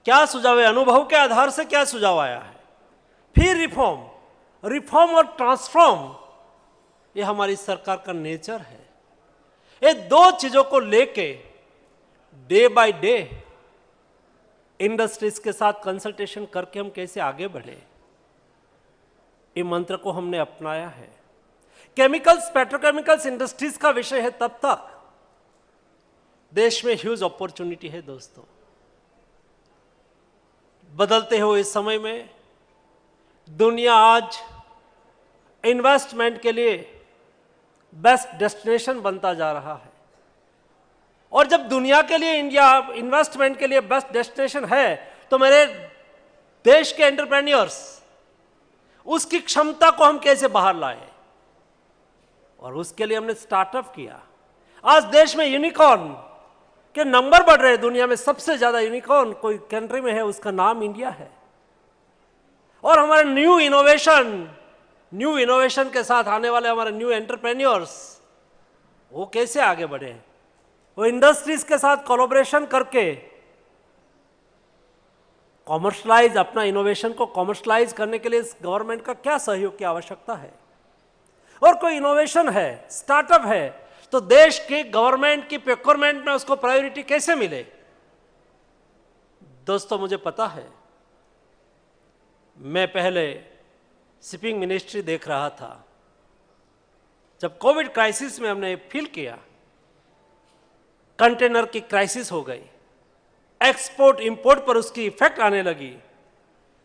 क्या सुझाव है, अनुभव के आधार से क्या सुझाव आया है। फिर रिफॉर्म और ट्रांसफॉर्म, ये हमारी सरकार का नेचर है। ये दो चीजों को लेके डे बाय डे इंडस्ट्रीज के साथ कंसल्टेशन करके हम कैसे आगे बढ़े। ये मंत्र को हमने अपनाया है। केमिकल्स, पेट्रोकेमिकल्स इंडस्ट्रीज का विषय है तब तक देश में ह्यूज अपॉर्चुनिटी है दोस्तों। बदलते हुए इस समय में दुनिया आज इन्वेस्टमेंट के लिए बेस्ट डेस्टिनेशन बनता जा रहा है, और जब दुनिया के लिए इंडिया इन्वेस्टमेंट के लिए बेस्ट डेस्टिनेशन है तो मेरे देश के एंटरप्रेन्योर्स उसकी क्षमता को हम कैसे बाहर लाए, और उसके लिए हमने स्टार्टअप किया। आज देश में यूनिकॉर्न के नंबर बढ़ रहे हैं। दुनिया में सबसे ज्यादा यूनिकॉर्न कोई कंट्री में है, उसका नाम इंडिया है। और हमारे न्यू इनोवेशन के साथ आने वाले हमारे न्यू एंटरप्रेन्योर्स वो कैसे आगे बढ़े, वो इंडस्ट्रीज के साथ कोलैबोरेशन करके कॉमर्शलाइज, अपना इनोवेशन को कॉमर्शलाइज करने के लिए गवर्नमेंट का क्या सहयोग की आवश्यकता है। और कोई इनोवेशन है, स्टार्टअप है, तो देश की गवर्नमेंट की प्रोक्योरमेंट में उसको प्रायोरिटी कैसे मिले। दोस्तों मुझे पता है, मैं पहले शिपिंग मिनिस्ट्री देख रहा था। जब कोविड क्राइसिस में हमने फील किया, कंटेनर की क्राइसिस हो गई, एक्सपोर्ट इंपोर्ट पर उसकी इफेक्ट आने लगी।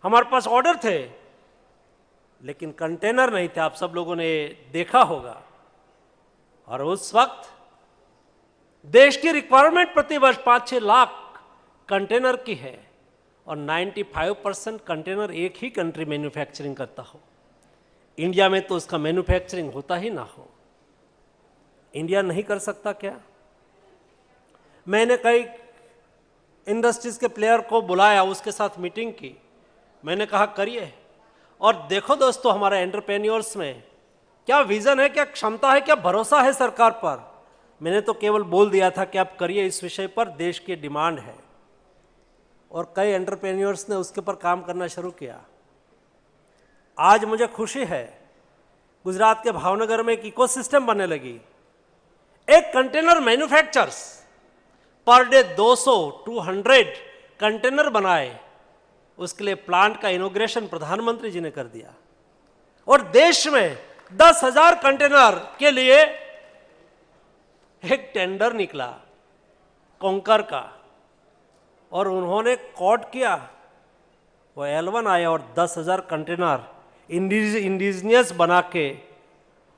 हमारे पास ऑर्डर थे लेकिन कंटेनर नहीं थे, आप सब लोगों ने देखा होगा। और उस वक्त देश की रिक्वायरमेंट प्रति वर्ष 5-6 लाख कंटेनर की है, और 95% कंटेनर एक ही कंट्री मैन्युफैक्चरिंग करता हो। इंडिया में तो उसका मैन्युफैक्चरिंग होता ही ना हो। इंडिया नहीं कर सकता क्या? मैंने कई इंडस्ट्रीज के प्लेयर को बुलाया, उसके साथ मीटिंग की। मैंने कहा करिए, और देखो दोस्तों हमारे एंटरप्रेन्योर्स में क्या विजन है, क्या क्षमता है, क्या भरोसा है सरकार पर। मैंने तो केवल बोल दिया था कि आप करिए, इस विषय पर देश की डिमांड है। और कई एंटरप्रेन्योर्स ने उसके पर काम करना शुरू किया। आज मुझे खुशी है, गुजरात के भावनगर में एक इकोसिस्टम बनने लगी। एक container manufacturers per day 200 container बनाए, उसके लिए प्लांट का इनॉग्रेशन प्रधानमंत्री जी ने कर दिया। और देश में 10,000 कंटेनर के लिए एक टेंडर निकला कोंकर का, और उन्होंने कॉट किया, वो L1 आया और 10,000 कंटेनर इंडिजिनियस बना के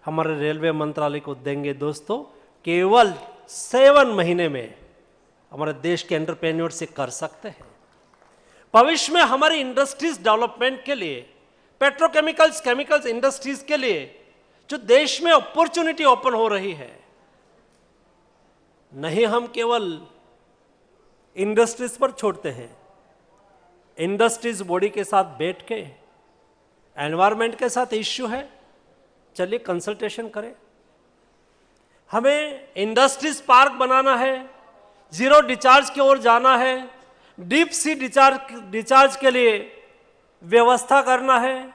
हमारे रेलवे मंत्रालय को देंगे। दोस्तों केवल 7 महीने में हमारे देश के एंटरप्रेन्योर से कर सकते हैं। भविष्य में हमारी इंडस्ट्रीज डेवलपमेंट के लिए, पेट्रोकेमिकल्स, केमिकल्स इंडस्ट्रीज के लिए जो देश में अपॉर्चुनिटी ओपन हो रही है, नहीं हम केवल इंडस्ट्रीज पर छोड़ते हैं। इंडस्ट्रीज बॉडी के साथ बैठ के एनवायरनमेंट के साथ इश्यू है, चलिए कंसल्टेशन करें। हमें इंडस्ट्रीज पार्क बनाना है, जीरो डिस्चार्ज की ओर जाना है, डीप सी डिस्चार्ज के लिए व्यवस्था करना है।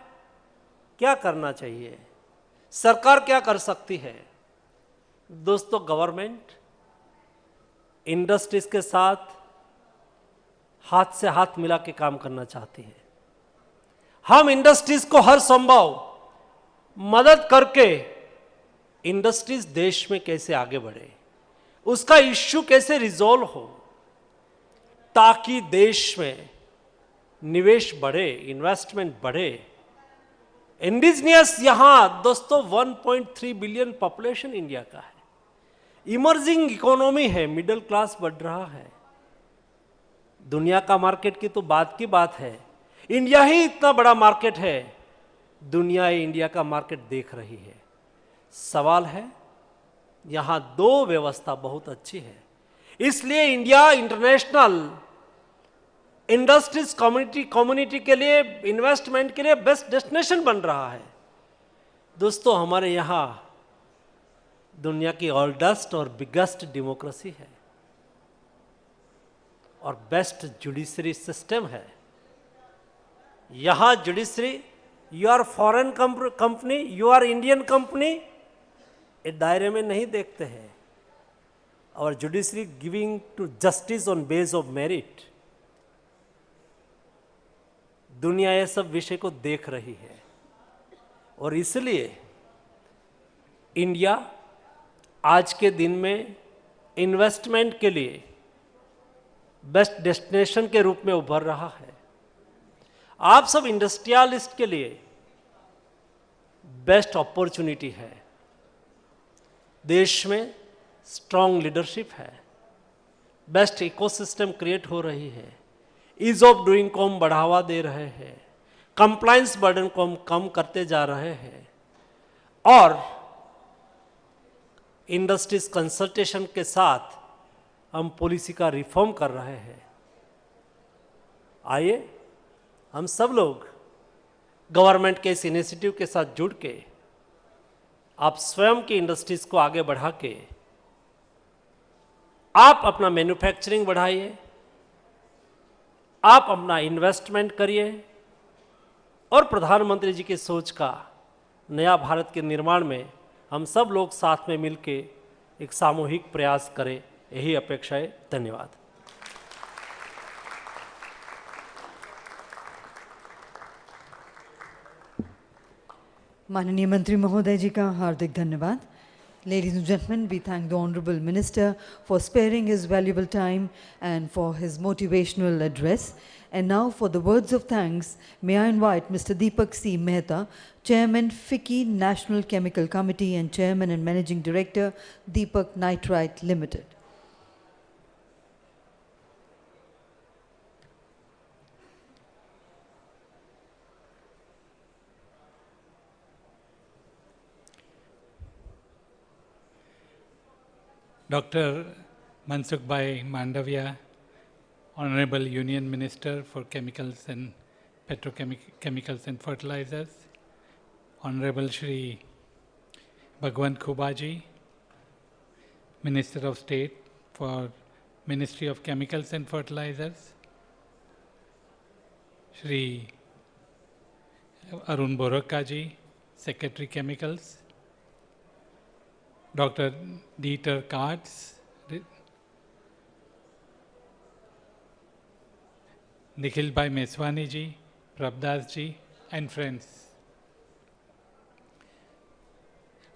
क्या करना चाहिए, सरकार क्या कर सकती है? दोस्तों गवर्नमेंट इंडस्ट्रीज के साथ हाथ से हाथ मिला के काम करना चाहती है। हम इंडस्ट्रीज को हर संभव मदद करके इंडस्ट्रीज देश में कैसे आगे बढ़े, उसका इश्यू कैसे रिजॉल्व हो, ताकि देश में निवेश बढ़े, इन्वेस्टमेंट बढ़े। इंडिजिनियस यहां दोस्तों 1.3 बिलियन पॉपुलेशन इंडिया का है, इमर्जिंग इकोनॉमी है, मिडिल क्लास बढ़ रहा है। दुनिया का मार्केट की तो बात की बात है, इंडिया ही इतना बड़ा मार्केट है, दुनिया इंडिया का मार्केट देख रही है। सवाल है, यहां 2 व्यवस्था बहुत अच्छी है, इसलिए इंडिया इंटरनेशनल इंडस्ट्रीज कम्युनिटी के लिए, इन्वेस्टमेंट के लिए बेस्ट डेस्टिनेशन बन रहा है। दोस्तों हमारे यहां दुनिया की ओल्डेस्ट और बिगेस्ट डेमोक्रेसी है और बेस्ट जुडिशरी सिस्टम है। यहां judiciary, you are foreign company, you are Indian company, इस दायरे में नहीं देखते हैं। और judiciary giving to justice on base of merit. दुनिया ये सब विषय को देख रही है। और इसलिए इंडिया आज के दिन में इन्वेस्टमेंट के लिए बेस्ट डेस्टिनेशन के रूप में उभर रहा है। आप सब इंडस्ट्रियलिस्ट के लिए बेस्ट अपॉर्चुनिटी है। देश में स्ट्रांग लीडरशिप है, बेस्ट इकोसिस्टम क्रिएट हो रही है, ईज ऑफ डूइंग को हम बढ़ावा दे रहे हैं, कंप्लायंस बर्डन को हम कम करते जा रहे हैं और इंडस्ट्रीज कंसल्टेशन के साथ हम पॉलिसी का रिफॉर्म कर रहे हैं। आइए हम सब लोग गवर्नमेंट के इस इनिशिएटिव के साथ जुड़ के आप स्वयं की इंडस्ट्रीज को आगे बढ़ा के आप अपना मैन्युफैक्चरिंग बढ़ाइए, आप अपना इन्वेस्टमेंट करिए और प्रधानमंत्री जी की सोच का नया भारत के निर्माण में हम सब लोग साथ में मिलके एक सामूहिक प्रयास करें, यही अपेक्षा है। धन्यवाद। माननीय मंत्री महोदय जी का हार्दिक धन्यवाद। Ladies and gentlemen, we thank the Honorable Minister for sparing his valuable time and for his motivational address. And now for the words of thanks, may I invite Mr. Deepak C. Mehta, Chairman, FICCI National Chemical Committee and Chairman and Managing Director, Deepak Nitrite Limited. Dr. Mansukh Bhai Mandavia, Honorable Union Minister for Chemicals and Petrochemicals and Fertilizers, Honorable Shri Bhagwant Khubaji, Minister of State for Ministry of Chemicals and Fertilizers, Shri Arun Borakaji, Secretary Chemicals, Dr. Dieter Katz, Nikhil Bhai Meswani ji, Prabdas ji, and friends.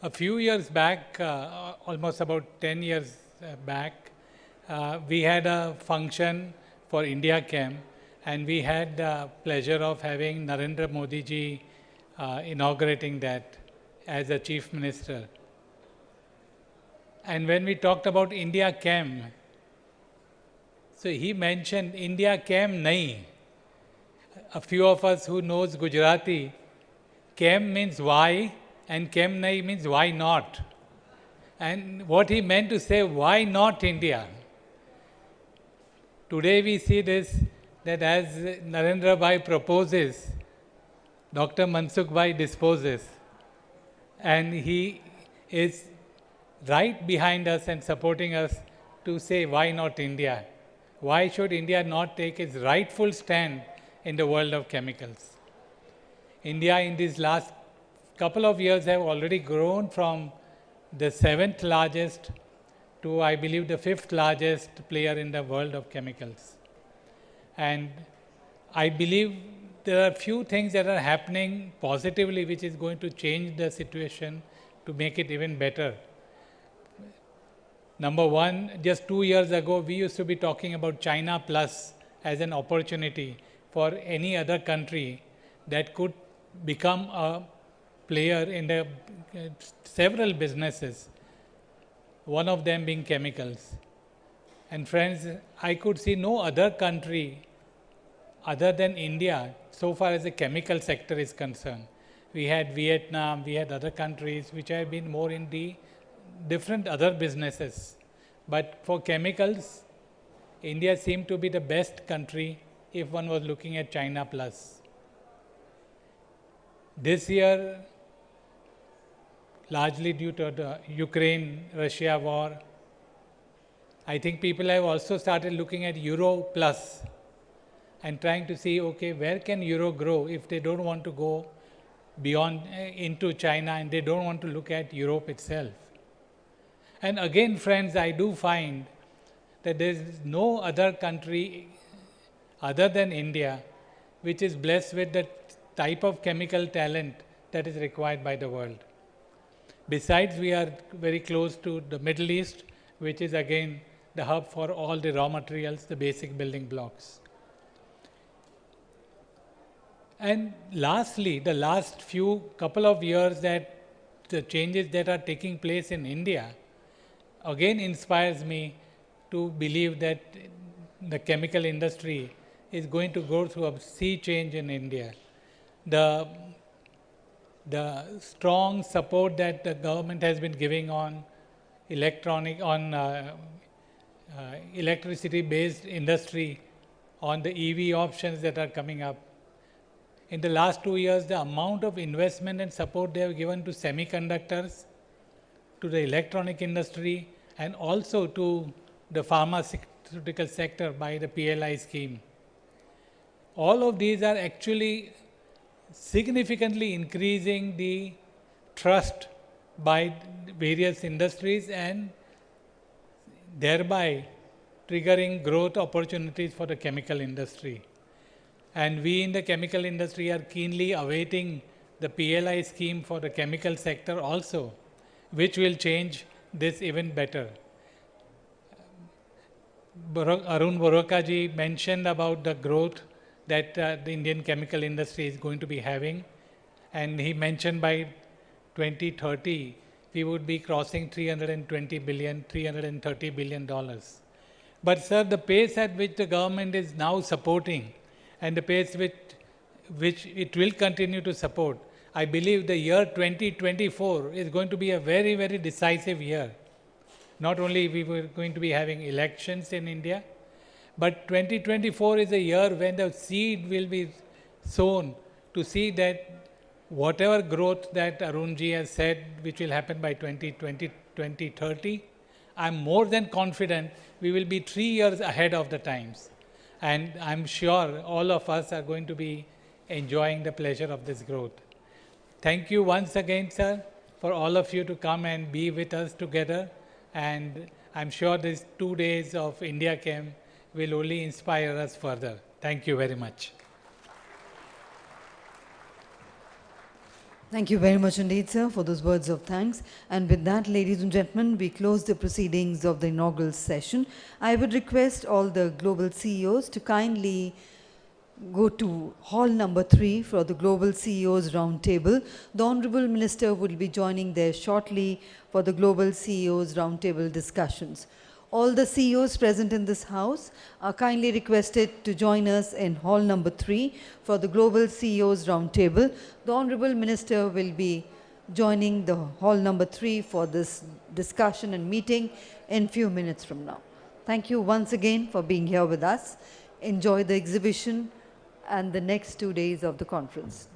A few years back, almost about 10 years back, we had a function for India Chem, and we had the pleasure of having Narendra Modi ji inaugurating that as a Chief Minister. And when we talked about India Chem, so he mentioned India Chem nahi. A few of us who knows Gujarati, Chem means why and Chem nahi means why not. And what he meant to say, why not India? Today we see this, that as Narendra Bhai proposes, Dr. Mansukh Bhai disposes. And he is right behind us and supporting us to say, why not India? Why should India not take its rightful stand in the world of chemicals? India in these last couple of years have already grown from the 7th largest to, I believe, the 5th largest player in the world of chemicals. And I believe there are few things that are happening positively which is going to change the situation to make it even better. Number one, just 2 years ago, we used to be talking about China Plus as an opportunity for any other country that could become a player in the several businesses, one of them being chemicals. And friends, I could see no other country other than India so far as the chemical sector is concerned. We had Vietnam, we had other countries which have been more in the different other businesses. But for chemicals, India seemed to be the best country if one was looking at China Plus. This year, largely due to the Ukraine-Russia war, I think people have also started looking at Euro Plus and trying to see, okay, where can Euro grow if they don't want to go beyond into China and they don't want to look at Europe itself. And again, friends, I do find that there is no other country other than India which is blessed with the type of chemical talent that is required by the world. Besides, we are very close to the Middle East, which is again the hub for all the raw materials, the basic building blocks. And lastly, the last couple of years, that the changes that are taking place in India again inspires me to believe that the chemical industry is going to go through a sea change in India. The strong support that the government has been giving on electricity-based industry, on the EV options that are coming up. In the last 2 years, the amount of investment and support they have given to semiconductors, to the electronic industry, and also to the pharmaceutical sector by the PLI scheme. All of these are actually significantly increasing the trust by various industries and thereby triggering growth opportunities for the chemical industry. And we in the chemical industry are keenly awaiting the PLI scheme for the chemical sector also, which will change this even better. Arun Boroka ji mentioned about the growth that the Indian chemical industry is going to be having, and he mentioned by 2030 we would be crossing $330 billion. But sir, the pace at which the government is now supporting and the pace which it will continue to support, I believe the year 2024 is going to be a very, very decisive year. Not only we were going to be having elections in India, but 2024 is a year when the seed will be sown to see that whatever growth that Arunji has said, which will happen by 2030, I'm more than confident we will be 3 years ahead of the times. And I'm sure all of us are going to be enjoying the pleasure of this growth. Thank you once again, sir, for all of you to come and be with us together. And I'm sure these 2 days of India Chem will only inspire us further. Thank you very much. Thank you very much indeed, sir, for those words of thanks. And with that, ladies and gentlemen, we close the proceedings of the inaugural session. I would request all the global CEOs to kindly go to hall number 3 for the Global CEOs Roundtable. The Honorable Minister will be joining there shortly for the Global CEOs Roundtable discussions. All the CEOs present in this house are kindly requested to join us in hall number 3 for the Global CEOs Roundtable. The Honorable Minister will be joining the hall number 3 for this discussion and meeting in few minutes from now. Thank you once again for being here with us. Enjoy the exhibition and the next 2 days of the conference.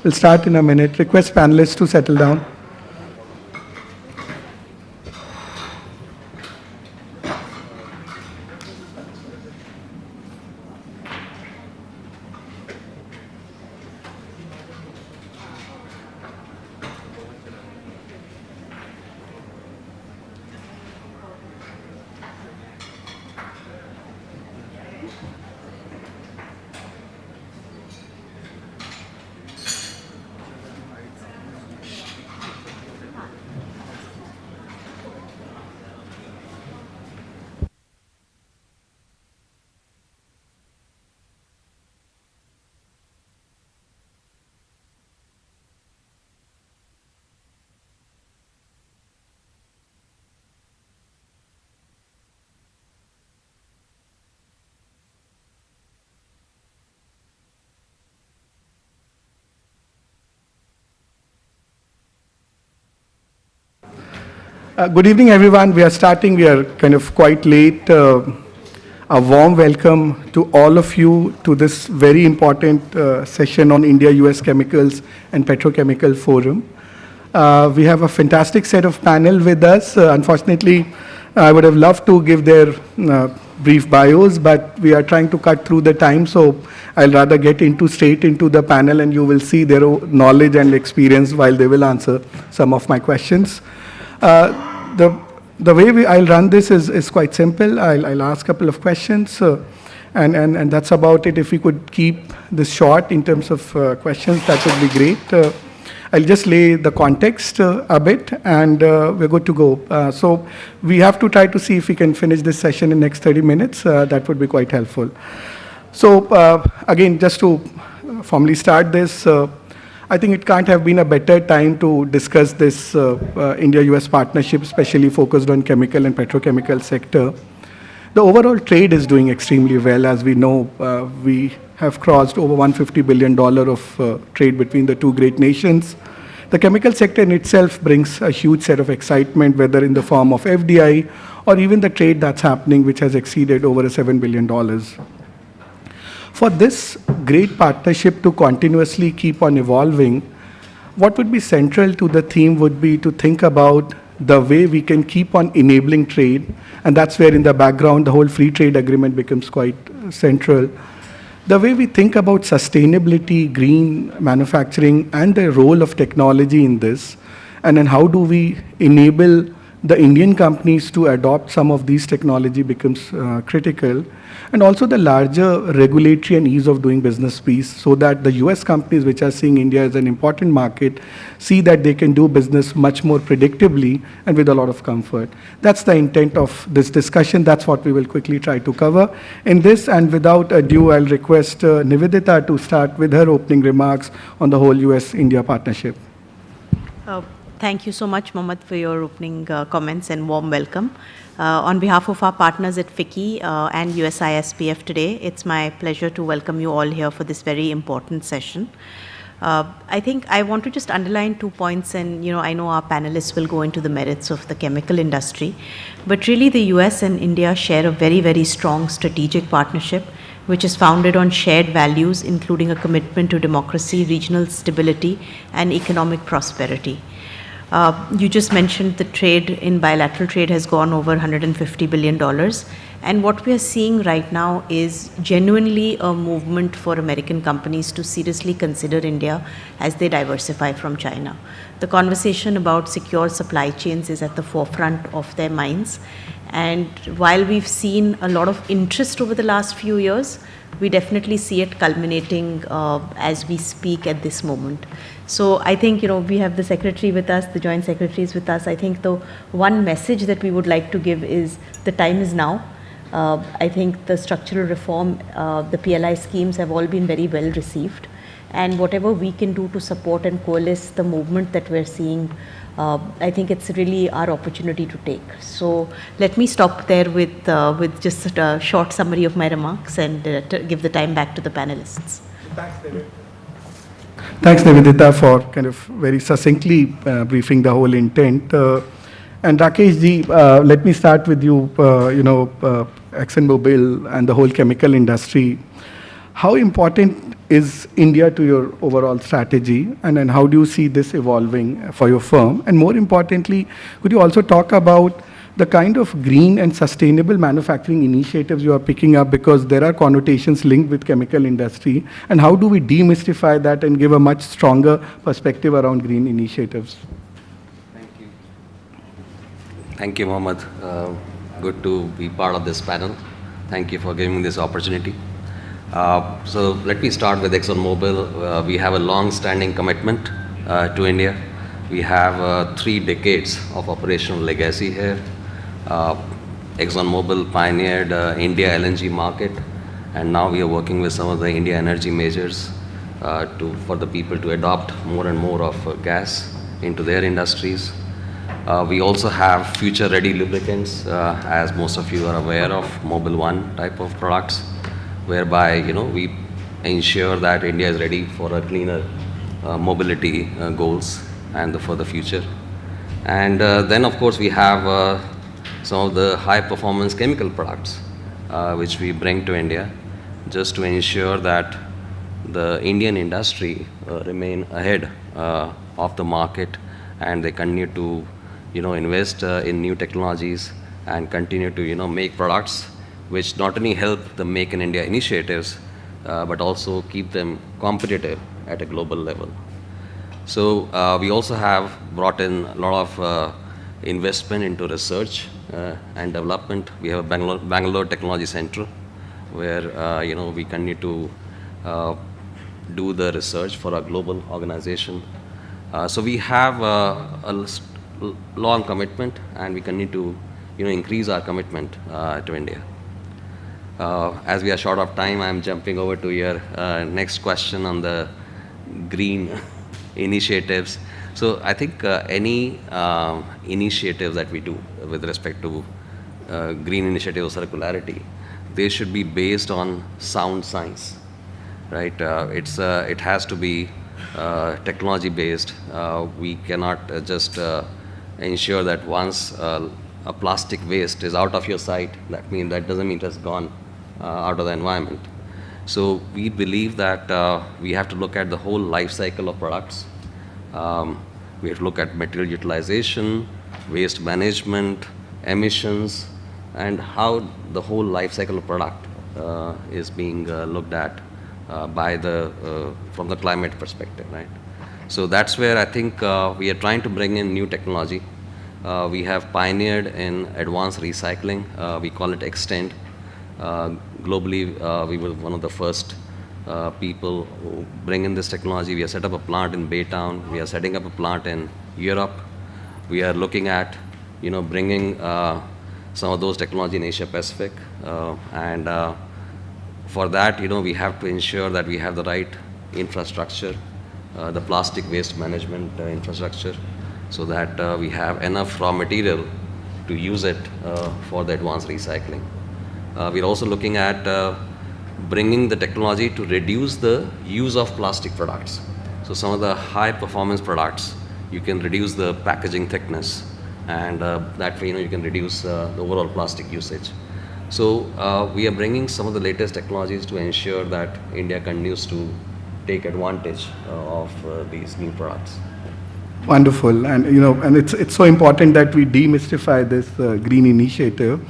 We'll start in a minute. Request panelists to settle down. Good evening, everyone. We are starting. We are kind of quite late. A warm welcome to all of you to this very important session on India-US Chemicals and Petrochemical Forum. We have a fantastic set of panel with us. Unfortunately, I would have loved to give their brief bios, but we are trying to cut through the time, so I'll rather get straight into the panel, and you will see their knowledge and experience while they will answer some of my questions. The way I'll run this is quite simple. I'll ask a couple of questions, and that's about it. If we could keep this short in terms of questions, that would be great. I'll just lay the context a bit, and we're good to go. So we have to try to see if we can finish this session in the next 30 minutes. That would be quite helpful. So again, just to formally start this, I think it can't have been a better time to discuss this India-US partnership, especially focused on chemical and petrochemical sector. The overall trade is doing extremely well. As we know, we have crossed over $150 billion of trade between the two great nations. The chemical sector in itself brings a huge set of excitement, whether in the form of FDI or even the trade that's happening, which has exceeded over $7 billion. For this great partnership to continuously keep on evolving, what would be central to the theme would be to think about the way we can keep on enabling trade, and that's where in the background the whole free trade agreement becomes quite central. The way we think about sustainability, green manufacturing, and the role of technology in this, and then how do we enable the Indian companies to adopt some of these technology becomes critical. And also the larger regulatory and ease of doing business piece, so that the US companies which are seeing India as an important market see that they can do business much more predictably and with a lot of comfort. That's the intent of this discussion. That's what we will quickly try to cover in this. And without ado, I'll request Nivedita to start with her opening remarks on the whole US-India partnership. Thank you so much, Mohammed, for your opening comments and warm welcome. On behalf of our partners at FICCI and USISPF today, it's my pleasure to welcome you all here for this very important session. I think I want to just underline 2 points, and I know our panelists will go into the merits of the chemical industry, but really the US and India share a very, very strong strategic partnership, which is founded on shared values, including a commitment to democracy, regional stability, and economic prosperity. You just mentioned the trade in bilateral trade has gone over $150 billion. And what we are seeing right now is genuinely a movement for American companies to seriously consider India as they diversify from China. The conversation about secure supply chains is at the forefront of their minds. And while we've seen a lot of interest over the last few years, we definitely see it culminating as we speak at this moment. So I think, we have the secretary with us, the joint secretaries with us. I think the one message that we would like to give is the time is now. I think the structural reform, the PLI schemes have all been very well received. And whatever we can do to support and coalesce the movement that we're seeing, I think it's really our opportunity to take. So let me stop there with just a short summary of my remarks and to give the time back to the panelists. Thanks, David. Thanks, Nivedita, for kind of very succinctly briefing the whole intent. And Rakesh ji, let me start with you. ExxonMobil and the whole chemical industry. how important is India to your overall strategy, and then how do you see this evolving for your firm? And more importantly, could you also talk about the kind of green and sustainable manufacturing initiatives you are picking up, because there are connotations linked with chemical industry, and how do we demystify that and give a much stronger perspective around green initiatives? Thank you, Mohammed. Good to be part of this panel. Thank you for giving me this opportunity. So let me start with ExxonMobil. We have a long-standing commitment to India. We have 3 decades of operational legacy here. ExxonMobil pioneered India LNG market, and now we are working with some of the India energy majors for the people to adopt more and more of gas into their industries. We also have future-ready lubricants, as most of you are aware of, Mobil 1 type of products, whereby we ensure that India is ready for a cleaner mobility goals and for the future. And then, of course, we have some of the high-performance chemical products which we bring to India, just to ensure that the Indian industry remain ahead of the market, and they continue to invest in new technologies and continue to make products which not only help the Make in India initiatives, but also keep them competitive at a global level. So we also have brought in a lot of investment into research and development. We have a Bangalore Technology Center where we continue to do the research for a global organization. So we have a long commitment, and we continue to increase our commitment to India. As we are short of time, I am jumping over to your next question on the green initiatives. So I think any initiatives that we do with respect to green initiative or circularity, they should be based on sound science, right? It has to be technology based. We cannot just ensure that once a plastic waste is out of your sight, that doesn't mean it has gone out of the environment. So we believe that we have to look at the whole life cycle of products. We have to look at material utilization, waste management, emissions, and how the whole life cycle of product is being looked at from the climate perspective, right? So that's where I think we are trying to bring in new technology. We have pioneered in advanced recycling. We call it Extend. Globally, we were one of the first people who bring in this technology. We have set up a plant in Baytown. We are setting up a plant in Europe. We are looking at, bringing some of those technology in Asia Pacific. And for that, we have to ensure that we have the right infrastructure, the plastic waste management infrastructure, so that we have enough raw material to use it for the advanced recycling. We're also looking at bringing the technology to reduce the use of plastic products. So some of the high performance products, you can reduce the packaging thickness, and that way you can reduce the overall plastic usage. So we are bringing some of the latest technologies to ensure that India continues to take advantage of these new products. Wonderful, and and it's so important that we demystify this green initiative.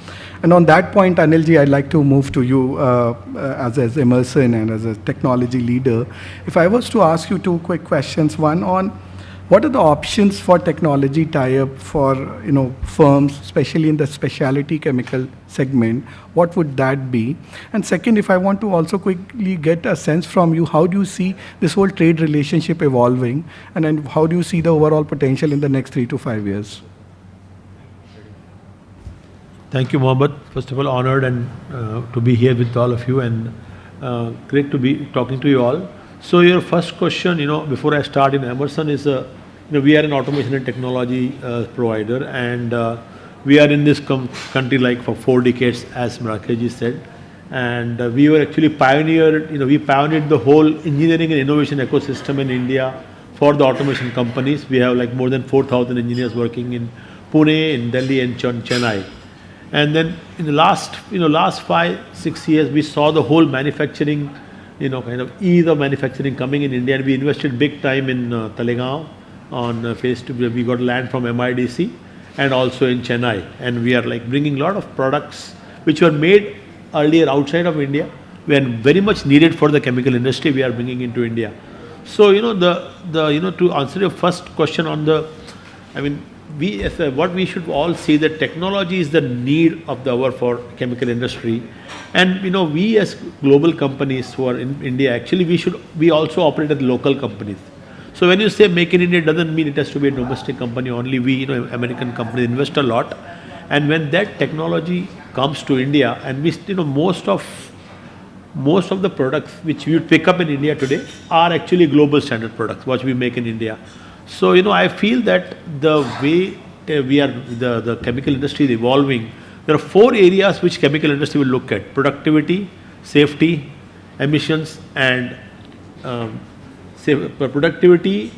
And on that point, Anilji, I'd like to move to you as Emerson and as a technology leader. If I was to ask you 2 quick questions, one on what are the options for technology tie-up for firms, especially in the specialty chemical segment? What would that be? And second, if I want to also quickly get a sense from you, how do you see this whole trade relationship evolving, and then how do you see the overall potential in the next 3 to 5 years? Thank you, Mohammed. First of all, honored and to be here with all of you, and great to be talking to you all. So your first question, before I start in Emerson is, we are an automation and technology provider, and we are in this country like for 4 decades, as Marakeji said, and we were actually pioneered. We pioneered the whole engineering and innovation ecosystem in India for the automation companies. We have like more than 4,000 engineers working in Pune, in Delhi, and Chennai. And then in the last 5-6 years, we saw the whole manufacturing kind of ease of manufacturing coming in India. And we invested big time in Talegaon on phase 2. We got land from MIDC and also in Chennai. And we are like bringing a lot of products which were made earlier outside of India, were very much needed for the chemical industry, we are bringing into India. So, to answer your first question on what we should all see, that technology is the need of the hour for chemical industry. And, we as global companies who are in India, actually we also operate as local companies. So when you say make in India, it doesn't mean it has to be a domestic company only. We, American companies invest a lot. And when that technology comes to India, and we, most of the products which we pick up in India today are actually global standard products, which we make in India. So, I feel that the way the chemical industry is evolving, there are 4 areas which chemical industry will look at: productivity, safety, emissions, and productivity,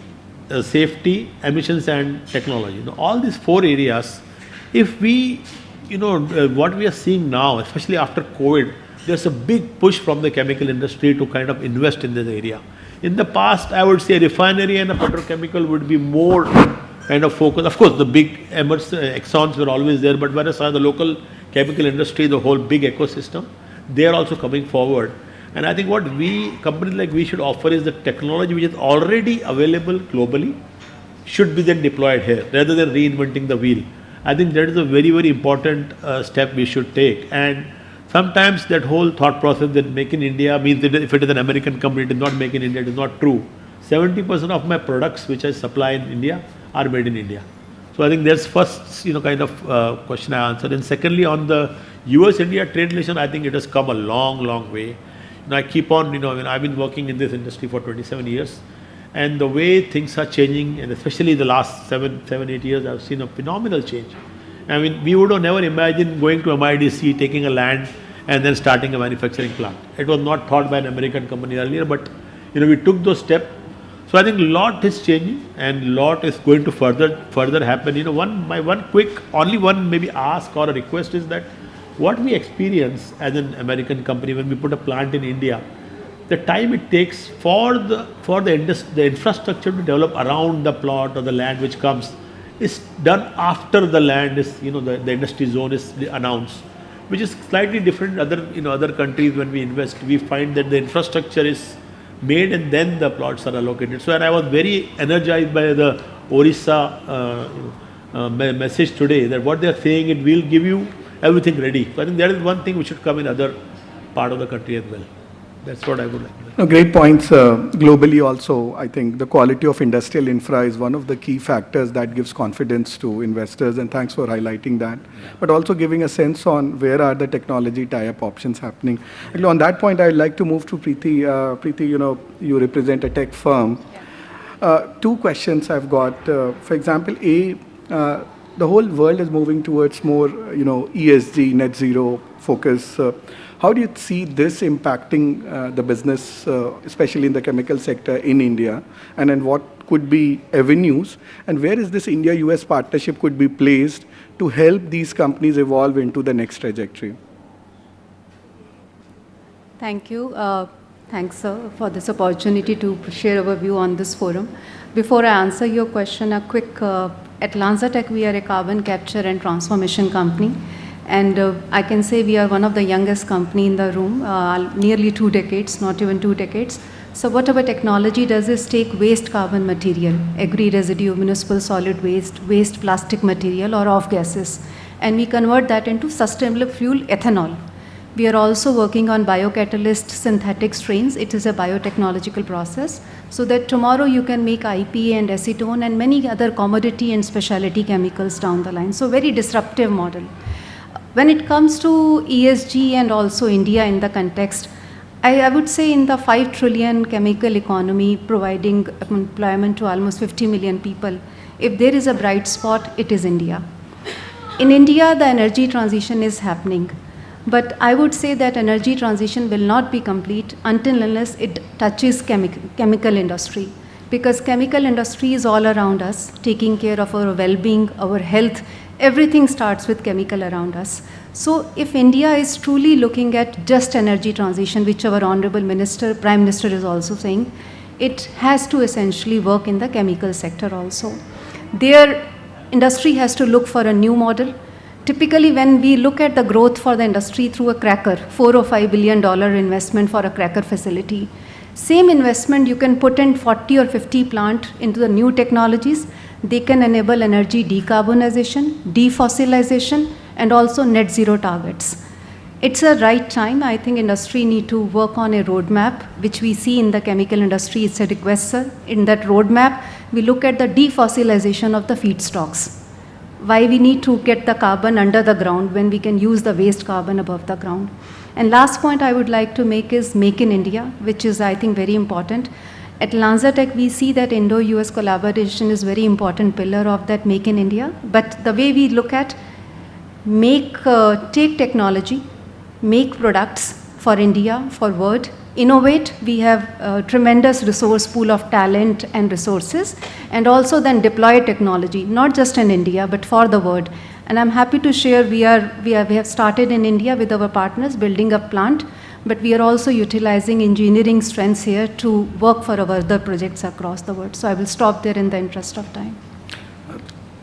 safety, emissions, and technology. All these 4 areas, if we, what we are seeing now, especially after COVID, there's a big push from the chemical industry to kind of invest in this area. In the past, I would say a refinery and a petrochemical would be more kind of focused. Of course, the big Exxons were always there, but whereas the local chemical industry, the whole big ecosystem, they are also coming forward. And I think what companies like we should offer is the technology which is already available globally should be then deployed here, rather than reinventing the wheel. I think that is a very, very important step we should take. And sometimes that whole thought process that make in India means that if it is an American company, it is not make in India, it is not true. 70% of my products which I supply in India are made in India. So I think that's first, kind of question I answered. And secondly, on the US-India trade relation, I think it has come a long, long way. I keep on, I've been working in this industry for 27 years. And the way things are changing, and especially the last 7-8 years, I've seen a phenomenal change. We would have never imagined going to MIDC, taking a land, and then starting a manufacturing plant. It was not thought by an American company earlier, but we took those steps. So I think a lot is changing, and a lot is going to further happen. Only one maybe ask or a request is that what we experience as an American company when we put a plant in India, the time it takes for the infrastructure to develop around the plot or the land which comes is done after the land is, the industry zone is announced, which is slightly different. Other countries, when we invest, we find that the infrastructure is made and then the plots are allocated. So, and I was very energized by the Orissa message today, that what they are saying, it will give you everything ready. So I think that is one thing which should come in other part of the country as well. That's what I would like to say. Great points. Globally also, I think the quality of industrial infra is one of the key factors that gives confidence to investors, and thanks for highlighting that. But also giving a sense on where are the technology tie-up options happening. Actually, on that point, I'd like to move to Preeti. Preeti, you represent a tech firm. 2 questions I've got. For example, the whole world is moving towards more, ESG, net zero focus. How do you see this impacting the business, especially in the chemical sector in India? And then what could be avenues? And where is this India-US partnership could be placed to help these companies evolve into the next trajectory? Thank you. Thanks, sir, for this opportunity to share our view on this forum. Before I answer your question, a quick, at LanzaTech, we are a carbon capture and transformation company. And I can say we are one of the youngest company in the room, nearly 2 decades, not even 2 decades. So what our technology does is take waste carbon material, agri residue, municipal solid waste, waste plastic material or off gases, and we convert that into sustainable fuel ethanol. We are also working on biocatalyst synthetic strains. It is a biotechnological process, so that tomorrow you can make IPA and acetone and many other commodity and specialty chemicals down the line. So very disruptive model. When it comes to ESG and also India in the context, I would say in the 5 trillion chemical economy providing employment to almost 50 million people, if there is a bright spot, it is India. In India, the energy transition is happening. But I would say that energy transition will not be complete until unless it touches chemical industry. Because chemical industry is all around us, taking care of our well-being, our health. Everything starts with chemical around us. So if India is truly looking at just energy transition, which our Honorable Minister, Prime Minister is also saying, it has to essentially work in the chemical sector also. Their industry has to look for a new model. Typically, when we look at the growth for the industry through a cracker, $4 or $5 billion investment for a cracker facility, same investment you can put in 40 or 50 plant into the new technologies. They can enable energy decarbonization, defossilization, and also net zero targets. It's a right time. I think industry need to work on a roadmap, which we see in the chemical industry. It's a request, sir. In that roadmap, we look at the defossilization of the feedstocks. Why we need to get the carbon under the ground when we can use the waste carbon above the ground. And last point I would like to make is Make in India, which is, I think, very important. At LanzaTech, we see that Indo-US collaboration is very important pillar of that Make in India. But the way we look at take technology, make products for India, for world, innovate. We have a tremendous resource pool of talent and resources, and also then deploy technology, not just in India, but for the world. And I'm happy to share we have started in India with our partners building a plant, but we are also utilizing engineering strengths here to work for our other projects across the world. So I will stop there in the interest of time.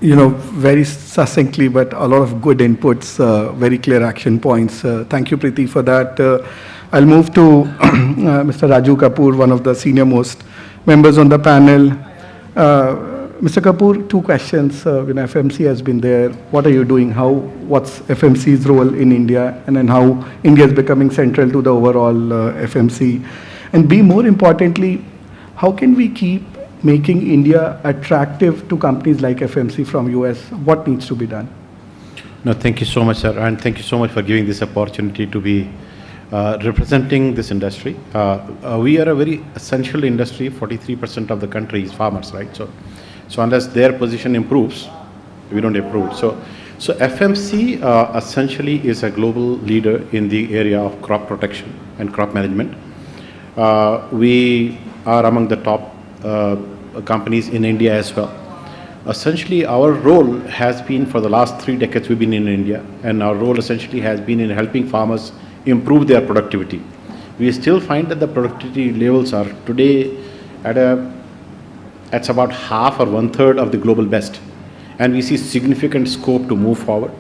You know, very succinctly, but a lot of good inputs, very clear action points. Thank you, Preeti, for that. I'll move to Mr. Raju Kapoor, one of the senior most members on the panel. Mr. Kapoor, two questions. When FMC has been there, what are you doing? What's FMC's role in India, and then how India is becoming central to the overall FMC? And B, more importantly, how can we keep making India attractive to companies like FMC from US? What needs to be done? No, thank you so much, sir, and thank you so much for giving this opportunity to be representing this industry. We are a very essential industry. 43% of the country is farmers, right? So unless their position improves, we don't improve. So FMC essentially is a global leader in the area of crop protection and crop management. We are among the top companies in India as well. Essentially, our role has been, for the last 3 decades we've been in India, and our role essentially has been in helping farmers improve their productivity. We still find that the productivity levels are today at about half or 1/3 of the global best, and we see significant scope to move forward.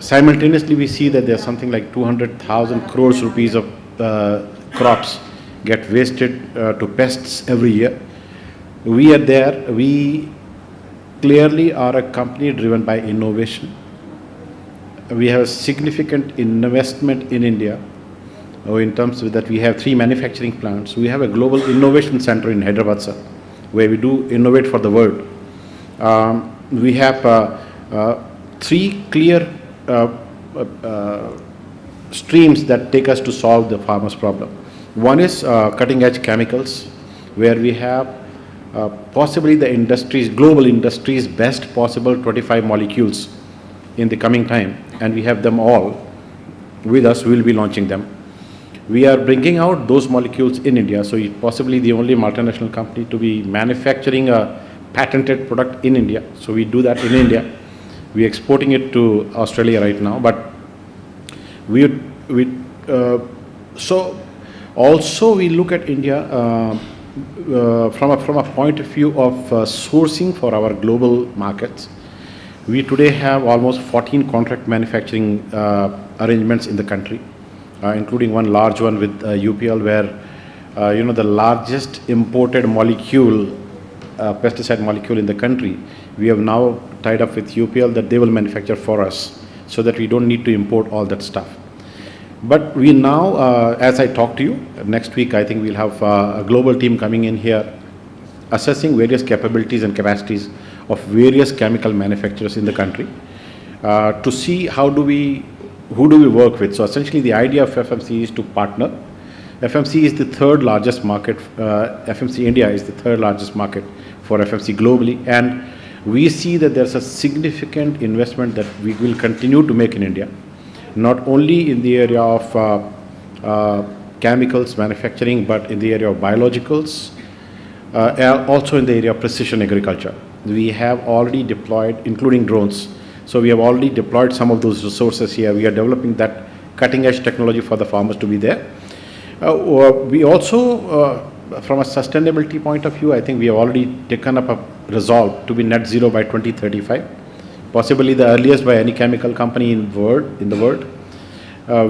Simultaneously, we see that there's something like 200,000 crores rupees of crops get wasted to pests every year. We are there. We clearly are a company driven by innovation. We have a significant investment in India in terms of that. We have 3 manufacturing plants. We have a global innovation center in Hyderabad, sir, where we do innovate for the world. We have 3 clear streams that take us to solve the farmer's problem. One is cutting edge chemicals, where we have possibly the industry's, global industry's best possible 25 molecules in the coming time, and we have them all with us. We will be launching them. We are bringing out those molecules in India, so it's possibly the only multinational company to be manufacturing a patented product in India. So we do that in India. We're exporting it to Australia right now, but so also we look at India from a point of view of sourcing for our global markets. We today have almost 14 contract manufacturing arrangements in the country, including one large one with UPL, where the largest imported molecule, pesticide molecule in the country, we have now tied up with UPL that they will manufacture for us, so that we don't need to import all that stuff. But we now, as I talk to you, next week I think we'll have a global team coming in here, assessing various capabilities and capacities of various chemical manufacturers in the country, to see who do we work with. So essentially the idea of FMC is to partner. FMC is the 3rd largest market, FMC India is the 3rd largest market for FMC globally, and we see that there's a significant investment that we will continue to make in India, not only in the area of chemicals manufacturing, but in the area of biologicals, also in the area of precision agriculture. We have already deployed, including drones, So we have already deployed some of those resources here. We are developing that cutting edge technology for the farmers to be there. We also, from a sustainability point of view, I think we have already taken up a resolve to be net zero by 2035, possibly the earliest by any chemical company in the world.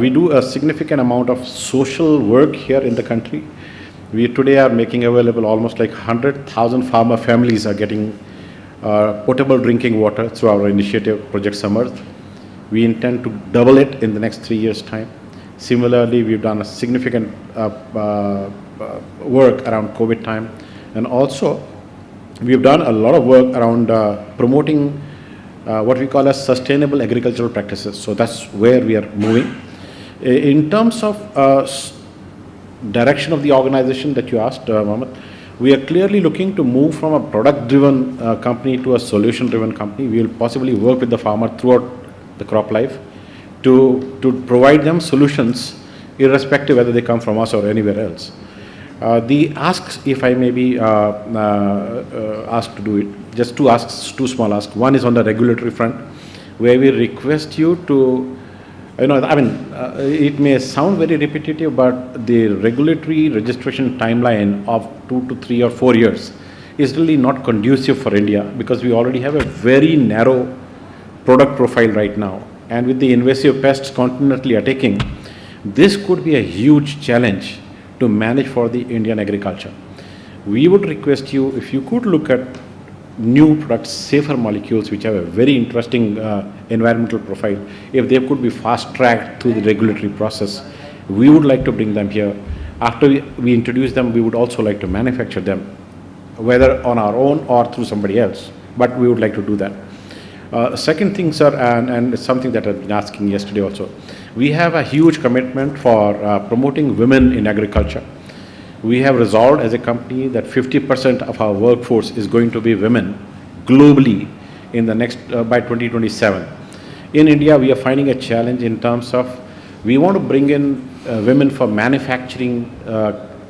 We do a significant amount of social work here in the country. We today are making available almost like 100,000 farmer families are getting potable drinking water through our initiative, Project Samarth. We intend to double it in the next 3 years' time. Similarly, we've done a significant work around COVID time. And also, we've done a lot of work around promoting what we call as sustainable agricultural practices. So that's where we are moving. In terms of direction of the organization that you asked, Mohammed, we are clearly looking to move from a product-driven company to a solution-driven company. We will possibly work with the farmer throughout the crop life to provide them solutions, irrespective whether they come from us or anywhere else. The asks, if I may be asked to do it, just two asks, two small asks. One is on the regulatory front, where we request you to, it may sound very repetitive, but the regulatory registration timeline of 2 to 3 or 4 years is really not conducive for India, because we already have a very narrow product profile right now. And with the invasive pests continually attacking, this could be a huge challenge to manage for the Indian agriculture. We would request you, if you could look at new products, safer molecules which have a very interesting environmental profile, if they could be fast-tracked through the regulatory process, we would like to bring them here. After we introduce them, we would also like to manufacture them, whether on our own or through somebody else, but we would like to do that. Second thing, sir, and it's something that I've been asking yesterday also, we have a huge commitment for promoting women in agriculture. We have resolved as a company that 50% of our workforce is going to be women globally in the next, by 2027. In India, we are finding a challenge in terms of, we want to bring in women for manufacturing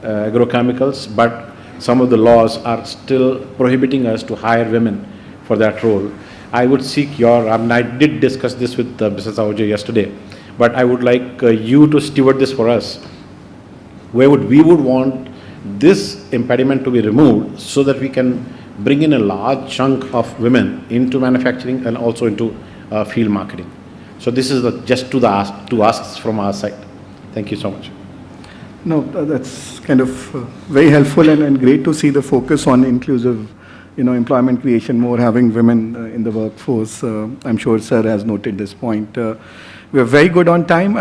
agrochemicals, but some of the laws are still prohibiting us to hire women for that role. I would seek your, I did discuss this with Mrs. Ahuja yesterday, but I would like you to steward this for us. We would want this impediment to be removed so that we can bring in a large chunk of women into manufacturing and also into field marketing. So this is just two asks from our side. Thank you so much. No, that's kind of very helpful and great to see the focus on inclusive, employment creation, more having women in the workforce. I'm sure sir has noted this point. We are very good on time.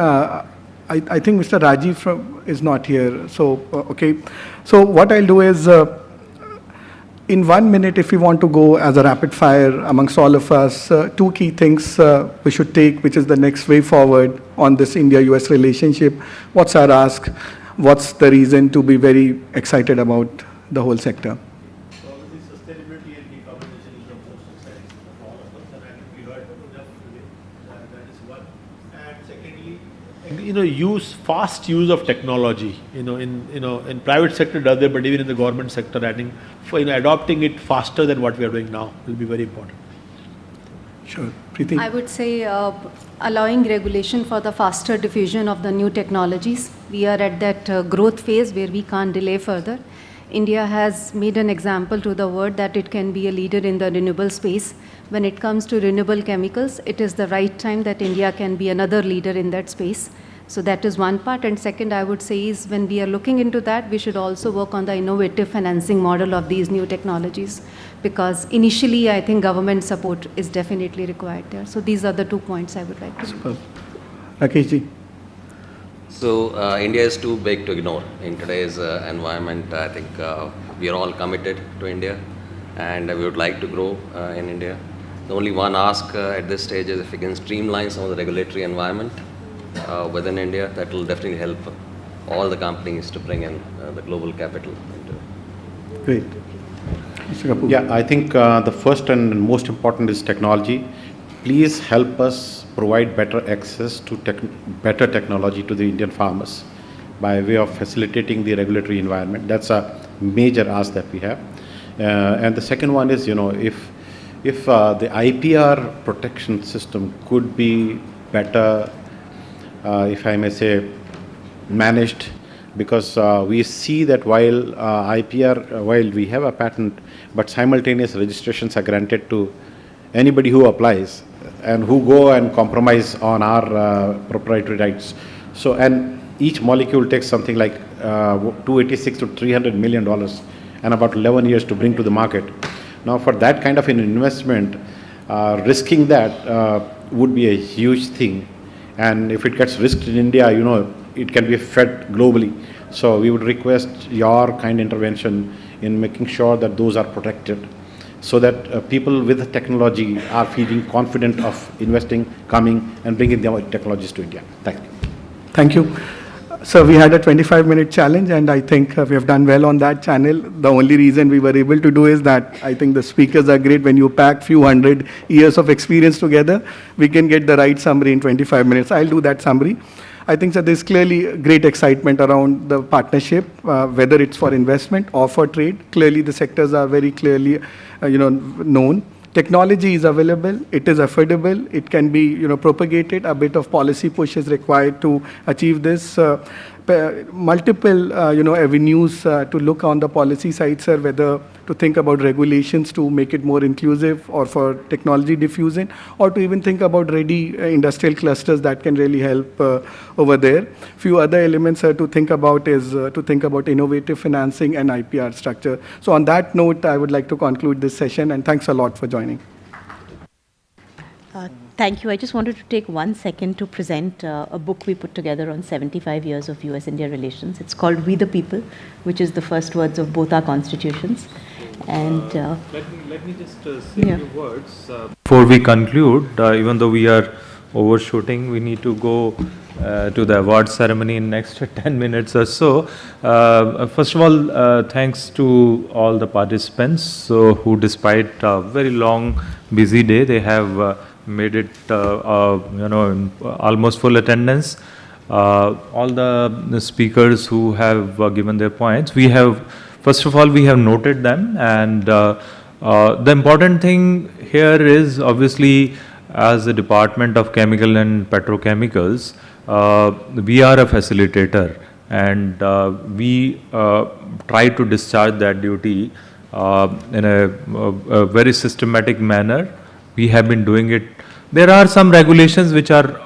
I think Mr. Rajiv is not here. So, okay. So what I'll do is, in 1 minute, if we want to go as a rapid fire amongst all of us, two key things we should take, which is the next way forward on this India-US relationship. What's our ask? What's the reason to be very excited about the whole sector? Sustainability and decarbonization is the most exciting for all of us, and I think we heard enough today. That is one. And secondly, fast use of technology. In private sector does it, but even in the government sector, I think adopting it faster than what we are doing now will be very important. Sure. Preeti? I would say allowing regulation for the faster diffusion of the new technologies. We are at that growth phase where we can't delay further. India has made an example to the world that it can be a leader in the renewable space. When it comes to renewable chemicals, it is the right time that India can be another leader in that space. So that is one part. And second, I would say is when we are looking into that, we should also work on the innovative financing model of these new technologies, because initially I think government support is definitely required there. So these are the 2 points I would like to make. Rakesh ji. So India is too big to ignore in today's environment. I think we are all committed to India, and we would like to grow in India. The only one ask at this stage is if we can streamline some of the regulatory environment within India, that will definitely help all the companies to bring in the global capital. Great. Mr. Kapoor. Yeah, I think the first and most important is technology. Please help us provide better access to better technology to the Indian farmers by way of facilitating the regulatory environment. That's a major ask that we have. And the second one is, if if the IPR protection system could be better, if I may say, managed, because we see that while IPR, while we have a patent, but simultaneous registrations are granted to anybody who applies and who go and compromise on our proprietary rights. So, and each molecule takes something like 286 to $300 million and about 11 years to bring to the market. Now, for that kind of an investment, risking that would be a huge thing. And if it gets risked in India, you know, it can be fed globally. So we would request your kind intervention in making sure that those are protected, so that people with the technology are feeling confident of investing, coming and bringing their technologies to India. Thank you. Thank you. So we had a 25-minute challenge, and I think we have done well on that channel. The only reason we were able to do is that I think the speakers are great. When you pack few hundred years of experience together, we can get the right summary in 25 minutes. I'll do that summary. I think that there's clearly great excitement around the partnership, whether it's for investment or for trade. Clearly, the sectors are very clearly, known. Technology is available. It is affordable. It can be, propagated. A bit of policy push is required to achieve this. Multiple, avenues to look on the policy side, sir, whether to think about regulations to make it more inclusive or for technology diffusion, or to even think about ready industrial clusters that can really help over there. Few other elements to think about is to think about innovative financing and IPR structure. So on that note, I would like to conclude this session, and thanks a lot for joining. Thank you. I just wanted to take 1 second to present a book we put together on 75 years of US-India relations. It's called We the People, which is the first words of both our constitutions. And let me just say a few words before we conclude. Even though we are overshooting, we need to go to the award ceremony in next 10 minutes or so. First of all, thanks to all the participants who, despite a very long, busy day, they have made it, in almost full attendance. All the speakers who have given their points, first of all, we have noted them, and the important thing here is, obviously, as the Department of Chemical and Petrochemicals, we are a facilitator, and we try to discharge that duty in a very systematic manner. We have been doing it. There are some regulations which are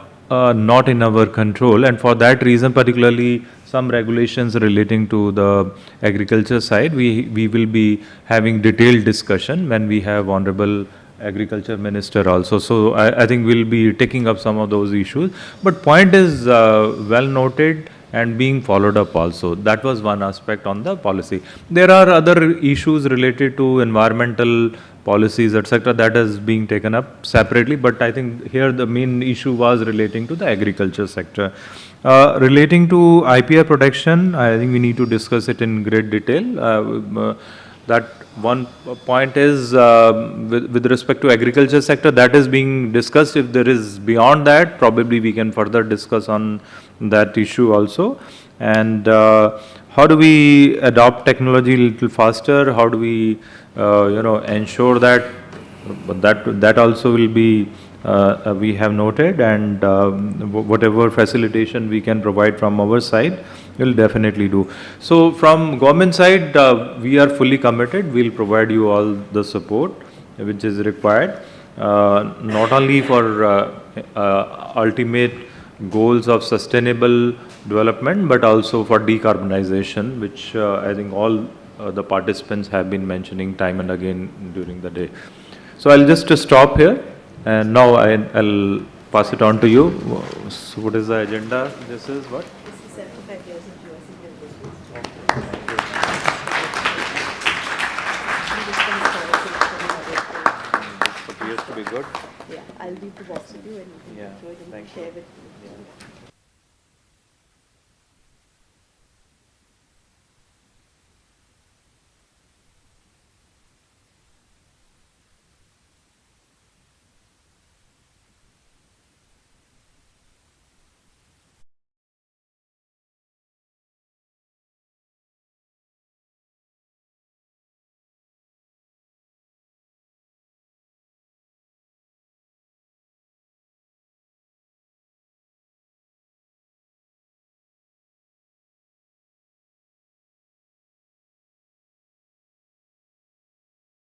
not in our control, and for that reason, particularly some regulations relating to the agriculture side, we will be having detailed discussion when we have Honorable Agriculture Minister also. So I think we'll be taking up some of those issues. But point is well noted and being followed up also. That was one aspect on the policy. There are other issues related to environmental policies, etc., that is being taken up separately, but I think here the main issue was relating to the agriculture sector. Relating to IPR protection, I think we need to discuss it in great detail. That one point is with respect to agriculture sector, that is being discussed. If there is beyond that, probably we can further discuss on that issue also. And how do we adopt technology a little faster? How do we ensure that that also will be we have noted, and whatever facilitation we can provide from our side, we'll definitely do. So from government side, we are fully committed. We'll provide you all the support which is required, not only for ultimate goals of sustainable development, but also for decarbonization, which I think all the participants have been mentioning time and again during the day. So I'll just stop here, and now I'll pass it on to you. So what is the agenda? This is what? This is 75 years of US-India relations. This appears to be good. Yeah, I'll leave the box with you, and you can Yeah, enjoy it and thank share you. with you.